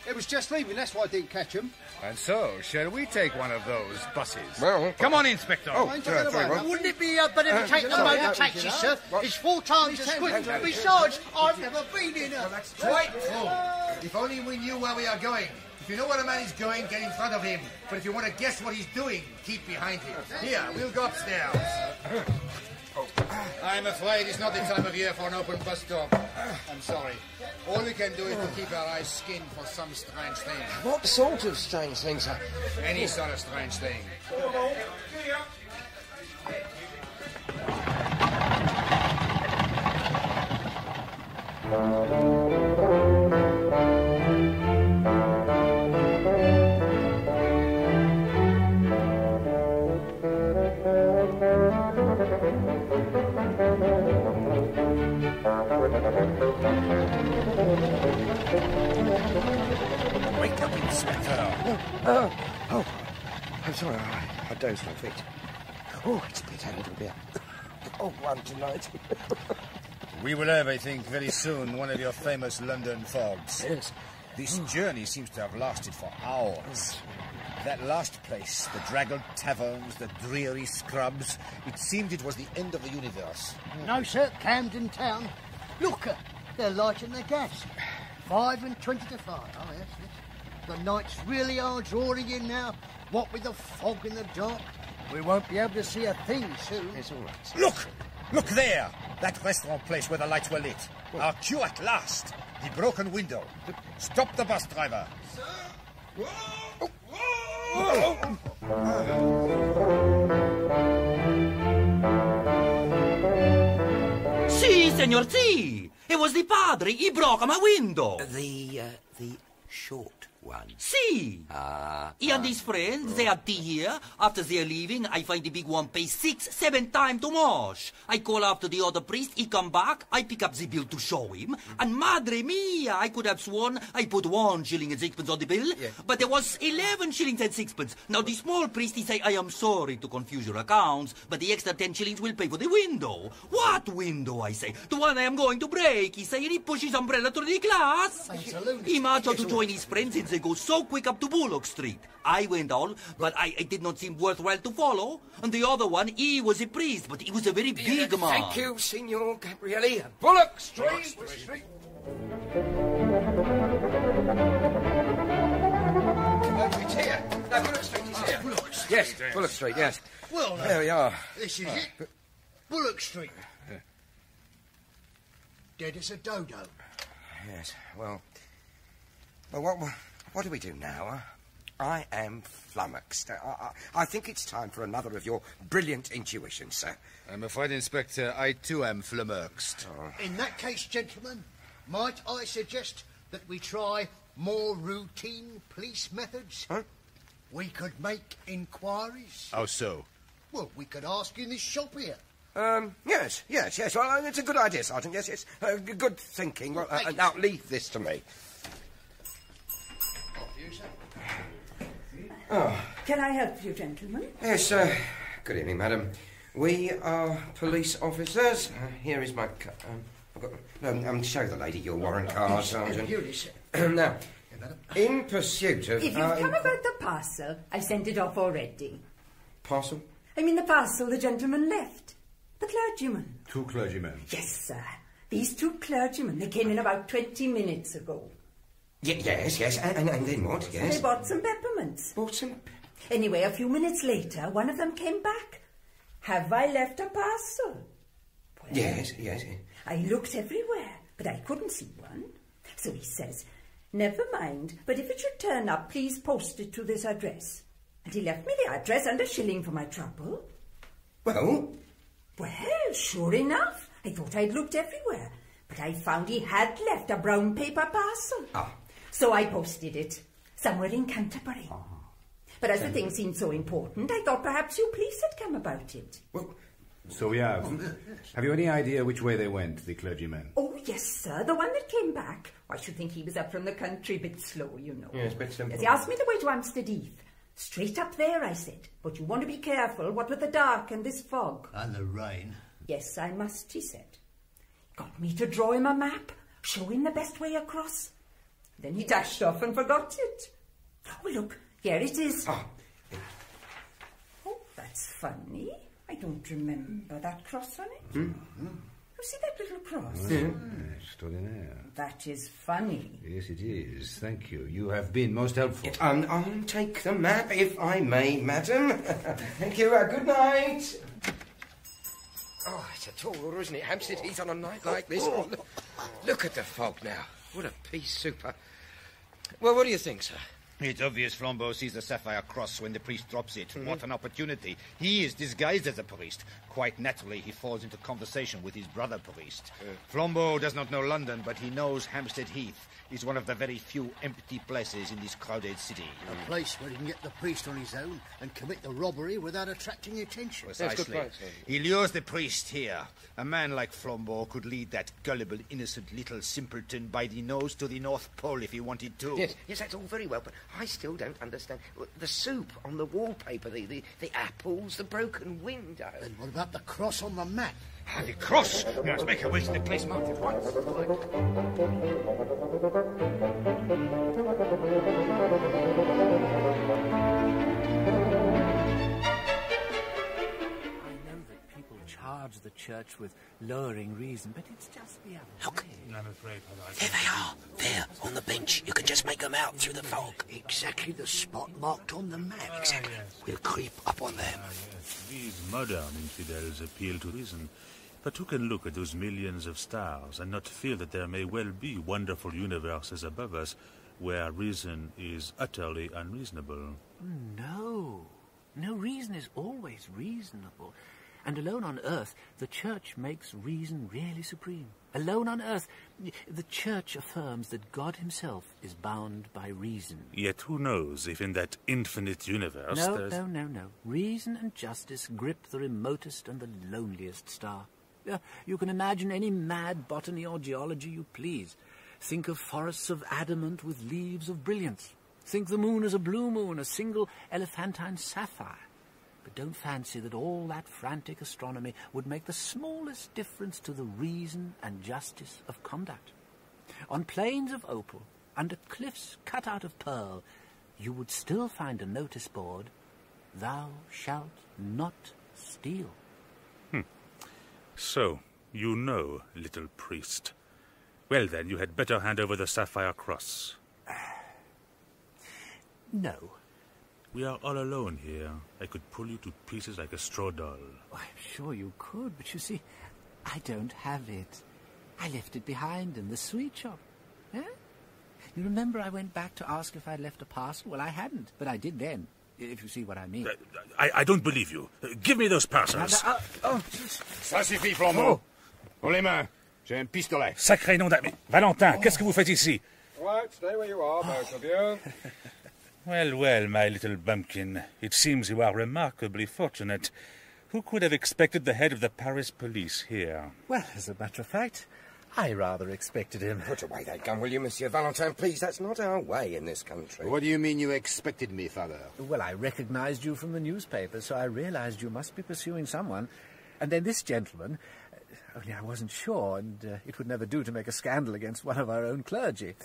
S8: It was just leaving, that's why I didn't catch them.
S7: And so, shall we take one of those buses?
S12: Well...
S7: Come on, Inspector.
S12: Very well.
S11: Wouldn't it be better to take the motor taxi, sir? It's 4 times as quick. Besides, I've never been in a...
S19: Quite full. If only we knew where we are going. If you know where a man is going, get in front of him. But if you want to guess what he's doing, keep behind him. Here, we'll go upstairs.
S7: I'm afraid it's not the time of year for an open bus stop. I'm sorry. All we can do is to keep our eyes skinned for some strange thing.
S12: What sort of strange thing, sir?
S7: Any sort of strange thing.
S12: Wake up, Inspector. I'm sorry, I dozed off it. Oh, it's bitter, a little bit. Oh, one tonight.
S7: We will have, I think, very soon one of your famous London fogs.
S12: Yes.
S7: This journey seems to have lasted for hours. That last place, the draggled taverns, the dreary scrubs, it seemed it was the end of the universe.
S11: No, sir, Camden Town. Look, they're lighting the gas. 5 and 20 to 5. Oh, yes, yes. The nights really are drawing in now. What with the fog in the dark, we won't be able to see a thing soon.
S12: It's all right.
S7: Look! Look there! That restaurant place where the lights were lit. Our cue at last. The broken window. Stop the bus driver.
S20: Si, signor, si. It was the padre. He broke my window.
S12: The short one.
S20: Si. He and his friends, they had tea here. After they're leaving, I find the big one pay 6-7 times too much. I call after the other priest, he come back, I pick up the bill to show him, and madre mia, I could have sworn I put 1 shilling and 6pence on the bill, but there was 11 shillings and 6pence. Now the small priest, he say, I am sorry to confuse your accounts, but the extra 10 shillings will pay for the window. What window, I say? The one I am going to break, he say, and he push his umbrella through the glass. He marched out to join his friends, and they go so quick up to Bullock Street. I went down, but it did not seem worthwhile to follow. And the other one, he was a priest, but he was a very big man.
S12: Thank you, Signor Gabrielli. Bullock Street.
S20: Bullock Street.
S12: It's here. No, Bullock Street is here. Yes, Bullock Street, yes.
S11: Well,
S12: there we are.
S11: This is it. Bullock Street. dead as a dodo.
S12: Yes, well, what do we do now, huh? I am flummoxed. I think it's time for another of your brilliant intuitions, sir.
S7: I'm afraid, Inspector, I too am flummoxed.
S11: In that case, gentlemen, might I suggest that we try more routine police methods?
S12: Huh?
S11: We could make inquiries.
S7: How so?
S11: Well, we could ask in this shop here.
S12: Yes. Well, it's a good idea, Sergeant. Yes. Good thinking. Well, now, leave this to me.
S6: Oh. Can I help you, gentlemen?
S12: Yes, good evening, madam. We are police officers. Here is my... show the lady your warrant card, Sergeant.
S11: Here it is.
S12: Now, in pursuit of...
S6: If you've come about the parcel, I've sent it off already.
S12: Parcel?
S6: I mean the parcel the gentleman left. The clergyman.
S17: 2 clergymen?
S6: Yes, sir. These 2 clergymen, they came in about 20 minutes ago.
S12: Yes, and then what, yes?
S6: They bought some peppermints.
S12: Bought some...
S6: Anyway, a few minutes later, one of them came back. Have I left a parcel? Well,
S12: Yes.
S6: I looked everywhere, but I couldn't see one. So he says, never mind, but if it should turn up, please post it to this address. And he left me the address and a shilling for my trouble.
S12: Well,
S6: sure enough. I thought I'd looked everywhere, but I found he had left a brown paper parcel. So I posted it, somewhere in Canterbury. But as the thing seemed so important, I thought perhaps you police had come about it.
S17: So we have. Have you any idea which way they went, the clergymen?
S6: Oh, yes, sir. The one that came back. I should think he was up from the country, a bit slow, you know.
S12: Yes, a bit simple.
S6: Yes, he asked me the way to Amstead Heath. Straight up there, I said. But you want to be careful, what with the dark and this fog.
S11: And the rain.
S6: Yes, I must, he said. Got me to draw him a map, show him the best way across. Then he dashed off and forgot it. Oh, look, here it is. Oh, that's funny. I don't remember that cross on it. You see that little cross?
S17: Extraordinaire.
S6: That is funny.
S17: Yes, it is. Thank you. You have been most helpful.
S12: I'll take the map, if I may, madam. Thank you. Good night. Oh, it's a tall order, isn't it? Hampstead Heath on a night like this. Oh, look at the fog now. What a pea souper. Well, what do you think, sir?
S7: It's obvious Flambeau sees the sapphire cross when the priest drops it. What an opportunity. He is disguised as a priest. Quite naturally, he falls into conversation with his brother priest. Flambeau does not know London, but he knows Hampstead Heath is one of the very few empty places in this crowded city.
S11: A place where he can get the priest on his own and commit the robbery without attracting attention.
S7: Precisely. He lures the priest here. A man like Flambeau could lead that gullible, innocent little simpleton by the nose to the North Pole if he wanted to.
S12: Yes, that's all very well, but I still don't understand. The soup on the wallpaper, the apples, the broken window.
S11: And what about the cross on the map?
S7: The cross! We must make a way to the place marked at once.
S5: Charge the church with lowering reason, but it's just the other
S12: Look,
S5: way. I'm afraid,
S12: there they are. There, on the bench. You can just make them out through the fog.
S11: Exactly the spot marked on the map.
S12: Exactly.
S11: Yes.
S12: We'll creep up on them.
S22: Yes. These modern infidels appeal to reason. But who can look at those millions of stars and not feel that there may well be wonderful universes above us where reason is utterly unreasonable?
S5: No. No, reason is always reasonable. And alone on earth, the Church makes reason really supreme. Alone on earth, the Church affirms that God himself is bound by reason.
S22: Yet who knows if in that infinite universe there's...
S5: No. Reason and justice grip the remotest and the loneliest star. You can imagine any mad botany or geology you please. Think of forests of adamant with leaves of brilliance. Think the moon as a blue moon, a single elephantine sapphire. But don't fancy that all that frantic astronomy would make the smallest difference to the reason and justice of conduct. On plains of opal, under cliffs cut out of pearl, you would still find a notice board, "Thou shalt not steal."
S22: So, you know, little priest. Well then, you had better hand over the sapphire cross.
S5: No.
S22: We are all alone here. I could pull you to pieces like a straw doll.
S5: I'm sure you could, but you see, I don't have it. I left it behind in the sweet shop. Eh? You remember I went back to ask if I'd left a parcel? Well, I hadn't, but I did then, if you see what I mean.
S22: I don't believe you. Give me those parcels.
S7: Ça suffit, Flambeau. On les mains. J'ai un pistolet.
S22: Sacré nom d'ami. Valentin, qu'est-ce que vous faites ici?
S12: Right, stay where you are, both of you.
S22: Well, well, my little bumpkin. It seems you are remarkably fortunate. Who could have expected the head of the Paris police here?
S5: Well, as a matter of fact, I rather expected him.
S12: Put away that gun, will you, Monsieur Valentin? Please, that's not our way in this country.
S7: What do you mean you expected me, Father?
S5: Well, I recognized you from the newspaper, so I realized you must be pursuing someone. And then this gentleman... only I wasn't sure, and it would never do to make a scandal against one of our own clergy.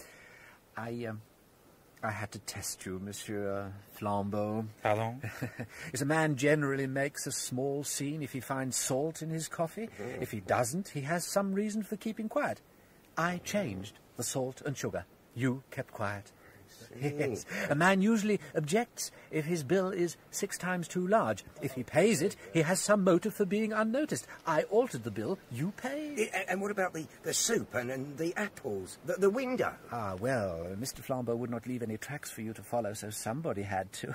S5: I had to test you, Monsieur Flambeau.
S22: Pardon?
S5: Is a man generally makes a small scene if he finds salt in his coffee? If he doesn't, he has some reason for keeping quiet. I changed the salt and sugar. You kept quiet. Yes. A man usually objects if his bill is 6 times too large. If he pays it, he has some motive for being unnoticed. I altered the bill. You paid.
S12: And what about the soup and the apples? The window?
S5: Ah, well, Mr. Flambeau would not leave any tracks for you to follow, so somebody had to.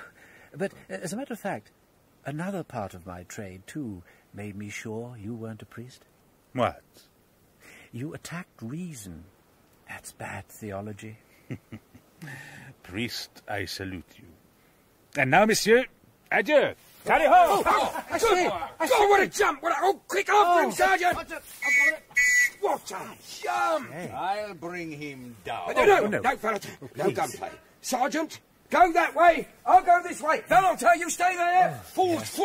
S5: But, as a matter of fact, another part of my trade, too, made me sure you weren't a priest.
S22: What?
S5: You attacked reason. That's bad theology.
S22: Priest, I salute you. And now, monsieur, adieu. Tally ho!
S12: I see! Oh, what a jump! Quick after him, Sergeant! What a jump!
S7: Hey. I'll bring him down.
S12: No, Valentin. No gunplay. Sergeant, go that way. I'll go this way. Valentin, you stay there.
S7: Fools!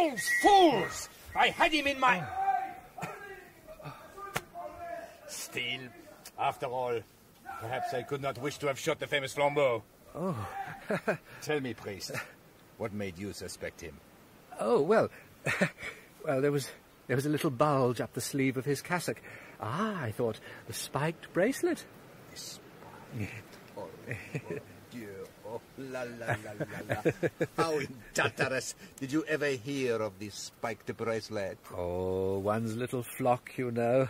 S7: I had him in my... Still, after all, perhaps I could not wish to have shot the famous Flambeau.
S5: Oh.
S7: Tell me, priest, what made you suspect him?
S5: Oh, well... well, there was a little bulge up the sleeve of his cassock. Ah, I thought the spiked bracelet.
S7: Oh, dear. Oh, la, la, la, la, la. How in Tartarus did you ever hear of this spiked bracelet?
S5: Oh, one's little flock, you know.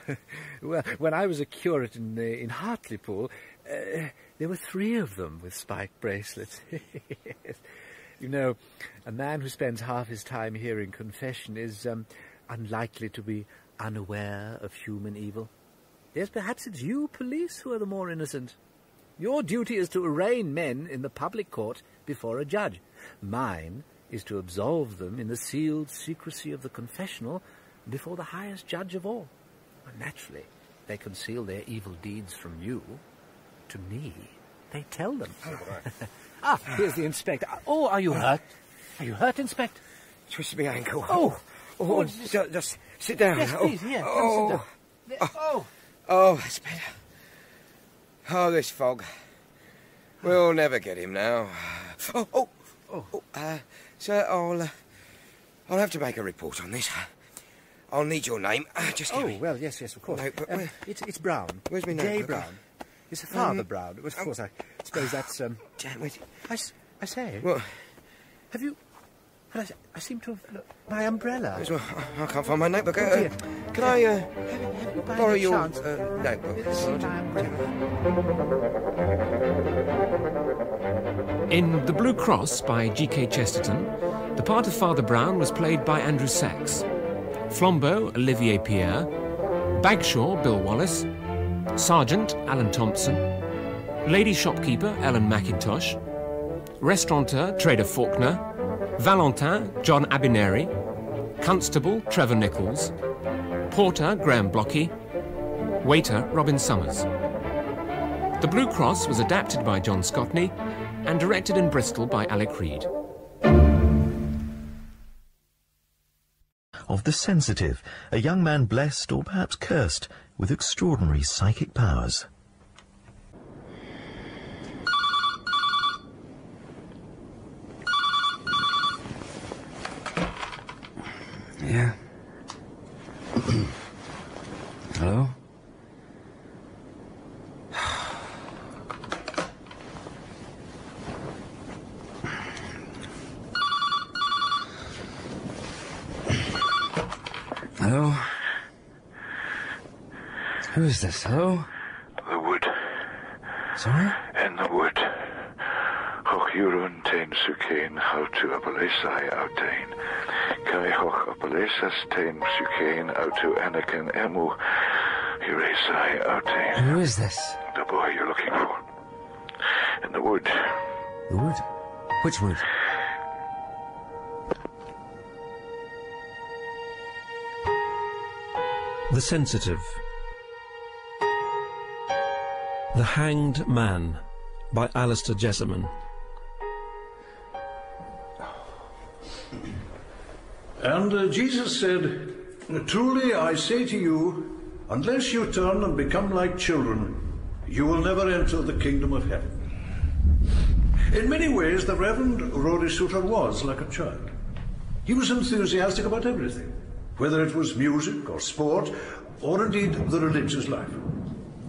S5: Well, when I was a curate in Hartlepool, there were 3 of them with spiked bracelets. You know, a man who spends half his time hearing confession is unlikely to be unaware of human evil. Yes, perhaps it's you, police, who are the more innocent. Your duty is to arraign men in the public court before a judge. Mine is to absolve them in the sealed secrecy of the confessional before the highest judge of all. And naturally, they conceal their evil deeds from you. To me, they tell them. Ah, here's the inspector. Oh, are you hurt? Are you hurt, Inspector?
S12: Twisted my ankle.
S5: Oh,
S12: just sit down.
S5: Yes, please, here. Sit down.
S12: Oh, that's better. Oh, this fog. We'll never get him now. Sir, I'll have to make a report on this. I'll need your name. Just give me.
S5: Well, yes, of course.
S12: No, but
S5: it's Brown.
S12: Where's my name?
S5: J. Brown. It's Father Brown. Of course, I suppose that's...
S12: Damn it.
S5: I say...
S12: What?
S5: Have you... I seem to have... Look, my umbrella.
S12: Well, I can't find my notebook. Can I borrow your notebook?
S3: In The Blue Cross by G.K. Chesterton, the part of Father Brown was played by Andrew Sachs. Flambeau, Olivier Pierre. Bagshaw, Bill Wallace. Sergeant, Alan Thompson. Lady Shopkeeper, Ellen McIntosh. Restaurateur, Trader Faulkner. Valentin, John Abineri. Constable, Trevor Nichols. Porter, Graham Blocky. Waiter, Robin Summers. The Blue Cross was adapted by John Scotney and directed in Bristol by Alec Reed.
S10: Of the sensitive, a young man blessed, or perhaps cursed, with extraordinary psychic powers.
S16: Yeah. Hello? Hello? Who is this? Hello?
S14: The wood.
S16: Sorry?
S14: In the wood. Hoch Euron tain sucain, how to apalesai outain. Kai hoch apalesas tain sucain, how to anakin emu, uresai outain.
S16: Who is this?
S14: The boy you're looking for. In the wood.
S16: The wood? Which wood?
S18: The Sensitive. The Hanged Man by Alistair Jessamine.
S21: And Jesus said, "Truly I say to you, unless you turn and become like children, you will never enter the kingdom of heaven." In many ways, the Reverend Rory Suter was like a child. He was enthusiastic about everything, whether it was music or sport, or indeed the religious life.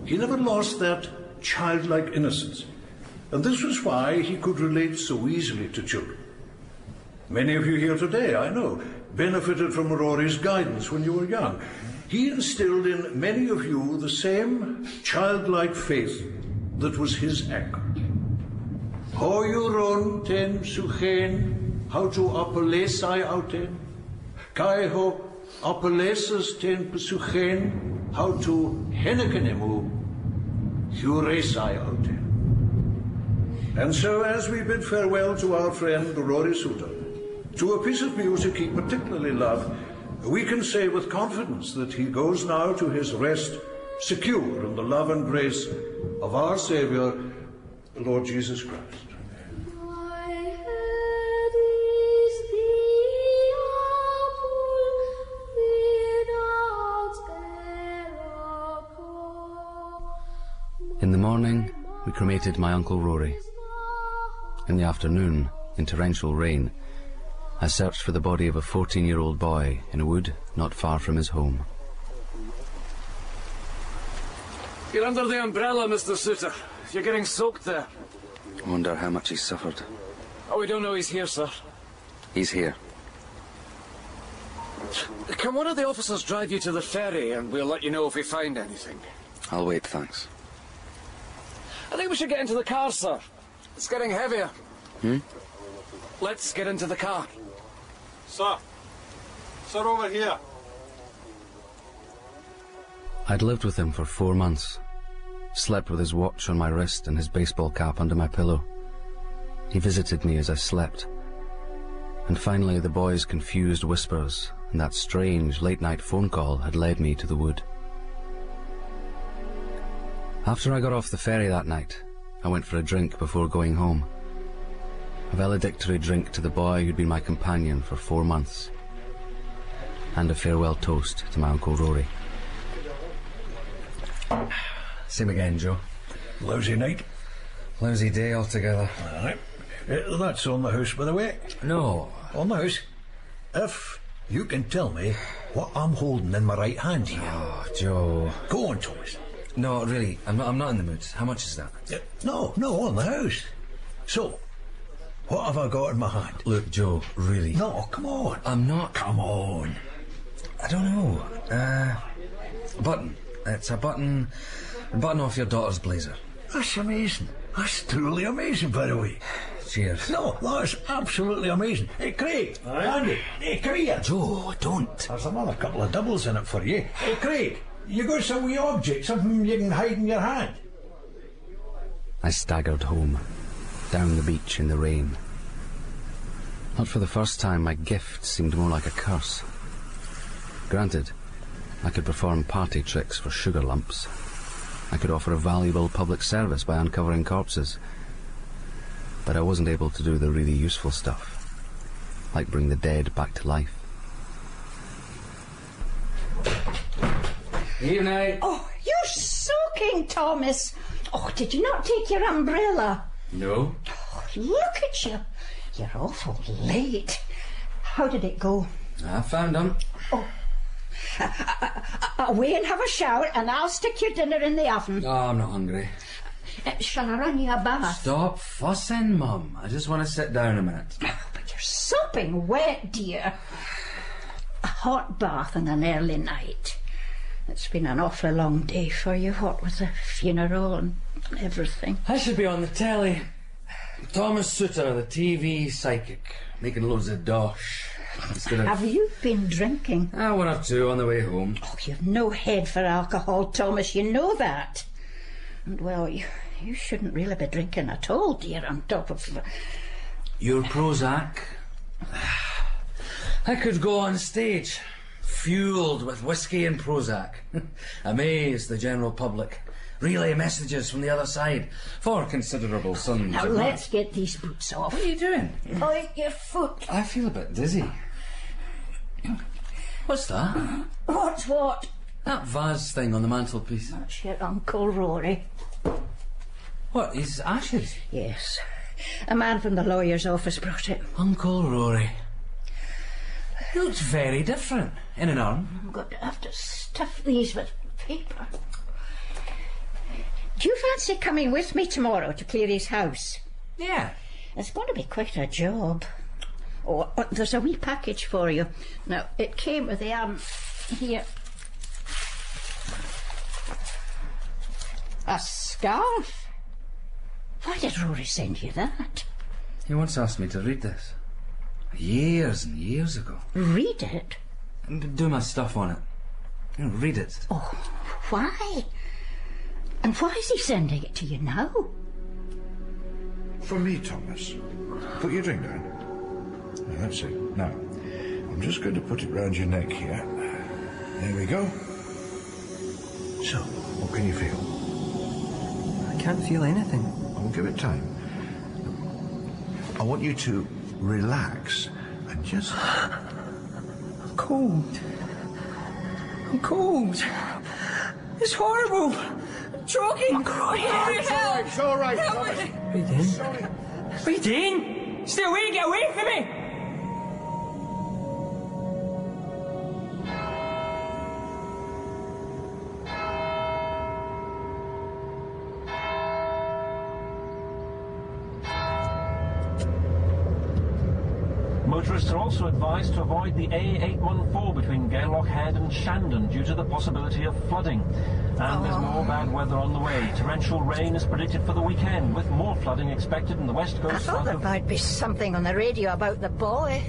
S21: He never lost that childlike innocence, and this was why he could relate so easily to children. Many of you here today, I know, benefited from Rory's guidance when you were young. He instilled in many of you the same childlike faith that was his anchor. Ho Euron ten suchen, how to apolesai auten, kai ho apolesas ten pesuchen, how to henekenemu, huresai auten. And so, as we bid farewell to our friend Rory Suter, to a piece of music he particularly loved, we can say with confidence that he goes now to his rest, secure in the love and grace of our Saviour, the Lord Jesus Christ.
S16: In the morning, we cremated my Uncle Rory. In the afternoon, in torrential rain, I searched for the body of a 14-year-old boy in a wood not far from his home.
S15: You're under the umbrella, Mr. Suter. You're getting soaked there.
S16: I wonder how much he's suffered.
S15: Oh, we don't know he's here, sir.
S16: He's here.
S15: Can one of the officers drive you to the ferry and we'll let you know if we find anything?
S16: I'll wait, thanks.
S15: I think we should get into the car, sir. It's getting heavier. Let's get into the car.
S21: Sir. Sir, over here.
S16: I'd lived with him for 4 months. Slept with his watch on my wrist and his baseball cap under my pillow. He visited me as I slept. And finally the boy's confused whispers and that strange late-night phone call had led me to the wood. After I got off the ferry that night, I went for a drink before going home. A valedictory drink to the boy who'd been my companion for 4 months. And a farewell toast to my Uncle Rory.
S24: Same again, Joe.
S21: Lousy night?
S24: Lousy day altogether.
S21: Aye. That's on the house, by the way.
S24: No.
S21: On the house. If you can tell me what I'm holding in my right hand here.
S24: Oh, Joe.
S21: Go on, Thomas.
S24: No, really, I'm not in the mood. How much is that?
S21: No, on the house. So, what have I got in my hand?
S24: Look, Joe, really.
S21: No, come on.
S24: I'm not.
S21: Come on.
S24: I don't know. Button. It's a button off your daughter's blazer.
S21: That's amazing. That's truly amazing, by the way.
S24: Cheers.
S21: No, that's absolutely amazing. Hey, Craig. Andy. Hey, come here.
S24: Joe, don't.
S21: There's another couple of doubles in it for you. Hey, Craig. You got some wee object, something you can hide in your hand.
S16: I staggered home, down the beach in the rain. Not for the first time, my gift seemed more like a curse. Granted, I could perform party tricks for sugar lumps. I could offer a valuable public service by uncovering corpses. But I wasn't able to do the really useful stuff, like bring the dead back to life.
S24: Evening.
S25: Oh, you're soaking, Thomas. Oh, did you not take your umbrella?
S24: No.
S25: Oh, look at you. You're awful late. How did it go?
S24: I found them.
S25: Oh. Away and have a shower, and I'll stick your dinner in the oven.
S24: Oh, I'm not hungry.
S25: Shall I run you a bath?
S24: Stop fussing, Mum. I just want to sit down a minute.
S25: Oh, but you're sopping wet, dear. A hot bath on an early night. It's been an awfully long day for you, what with the funeral and everything.
S24: I should be on the telly. Thomas Suter, the TV psychic, making loads of dosh. Instead of...
S25: Have you been drinking?
S24: One or two on the way home.
S25: Oh, you've no head for alcohol, Thomas, you know that. And, well, you shouldn't really be drinking at all, dear, on top of...
S24: Your Prozac. I could go on stage, fueled with whiskey and Prozac. Amaze the general public. Relay messages from the other side for considerable sums.
S25: Now, let's get these boots off.
S24: What are you doing?
S25: Bite your foot.
S24: I feel a bit dizzy. What's that?
S25: What's what?
S24: That vase thing on the mantelpiece.
S25: That's your Uncle Rory.
S24: What, his ashes?
S25: Yes. A man from the lawyer's office brought it.
S24: Uncle Rory. He looks very different in an urn.
S25: I'm going to have to stuff these with paper. Do you fancy coming with me tomorrow to clear his house?
S24: Yeah.
S25: It's going to be quite a job. Oh, there's a wee package for you. Now, it came with the here. A scarf? Why did Rory send you that?
S24: He once asked me to read this. Years and years ago.
S25: Read it?
S24: Do my stuff on it. Read it.
S25: Oh, why? And why is he sending it to you now?
S21: For me, Thomas. Put your drink down. That's it. Now, I'm just going to put it round your neck here. There we go. So, what can you feel?
S1: I can't feel anything.
S21: I'll give it time. I want you to relax and just...
S1: I'm cold. I'm cold. It's horrible. I'm choking.
S21: It's all right.
S1: Reading? Reading? Stay away, get away from me!
S18: Motorists are also advised to avoid the A814 between Gairloch Head and Shandon due to the possibility of flooding. And there's more bad weather on the way. Torrential rain is predicted for the weekend, with more flooding expected in the west coast.
S25: I thought there might be something on the radio about the boy.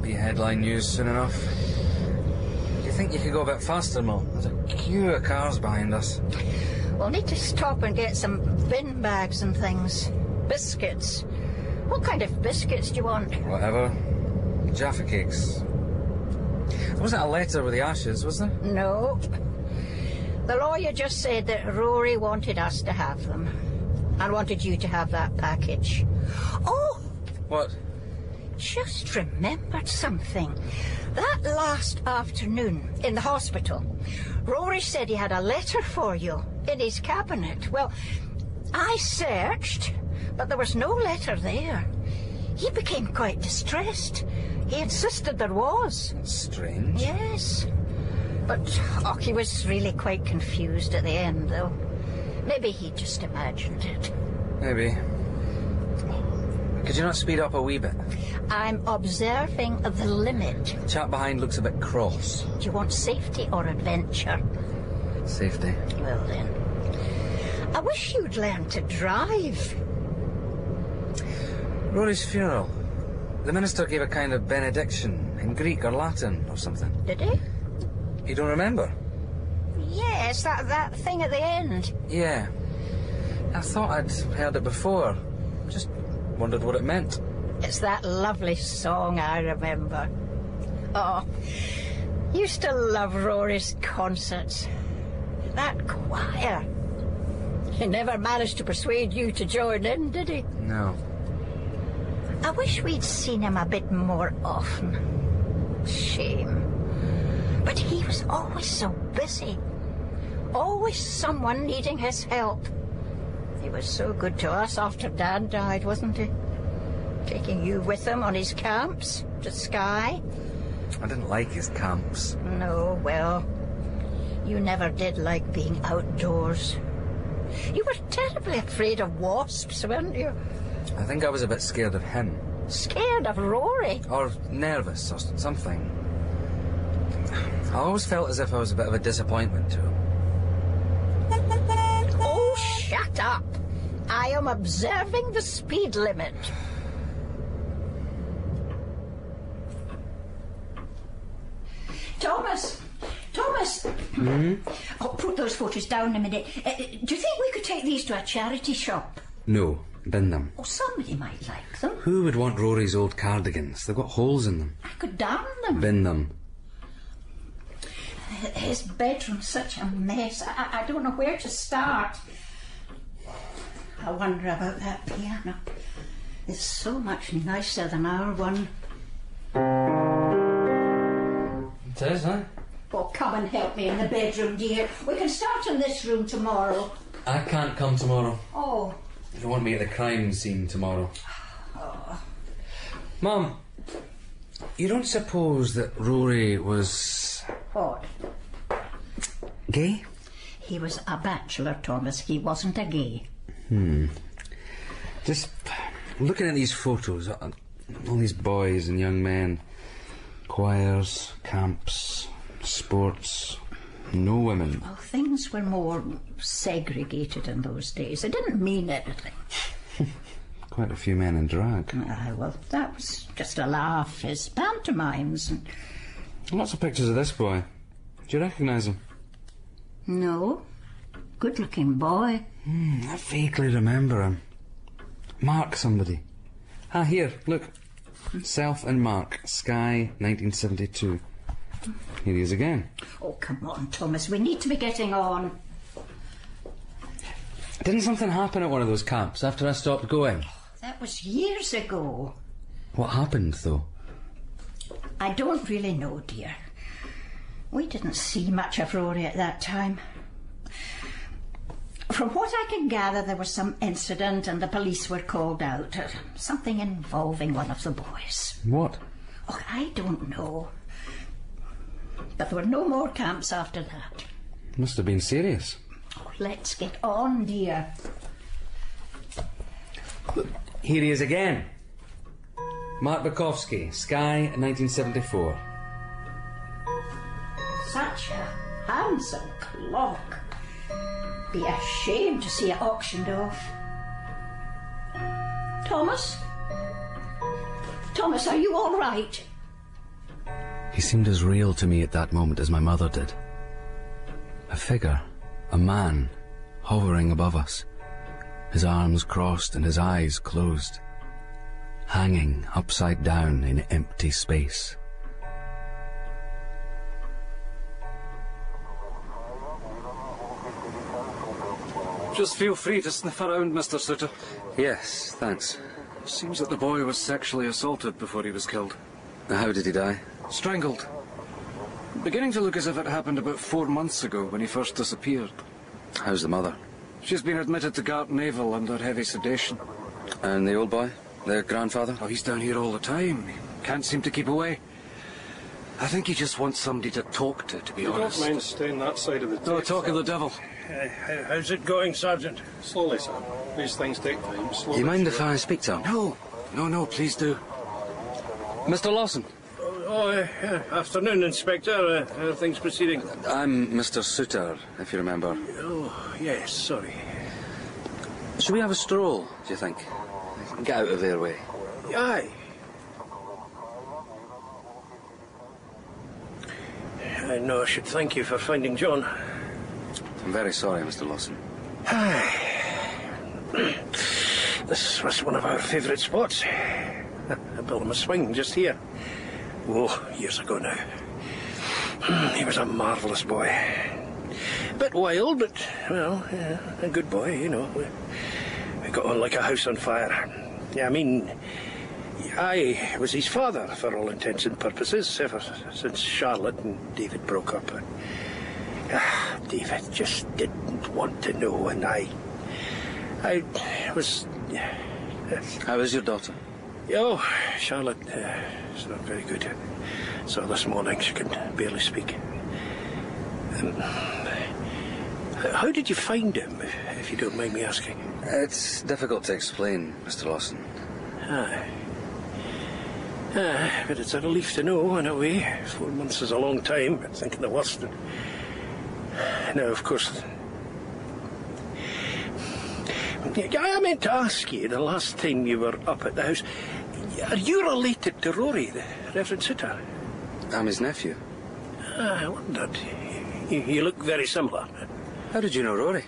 S24: Be headline news soon enough. Do you think you could go a bit faster, Mo? There's a queue of cars behind us.
S25: We'll need to stop and get some bin bags and things. Biscuits. What kind of biscuits do you want?
S24: Whatever. Jaffa cakes. There wasn't a letter with the ashes, was there?
S25: No. The lawyer just said that Rory wanted us to have them. And wanted you to have that package. Oh!
S24: What?
S25: Just remembered something. That last afternoon in the hospital, Rory said he had a letter for you in his cabinet. Well, I searched, but there was no letter there. He became quite distressed. He insisted there was.
S24: That's strange.
S25: Yes. But, he was really quite confused at the end, though. Maybe he just imagined it.
S24: Maybe. Could you not speed up a wee bit?
S25: I'm observing the limit.
S24: The chap behind looks a bit cross.
S25: Do you want safety or adventure?
S24: Safety.
S25: Well, then. I wish you'd learn to drive.
S24: Rory's funeral. The minister gave a kind of benediction in Greek or Latin or something.
S25: Did he?
S24: You don't remember?
S25: Yes, that thing at the end.
S24: Yeah. I thought I'd heard it before. Just wondered what it meant.
S25: It's that lovely song I remember. Oh, used to love Rory's concerts. That choir. He never managed to persuade you to join in, did he?
S24: No.
S25: I wish we'd seen him a bit more often. Shame. But he was always so busy. Always someone needing his help. He was so good to us after Dad died, wasn't he? Taking you with him on his camps to Skye.
S24: I didn't like his camps.
S25: No, well, you never did like being outdoors. You were terribly afraid of wasps, weren't you?
S24: I think I was a bit scared of him.
S25: Scared of Rory?
S24: Or nervous or something. I always felt as if I was a bit of a disappointment to him.
S25: Oh, shut up! I am observing the speed limit. Thomas! Thomas! Oh, put those photos down a minute. Do you think we could take these to a charity shop?
S16: No, bin them.
S25: Oh, somebody might like them.
S16: Who would want Rory's old cardigans? They've got holes in them.
S25: I could darn them.
S16: Bin them.
S25: His bedroom's such a mess. I don't know where to start. I wonder about that piano. It's so much nicer than our one.
S24: It is, huh?
S25: Oh, come and help me in the bedroom, dear. We can start in this room tomorrow.
S16: I can't come tomorrow.
S25: Oh.
S16: If you want me at the crime scene tomorrow.
S25: Oh.
S16: Mum, you don't suppose that Rory was...
S25: What?
S16: Gay?
S25: He was a bachelor, Thomas. He wasn't a gay.
S16: Just looking at these photos, all these boys and young men, choirs, camps, sports, no women.
S25: Well, things were more segregated in those days. They didn't mean anything.
S16: Quite a few men in drag.
S25: Well, that was just a laugh. His pantomimes. And...
S16: Lots of pictures of this boy. Do you recognise him?
S25: No. Good-looking boy.
S16: I vaguely remember him. Mark somebody. Ah, here, look. Self and Mark, Sky, 1972. Here he is again.
S25: Oh, come on, Thomas. We need to be getting on.
S16: Didn't something happen at one of those camps after I stopped going?
S25: That was years ago.
S16: What happened, though?
S25: I don't really know, dear. We didn't see much of Rory at that time. From what I can gather, there was some incident and the police were called out. Something involving one of the boys.
S16: What?
S25: Oh, I don't know. But there were no more camps after that.
S16: Must have been serious.
S25: Oh, let's get on, dear.
S16: Here he is again. Mark Bukowski, Sky, 1974.
S25: Such a handsome clock. Be ashamed to see it auctioned off. Thomas? Thomas, are you all right?
S16: He seemed as real to me at that moment as my mother did. A figure, a man, hovering above us, his arms crossed and his eyes closed, hanging upside down in empty space.
S2: Just feel free to sniff around, Mr. Suter.
S16: Yes, thanks.
S2: Seems that the boy was sexually assaulted before he was killed.
S16: How did he die?
S2: Strangled. Beginning to look as if it happened about 4 months ago when he first disappeared.
S16: How's the mother?
S2: She's been admitted to Gart Naval under heavy sedation.
S16: And the old boy? Their grandfather?
S2: Oh, he's down here all the time. He can't seem to keep away. I think he just wants somebody to talk to be honest.
S4: You don't mind staying that side of the
S2: No, talk of the devil.
S4: How's it going, Sergeant? Slowly, sir. These things take time. Slowly.
S16: You mind if I speak to him?
S2: No, please do.
S16: Mr. Lawson.
S4: Afternoon, Inspector. How are things proceeding?
S16: I'm Mr. Suter, if you remember.
S4: Oh, yes, sorry.
S16: Should we have a stroll, do you think? Get out of their way.
S4: Aye. I know I should thank you for finding John.
S16: I'm very sorry, Mr. Lawson.
S4: This was one of our favourite spots. I built him a swing just here. Oh, years ago now. He was a marvellous boy. A bit wild, but, well, a good boy, you know. We got on like a house on fire. Yeah, I mean, I was his father, for all intents and purposes, ever since Charlotte and David broke up. David just didn't want to know, and I was...
S16: How is your daughter?
S4: Oh, Charlotte is not very good. So this morning she can barely speak. How did you find him, if you don't mind me asking?
S16: It's difficult to explain, Mr. Lawson.
S4: But it's a relief to know, in a way. 4 months is a long time, thinking the worst. Now, of course... I meant to ask you, the last time you were up at the house, are you related to Rory, the Reverend Sitter?
S2: I'm his nephew.
S4: I wondered. You look very similar.
S2: How did you know Rory?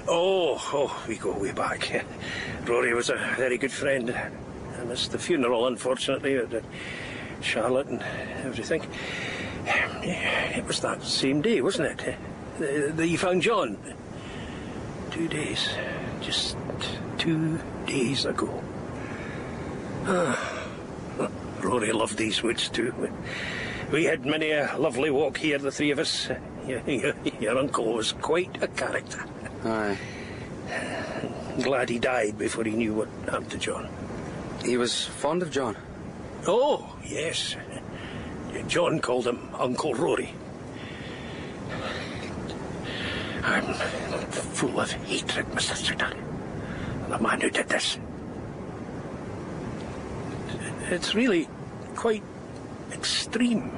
S4: Oh, we go way back. Rory was a very good friend. I missed the funeral, unfortunately, at Charlotte and everything. It was that same day, wasn't it? That you found John. 2 days. Just 2 days ago. Rory loved these woods too. We had many a lovely walk here, the three of us. Your uncle was quite a character.
S2: Aye.
S4: Glad he died before he knew what happened to John.
S2: He was fond of John?
S4: Oh, yes. John called him Uncle Rory. I'm full of hatred, Mr. Sitter. The man who did this. It's really quite extreme.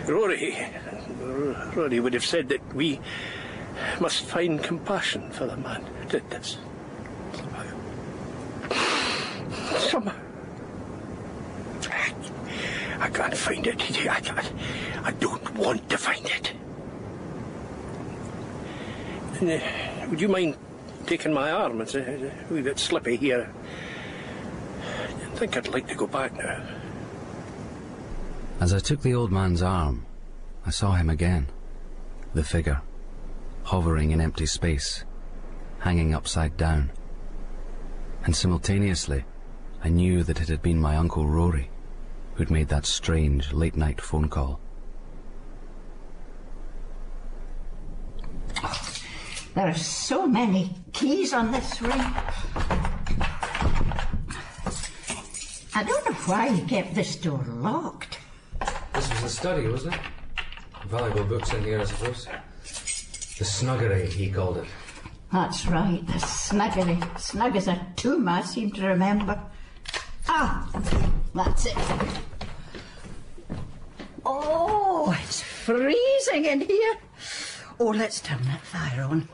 S4: Rory would have said that we must find compassion for the man who did this. Somehow. I can't find it. I don't want to find it. Would you mind taking my arm? It's a wee bit slippy here. I think I'd like to go back now.
S16: As I took the old man's arm, I saw him again. The figure, hovering in empty space, hanging upside down. And simultaneously, I knew that it had been my Uncle Rory who'd made that strange late-night phone call.
S25: There are so many keys on this ring. I don't know why you kept this door locked.
S24: This was the study, wasn't it? Valuable books in here, I suppose. The snuggery, he called it.
S25: That's right, the snuggery. Snug as a tomb, I seem to remember. Ah, that's it. Oh, it's freezing in here. Oh, let's turn that fire on.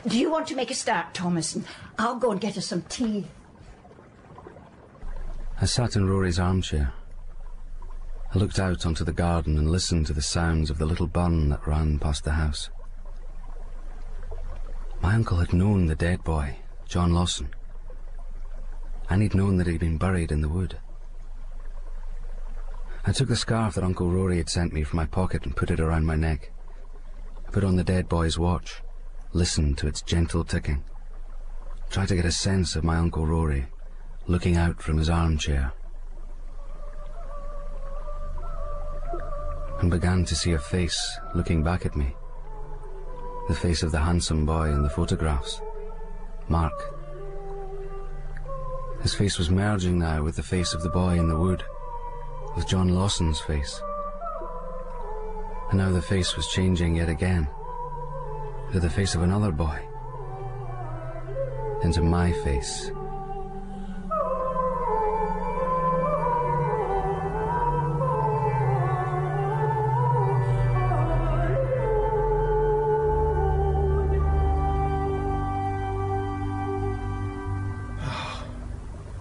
S25: Do you want to make a start, Thomas? And I'll go and get us some tea.
S16: I sat in Rory's armchair. I looked out onto the garden and listened to the sounds of the little burn that ran past the house. My uncle had known the dead boy, John Lawson, and he'd known that he'd been buried in the wood. I took the scarf that Uncle Rory had sent me from my pocket and put it around my neck. I put on the dead boy's watch, listened to its gentle ticking, tried to get a sense of my Uncle Rory looking out from his armchair, and began to see a face looking back at me. The face of the handsome boy in the photographs, Mark. His face was merging now with the face of the boy in the wood, with John Lawson's face. And now the face was changing yet again, to the face of another boy, into my face.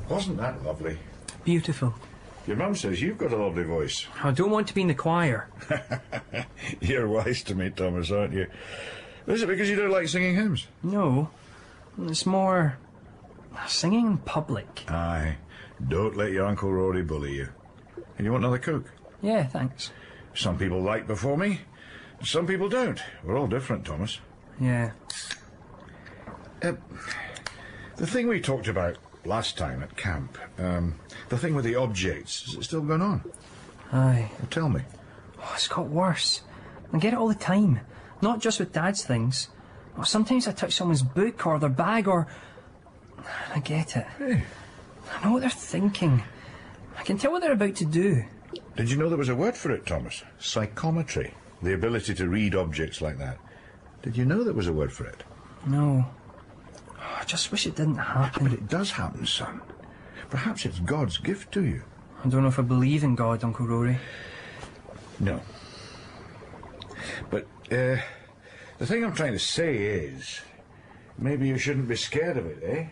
S21: Wasn't that lovely?
S1: Beautiful.
S21: Your mum says you've got a lovely voice.
S1: I don't want to be in the choir.
S21: You're wise to me, Thomas, aren't you? Is it because you don't like singing hymns?
S1: No. It's more... singing in public.
S21: Aye. Don't let your Uncle Rory bully you. And you want another Coke?
S1: Yeah, thanks.
S21: Some people like performing, some people don't. We're all different, Thomas.
S1: Yeah.
S21: The thing we talked about last time at camp, the thing with the objects, is it still going on?
S1: Aye.
S21: Well, tell me.
S1: Oh, it's got worse. I get it all the time. Not just with Dad's things. Oh, sometimes I touch someone's book or their bag or... I get it.
S21: Hey.
S1: I know what they're thinking. I can tell what they're about to do.
S21: Did you know there was a word for it, Thomas? Psychometry. The ability to read objects like that. Did you know there was a word for it?
S1: No. Oh, I just wish it didn't happen.
S21: But it does happen, son. Perhaps it's God's gift to you.
S1: I don't know if I believe in God, Uncle Rory.
S21: No. But, the thing I'm trying to say is, maybe you shouldn't be scared of it, eh?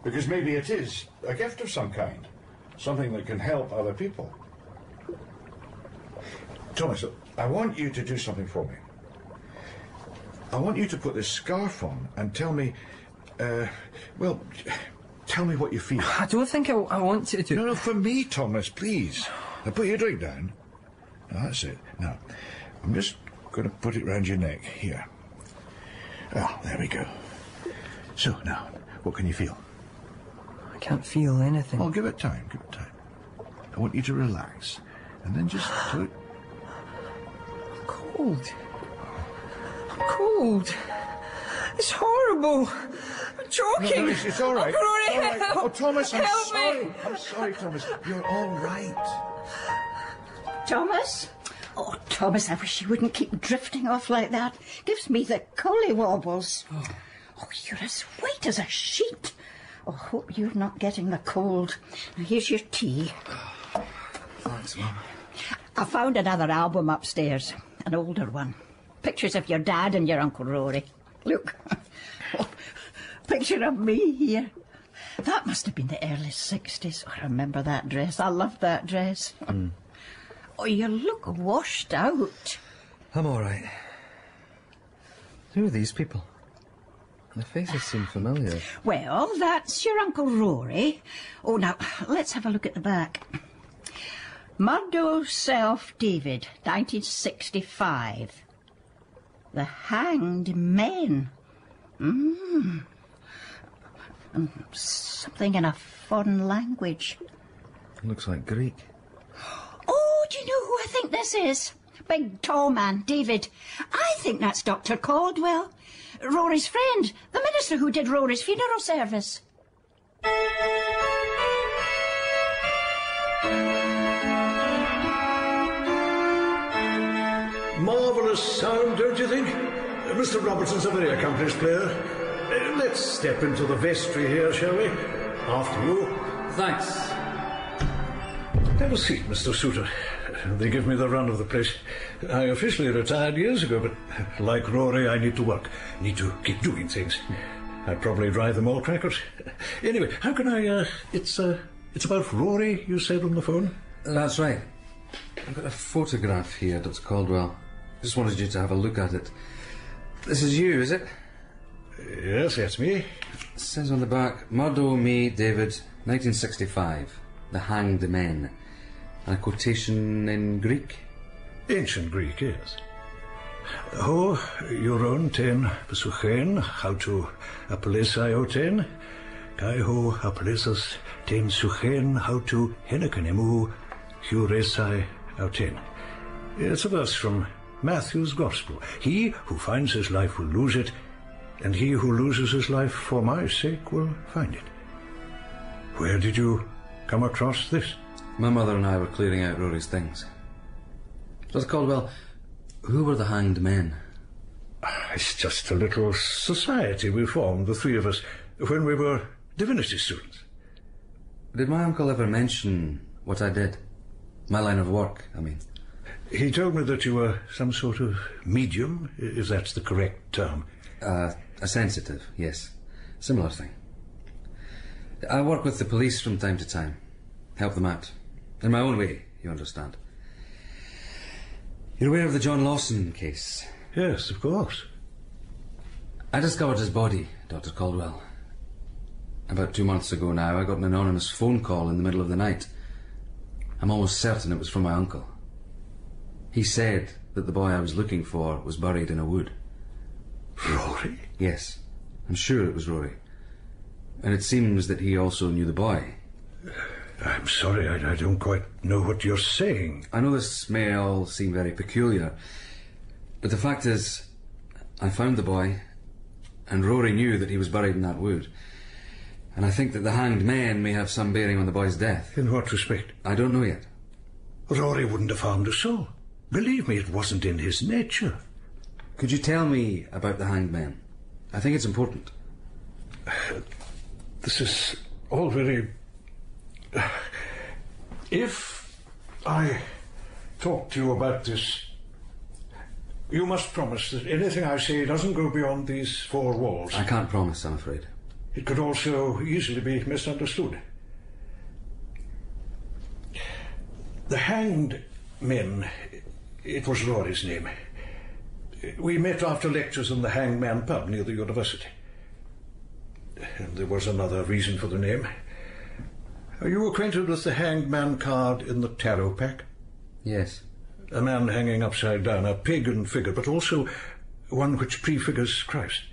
S21: Because maybe it is a gift of some kind. Something that can help other people. Thomas, I want you to do something for me. I want you to put this scarf on and tell me, well, tell me what you feel.
S1: I don't think I want to do...
S21: No, for me, Thomas, please. Now put your drink down. Now, that's it. Now, I'm just going to put it round your neck, here. Ah, there we go. So, now, what can you feel?
S1: I can't feel anything.
S21: Oh, give it time, give it time. I want you to relax, and then just do it.
S1: I'm cold. I'm cold. It's horrible. I'm choking.
S21: No, it's all right.
S1: Uncle Rory,
S21: It's all right.
S1: help.
S21: Oh, Thomas, I'm
S1: Help
S21: sorry.
S1: me.
S21: I'm sorry, Thomas. You're all right.
S25: Thomas? Oh, Thomas, I wish you wouldn't keep drifting off like that. Gives me the collywobbles. Oh, you're as white as a sheet. Oh, hope you're not getting the cold. Now, here's your tea.
S24: Thanks, Mum.
S25: I found another album upstairs, an older one. Pictures of your dad and your Uncle Rory. Look. Oh, picture of me here. That must have been the early 60s. I remember that dress. I loved that dress. Oh, you look washed out.
S24: I'm all right. Who are these people? The faces seem familiar.
S25: Well, that's your Uncle Rory. Oh, now, let's have a look at the back. Murdo Self David, 1965. The Hanged Men. And something in a foreign language.
S24: Looks like Greek.
S25: Oh, do you know who I think this is? Big tall man, David. I think that's Dr. Caldwell. Rory's friend, the minister who did Rory's funeral service.
S21: Marvellous sound, don't you think? Mr. Robertson's a very accomplished player. Let's step into the vestry here, shall we? After you.
S24: Thanks.
S21: Have a seat, Mr. Souter. They give me the run of the place. I officially retired years ago, but like Rory, I need to work. Need to keep doing things. I'd probably drive them all crackers. Anyway, how can I, it's about Rory, you said on the phone?
S24: That's right. I've got a photograph here, Dr. Caldwell. Just wanted you to have a look at it. This is you, is it?
S21: Yes, that's me.
S24: It says on the back, Murdo Me David, 1965. The Hanged Men. And a quotation in Greek?
S21: Ancient Greek, yes. Ho, euron ten pesuchen, how to apelesai oten, kai ho apelesas ten suchen, how to henekanemu, huresai oten. It's a verse from Matthew's Gospel. He who finds his life will lose it, and he who loses his life for my sake will find it. Where did you come across this?
S24: My mother and I were clearing out Rory's things. Dr. Caldwell, who were the Hanged Men?
S21: It's just a little society we formed, the three of us, when we were divinity students.
S24: Did my uncle ever mention what I did? My line of work, I mean.
S21: He told me that you were some sort of medium, if that's the correct term.
S24: A sensitive, yes. Similar thing. I work with the police from time to time. Help them out. In my own way, you understand. You're aware of the John Lawson case?
S21: Yes, of course.
S24: I discovered his body, Dr. Caldwell. About 2 months ago now, I got an anonymous phone call in the middle of the night. I'm almost certain it was from my uncle. He said that the boy I was looking for was buried in a wood.
S21: Rory?
S24: Yes, I'm sure it was Rory. And it seems that he also knew the boy.
S21: I'm sorry, I don't quite know what you're saying.
S24: I know this may all seem very peculiar, but the fact is, I found the boy, and Rory knew that he was buried in that wood. And I think that the Hanged Men may have some bearing on the boy's death.
S21: In what respect?
S24: I don't know yet.
S21: Rory wouldn't have harmed a soul. Believe me, it wasn't in his nature.
S24: Could you tell me about the Hanged Men? I think it's important.
S21: This is all very If I talk to you about this, you must promise that anything I say doesn't go beyond these four walls.
S24: I can't promise, I'm afraid.
S21: It could also easily be misunderstood. The hanged men, it was Rory's name. We met after lectures in the Hanged Man pub near the university. And there was another reason for the name. Are you acquainted with the Hanged Man card in the tarot pack?
S24: Yes.
S21: A man hanging upside down, a pagan figure, but also one which prefigures Christ.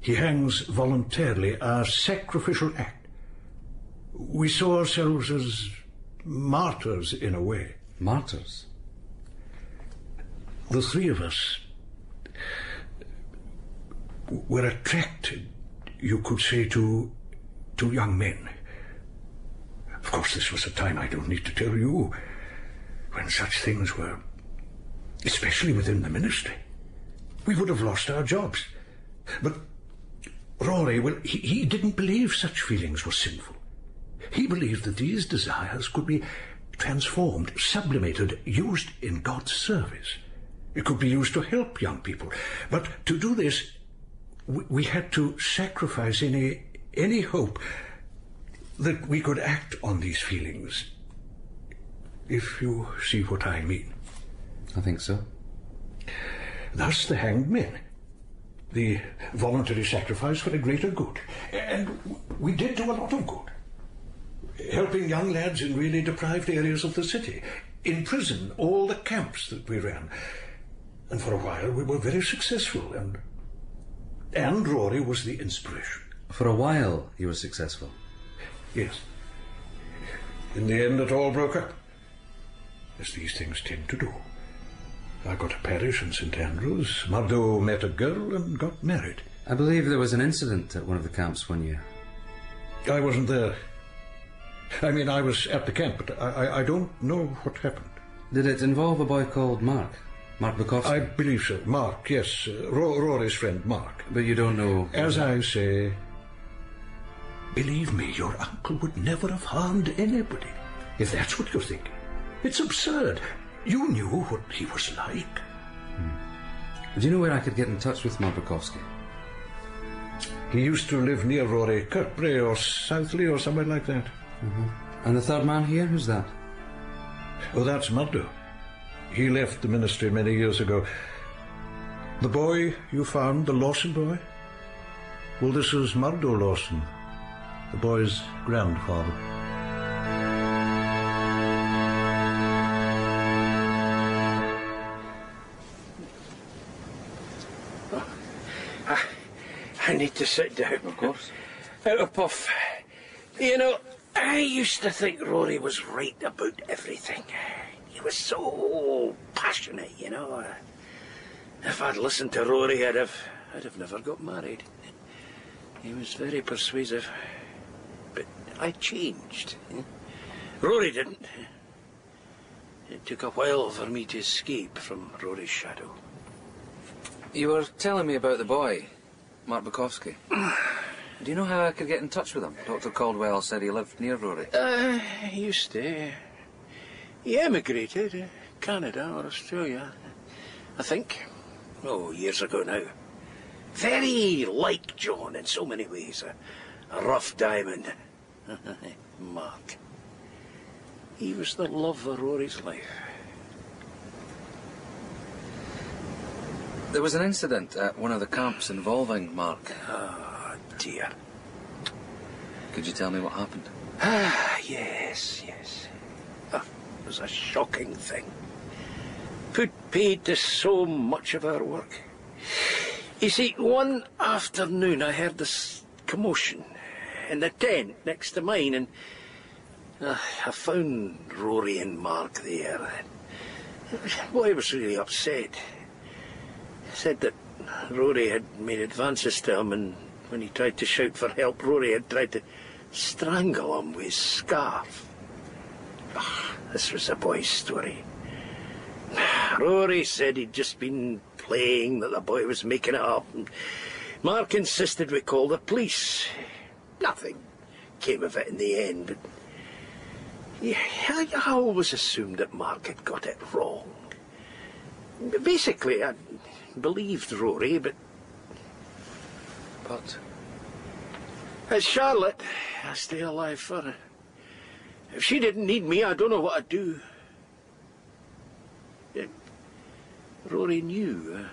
S21: He hangs voluntarily, a sacrificial act. We saw ourselves as martyrs in a way.
S24: Martyrs?
S21: The three of us were attracted, you could say, to young men. Of course, this was a time, I don't need to tell you, when such things were, especially within the ministry. We would have lost our jobs. But Rory, well, he didn't believe such feelings were sinful. He believed that these desires could be transformed, sublimated, used in God's service. It could be used to help young people. But to do this, we had to sacrifice any hope that we could act on these feelings. If you see what I mean.
S24: I think so.
S21: Thus the hanged men. The voluntary sacrifice for a greater good. And we did do a lot of good. Helping young lads in really deprived areas of the city. In prison, all the camps that we ran. And for a while we were very successful, and Rory was the inspiration.
S24: For a while you were successful?
S21: Yes. In the end it all broke up, as these things tend to do. I got a parish in St. Andrews. Murdo met a girl and got married.
S24: I believe there was an incident at one of the camps one year.
S21: I wasn't there. I mean, I was at the camp, but I don't know what happened.
S24: Did it involve a boy called Mark? Mark Bukowski?
S21: I believe so. Mark, yes. Rory's friend, Mark.
S24: But you don't know...
S21: As I say, believe me, your uncle would never have harmed anybody, if that's what you're thinking. It's absurd. You knew what he was like.
S24: Do you know where I could get in touch with Mark Bukowski?
S21: He used to live near Rory, Kirkbrae or Southley or somewhere like that.
S24: And the third man here, who's that?
S21: Oh, that's Murdo. He left the ministry many years ago. The boy you found, the Lawson boy? Well, this is Murdo Lawson, the boy's grandfather.
S4: I need to sit down.
S24: Of course.
S4: Out of puff. You know, I used to think Rory was right about everything. He was so passionate, you know. If I'd listened to Rory, I'd have never got married. He was very persuasive. But I changed. Rory didn't. It took a while for me to escape from Rory's shadow.
S16: You were telling me about the boy, Mark Bukowski. Do you know how I could get in touch with him? Dr. Caldwell said he lived near Rory.
S4: He used to. He emigrated, Canada or Australia, I think. Oh, years ago now. Very like John in so many ways. A rough diamond. Mark. He was the love of Rory's life.
S16: There was an incident at one of the camps involving Mark.
S4: Oh, dear.
S16: Could you tell me what happened?
S4: Yes. Oh, it was a shocking thing. Put paid to so much of our work. You see, one afternoon I heard this commotion in the tent next to mine, and I found Rory and Mark there. The boy was really upset. He said that Rory had made advances to him, and when he tried to shout for help, Rory had tried to strangle him with his scarf. This was the boy's story. Rory said he'd just been playing, that the boy was making it up, and Mark insisted we call the police. Nothing came of it in the end, but Yeah, I always assumed that Mark had got it wrong. Basically, I believed Rory, but... As Charlotte, I stay alive for her. If she didn't need me, I don't know what I'd do. Rory knew.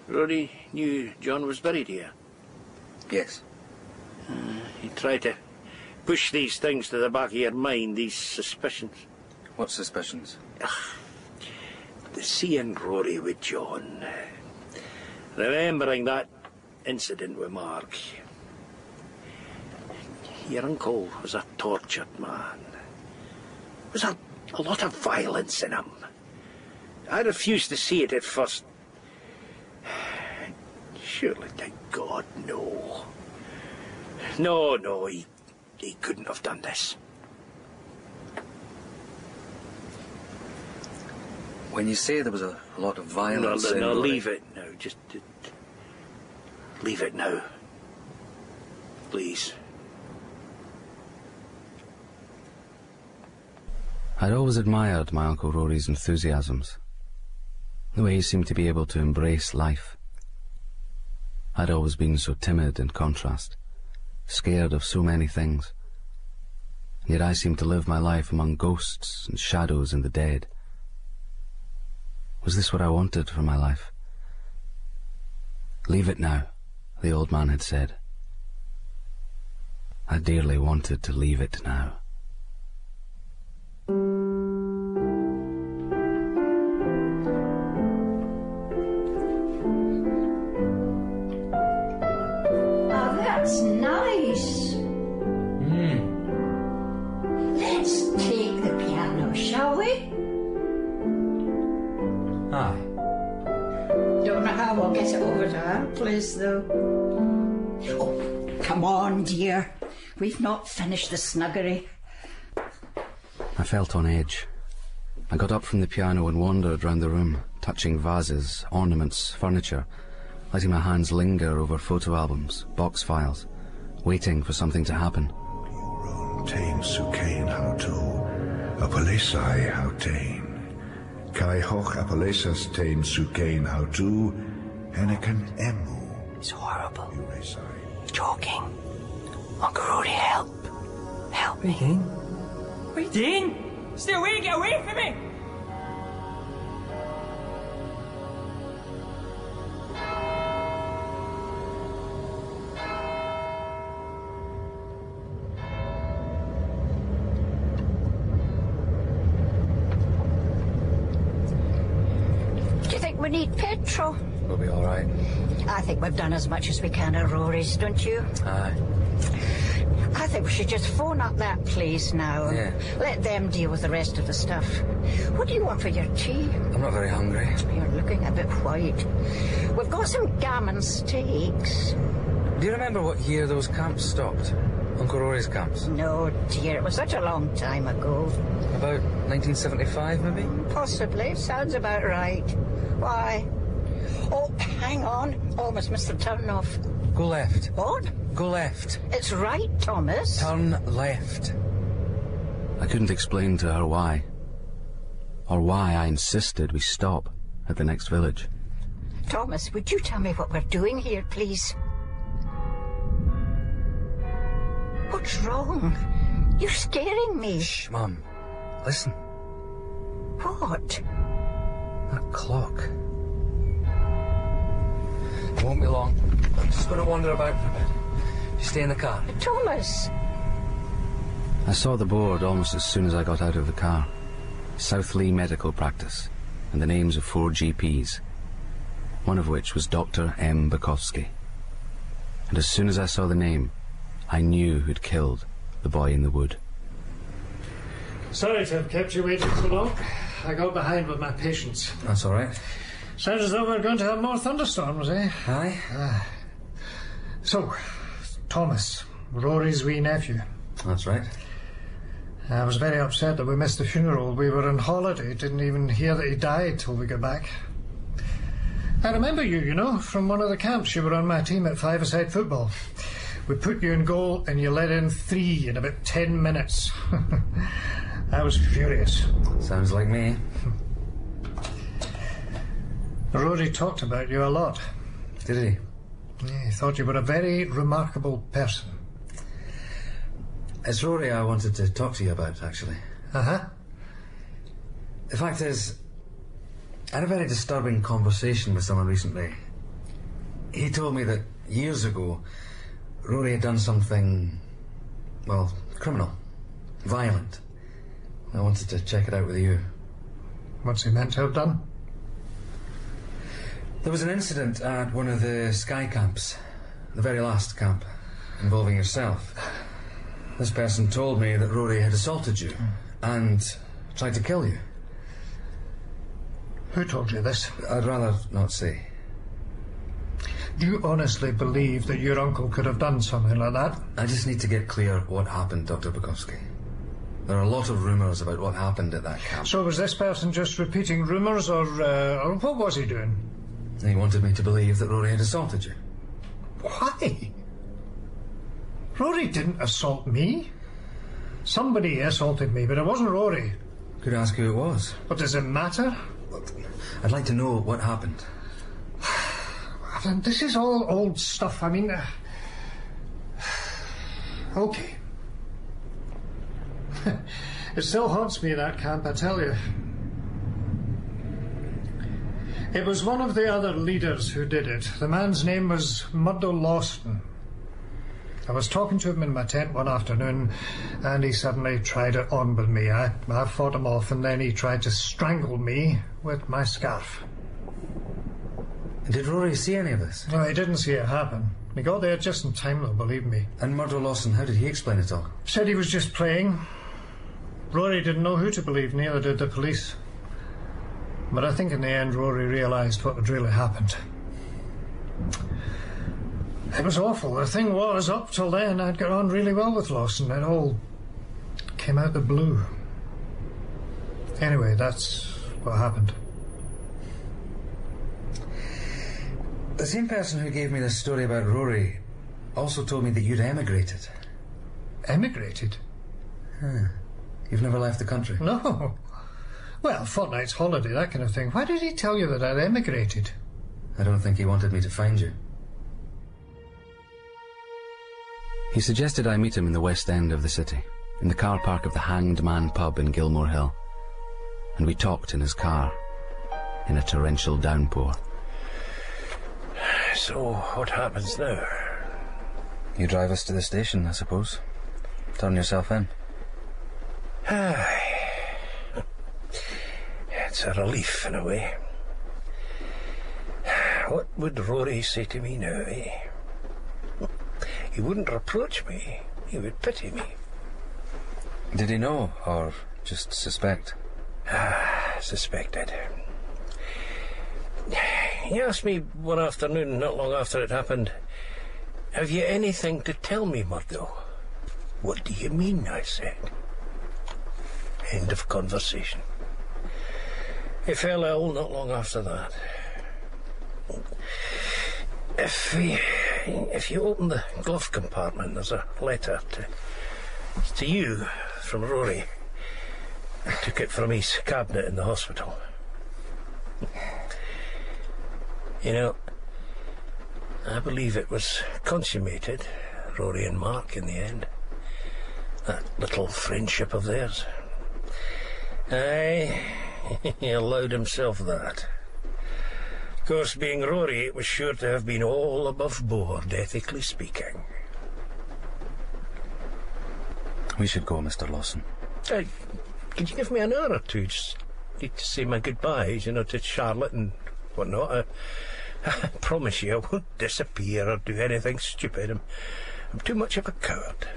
S4: Rory knew John was buried here.
S24: Yes.
S4: You try to push these things to the back of your mind, these suspicions.
S24: What suspicions?
S4: Seeing Rory with John. Remembering that incident with Mark. Your uncle was a tortured man. There was a lot of violence in him. I refused to see it at first. Surely to God, no. No, he couldn't have done this.
S24: When you say there was a lot of violence...
S4: No, leave it now. Just leave it now. Please.
S16: I'd always admired my Uncle Rory's enthusiasms, the way he seemed to be able to embrace life. I'd always been so timid in contrast, scared of so many things, and yet I seemed to live my life among ghosts and shadows and the dead. Was this what I wanted for my life? Leave it now, the old man had said. I dearly wanted to leave it now.
S25: Oh, that's nice. Let's take the piano, shall we?
S24: Aye.
S25: Don't know how we'll get it over to our place, though. Oh, come on, dear. We've not finished the snuggery.
S16: I felt on edge. I got up from the piano and wandered round the room, touching vases, ornaments, furniture, letting my hands linger over photo albums, box files, waiting for something to happen.
S21: Tain Sukain Hauto, Apalesai Hautain. Kai Hoch Apalesas Tain Sukain Hautu, Anakin Emu.
S1: It's horrible. Joking. Uncle Rory, help. Help me. What are you doing? Stay away, get away from me!
S25: Do you think we need petrol?
S24: We'll be all right.
S25: I think we've done as much as we can at Rory's, don't you?
S24: Aye.
S25: I think we should just phone up that place now and let them deal with the rest of the stuff. What do you want for your tea?
S24: I'm not very hungry.
S25: You're looking a bit white. We've got some gammon steaks.
S24: Do you remember what year those camps stopped? Uncle Rory's camps?
S25: No, dear, it was such a long time ago.
S24: About 1975, maybe?
S25: Possibly. Sounds about right. Why? Oh, hang on. Almost missed the turn off.
S24: Go left.
S25: What?
S24: Go left.
S25: It's right, Thomas.
S24: Turn left.
S16: I couldn't explain to her why, or why I insisted we stop at the next village.
S25: Thomas, would you tell me what we're doing here, please? What's wrong? You're scaring me.
S24: Shh, Mum. Listen.
S25: What?
S24: That clock. It won't be long. I'm just going to wander about for a bit. You stay in the car.
S25: Thomas!
S16: I saw the board almost as soon as I got out of the car. South Lee Medical Practice, and the names of 4 GPs, one of which was Dr. M. Bukowski. And as soon as I saw the name, I knew who'd killed the boy in the wood.
S15: Sorry to have kept you waiting so long. I got behind with my patients.
S24: That's all right.
S15: Sounds as though we're going to have more thunderstorms, eh?
S24: Aye.
S15: So, Thomas, Rory's wee nephew.
S24: That's right.
S15: I was very upset that we missed the funeral. We were on holiday, didn't even hear that he died till we got back. I remember you know, from one of the camps. You were on my team at five-a-side football.
S21: We put you in goal and you let in 3 in about 10 minutes. I was furious.
S24: Sounds like me.
S21: Rory talked about you a lot.
S24: Did he?
S21: Yeah, he thought you were a very remarkable person.
S24: It's Rory I wanted to talk to you about, actually.
S21: Uh-huh.
S24: The fact is, I had a very disturbing conversation with someone recently. He told me that years ago, Rory had done something, well, criminal, violent. I wanted to check it out with you.
S21: What's he meant to have done?
S24: There was an incident at one of the Sky camps, the very last camp, involving yourself. This person told me that Rory had assaulted you and tried to kill you.
S21: Who told you this?
S24: I'd rather not say.
S21: Do you honestly believe that your uncle could have done something like that?
S24: I just need to get clear what happened, Dr. Bukowski. There are a lot of rumours about what happened at that camp.
S21: So was this person just repeating rumours, or what was he doing?
S24: He wanted me to believe that Rory had assaulted you.
S21: Why? Rory didn't assault me. Somebody assaulted me, but it wasn't Rory.
S24: Could I ask who it was?
S21: But does it matter?
S24: I'd like to know what happened.
S21: This is all old stuff. I mean... Okay. It still haunts me, that camp, I tell you. It was one of the other leaders who did it. The man's name was Murdo Lawson. I was talking to him in my tent one afternoon, and he suddenly tried it on with me. I fought him off, and then he tried to strangle me with my scarf.
S24: Did Rory see any of this?
S21: No, he didn't see it happen. He got there just in time, though, believe me.
S24: And Murdo Lawson, how did he explain it all?
S21: Said he was just playing. Rory didn't know who to believe, neither did the police. But I think in the end Rory realised what had really happened. It was awful. The thing was, up till then I'd got on really well with Lawson. It all came out the blue. Anyway, that's what happened.
S24: The same person who gave me this story about Rory also told me that you'd emigrated.
S21: Emigrated?
S24: Huh. You've never left the country?
S21: No. Well, fortnight's holiday, that kind of thing. Why did he tell you that I'd emigrated?
S24: I don't think he wanted me to find you.
S16: He suggested I meet him in the west end of the city, in the car park of the Hanged Man pub in Gilmore Hill. And we talked in his car, in a torrential downpour.
S4: So, what happens now?
S24: You drive us to the station, I suppose. Turn yourself in.
S4: It's a relief, in a way. What would Rory say to me now, eh? He wouldn't reproach me. He would pity me.
S24: Did he know, or just suspect?
S4: Suspected. He asked me one afternoon, not long after it happened, "Have you anything to tell me, Murdo?" "What do you mean?" I said. End of conversation. He fell ill not long after that. If you open the glove compartment, there's a letter to you from Rory. I took it from his cabinet in the hospital. You know, I believe it was consummated, Rory and Mark, in the end. That little friendship of theirs. Aye, he allowed himself that. Of course, being Rory, it was sure to have been all above board, ethically speaking.
S24: We should go, Mr. Lawson.
S4: Could you give me an hour or two? Just need to say my goodbyes, to Charlotte and whatnot. I promise you I won't disappear or do anything stupid. I'm too much of a coward.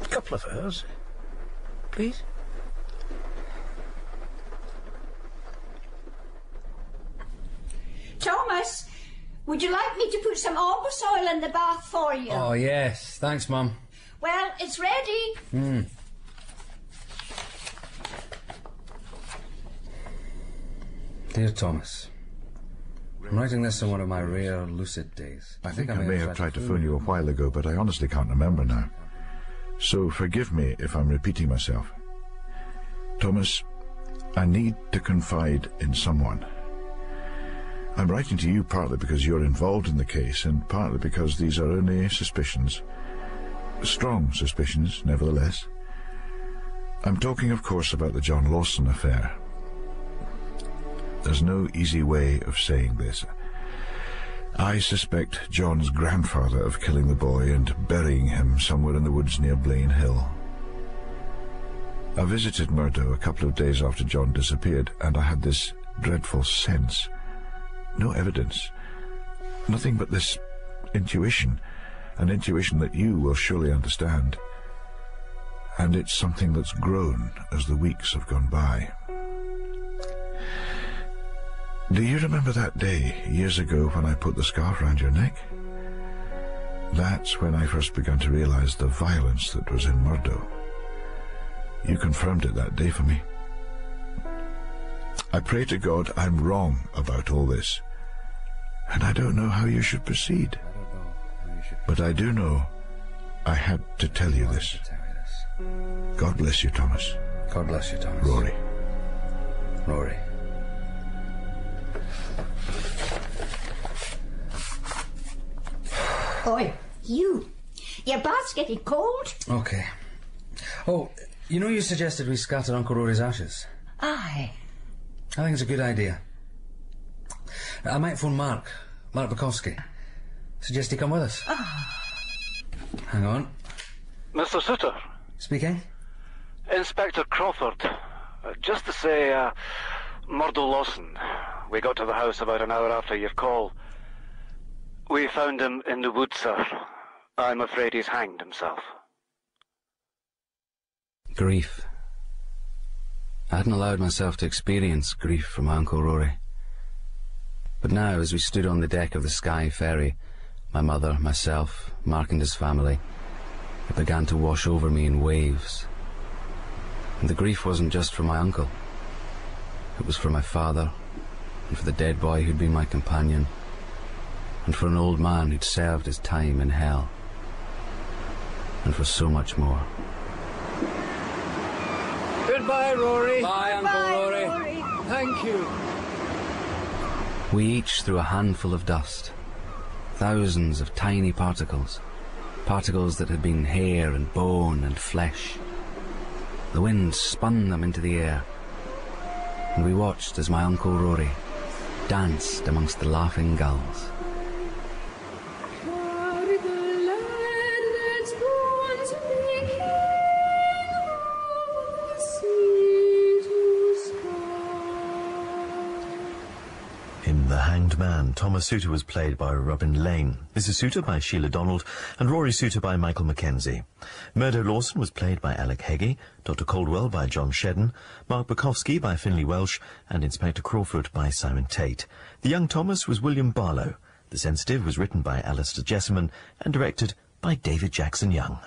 S4: A couple of hours, please.
S25: Thomas, would you like me to put some Albus oil in the bath for you?
S24: Oh, yes. Thanks, Mum.
S25: Well, it's ready.
S24: Dear Thomas, I'm writing this on one of my rare lucid days.
S14: I think I may have tried to phone you a while ago, but I honestly can't remember now. So forgive me if I'm repeating myself. Thomas, I need to confide in someone. I'm writing to you partly because you're involved in the case, and partly because these are only suspicions. Strong suspicions, nevertheless. I'm talking, of course, about the John Lawson affair. There's no easy way of saying this. I suspect John's grandfather of killing the boy and burying him somewhere in the woods near Blaine Hill. I visited Murdo a couple of days after John disappeared, and I had this dreadful sense. No evidence. Nothing but this intuition. An intuition that you will surely understand. And it's something that's grown as the weeks have gone by. Do you remember that day, years ago, when I put the scarf around your neck? That's when I first began to realize the violence that was in Murdo. You confirmed it that day for me. I pray to God I'm wrong about all this, and I don't know how you should proceed. But I do know I had to tell you this. God bless you, Thomas.
S24: God bless you, Thomas.
S14: Rory.
S24: Rory.
S25: Oi, you. Your bath's getting cold.
S24: Okay. Oh, you know you suggested we scatter Uncle Rory's ashes?
S25: Aye.
S24: I think it's a good idea. I might phone Mark Bukowski. Suggest he come with us. Hang on.
S8: Mr. Suter.
S24: Speaking?
S8: Inspector Crawford. Just to say, Murdo Lawson. We got to the house about an hour after your call. We found him in the woods, sir. I'm afraid he's hanged himself.
S24: Grief. I hadn't allowed myself to experience grief for my Uncle Rory. But now, as we stood on the deck of the Skye ferry, my mother, myself, Mark and his family, it began to wash over me in waves. And the grief wasn't just for my uncle. It was for my father, and for the dead boy who'd been my companion, and for an old man who'd served his time in hell, and for so much more.
S15: Goodbye, Rory.
S24: Bye, Uncle Rory.
S15: Thank you.
S24: We each threw a handful of dust. Thousands of tiny particles. Particles that had been hair and bone and flesh. The wind spun them into the air. And we watched as my Uncle Rory danced amongst the laughing gulls.
S10: In The Hanged Man, Thomas Suter was played by Robin Lane, Mrs. Suter by Sheila Donald, and Rory Suter by Michael Mackenzie. Murdo Lawson was played by Alec Heggie, Dr. Caldwell by John Shedden, Mark Bukowski by Finlay Welsh, and Inspector Crawford by Simon Tate. The young Thomas was William Barlow. The Sensitive was written by Alistair Jessamine and directed by David Jackson Young.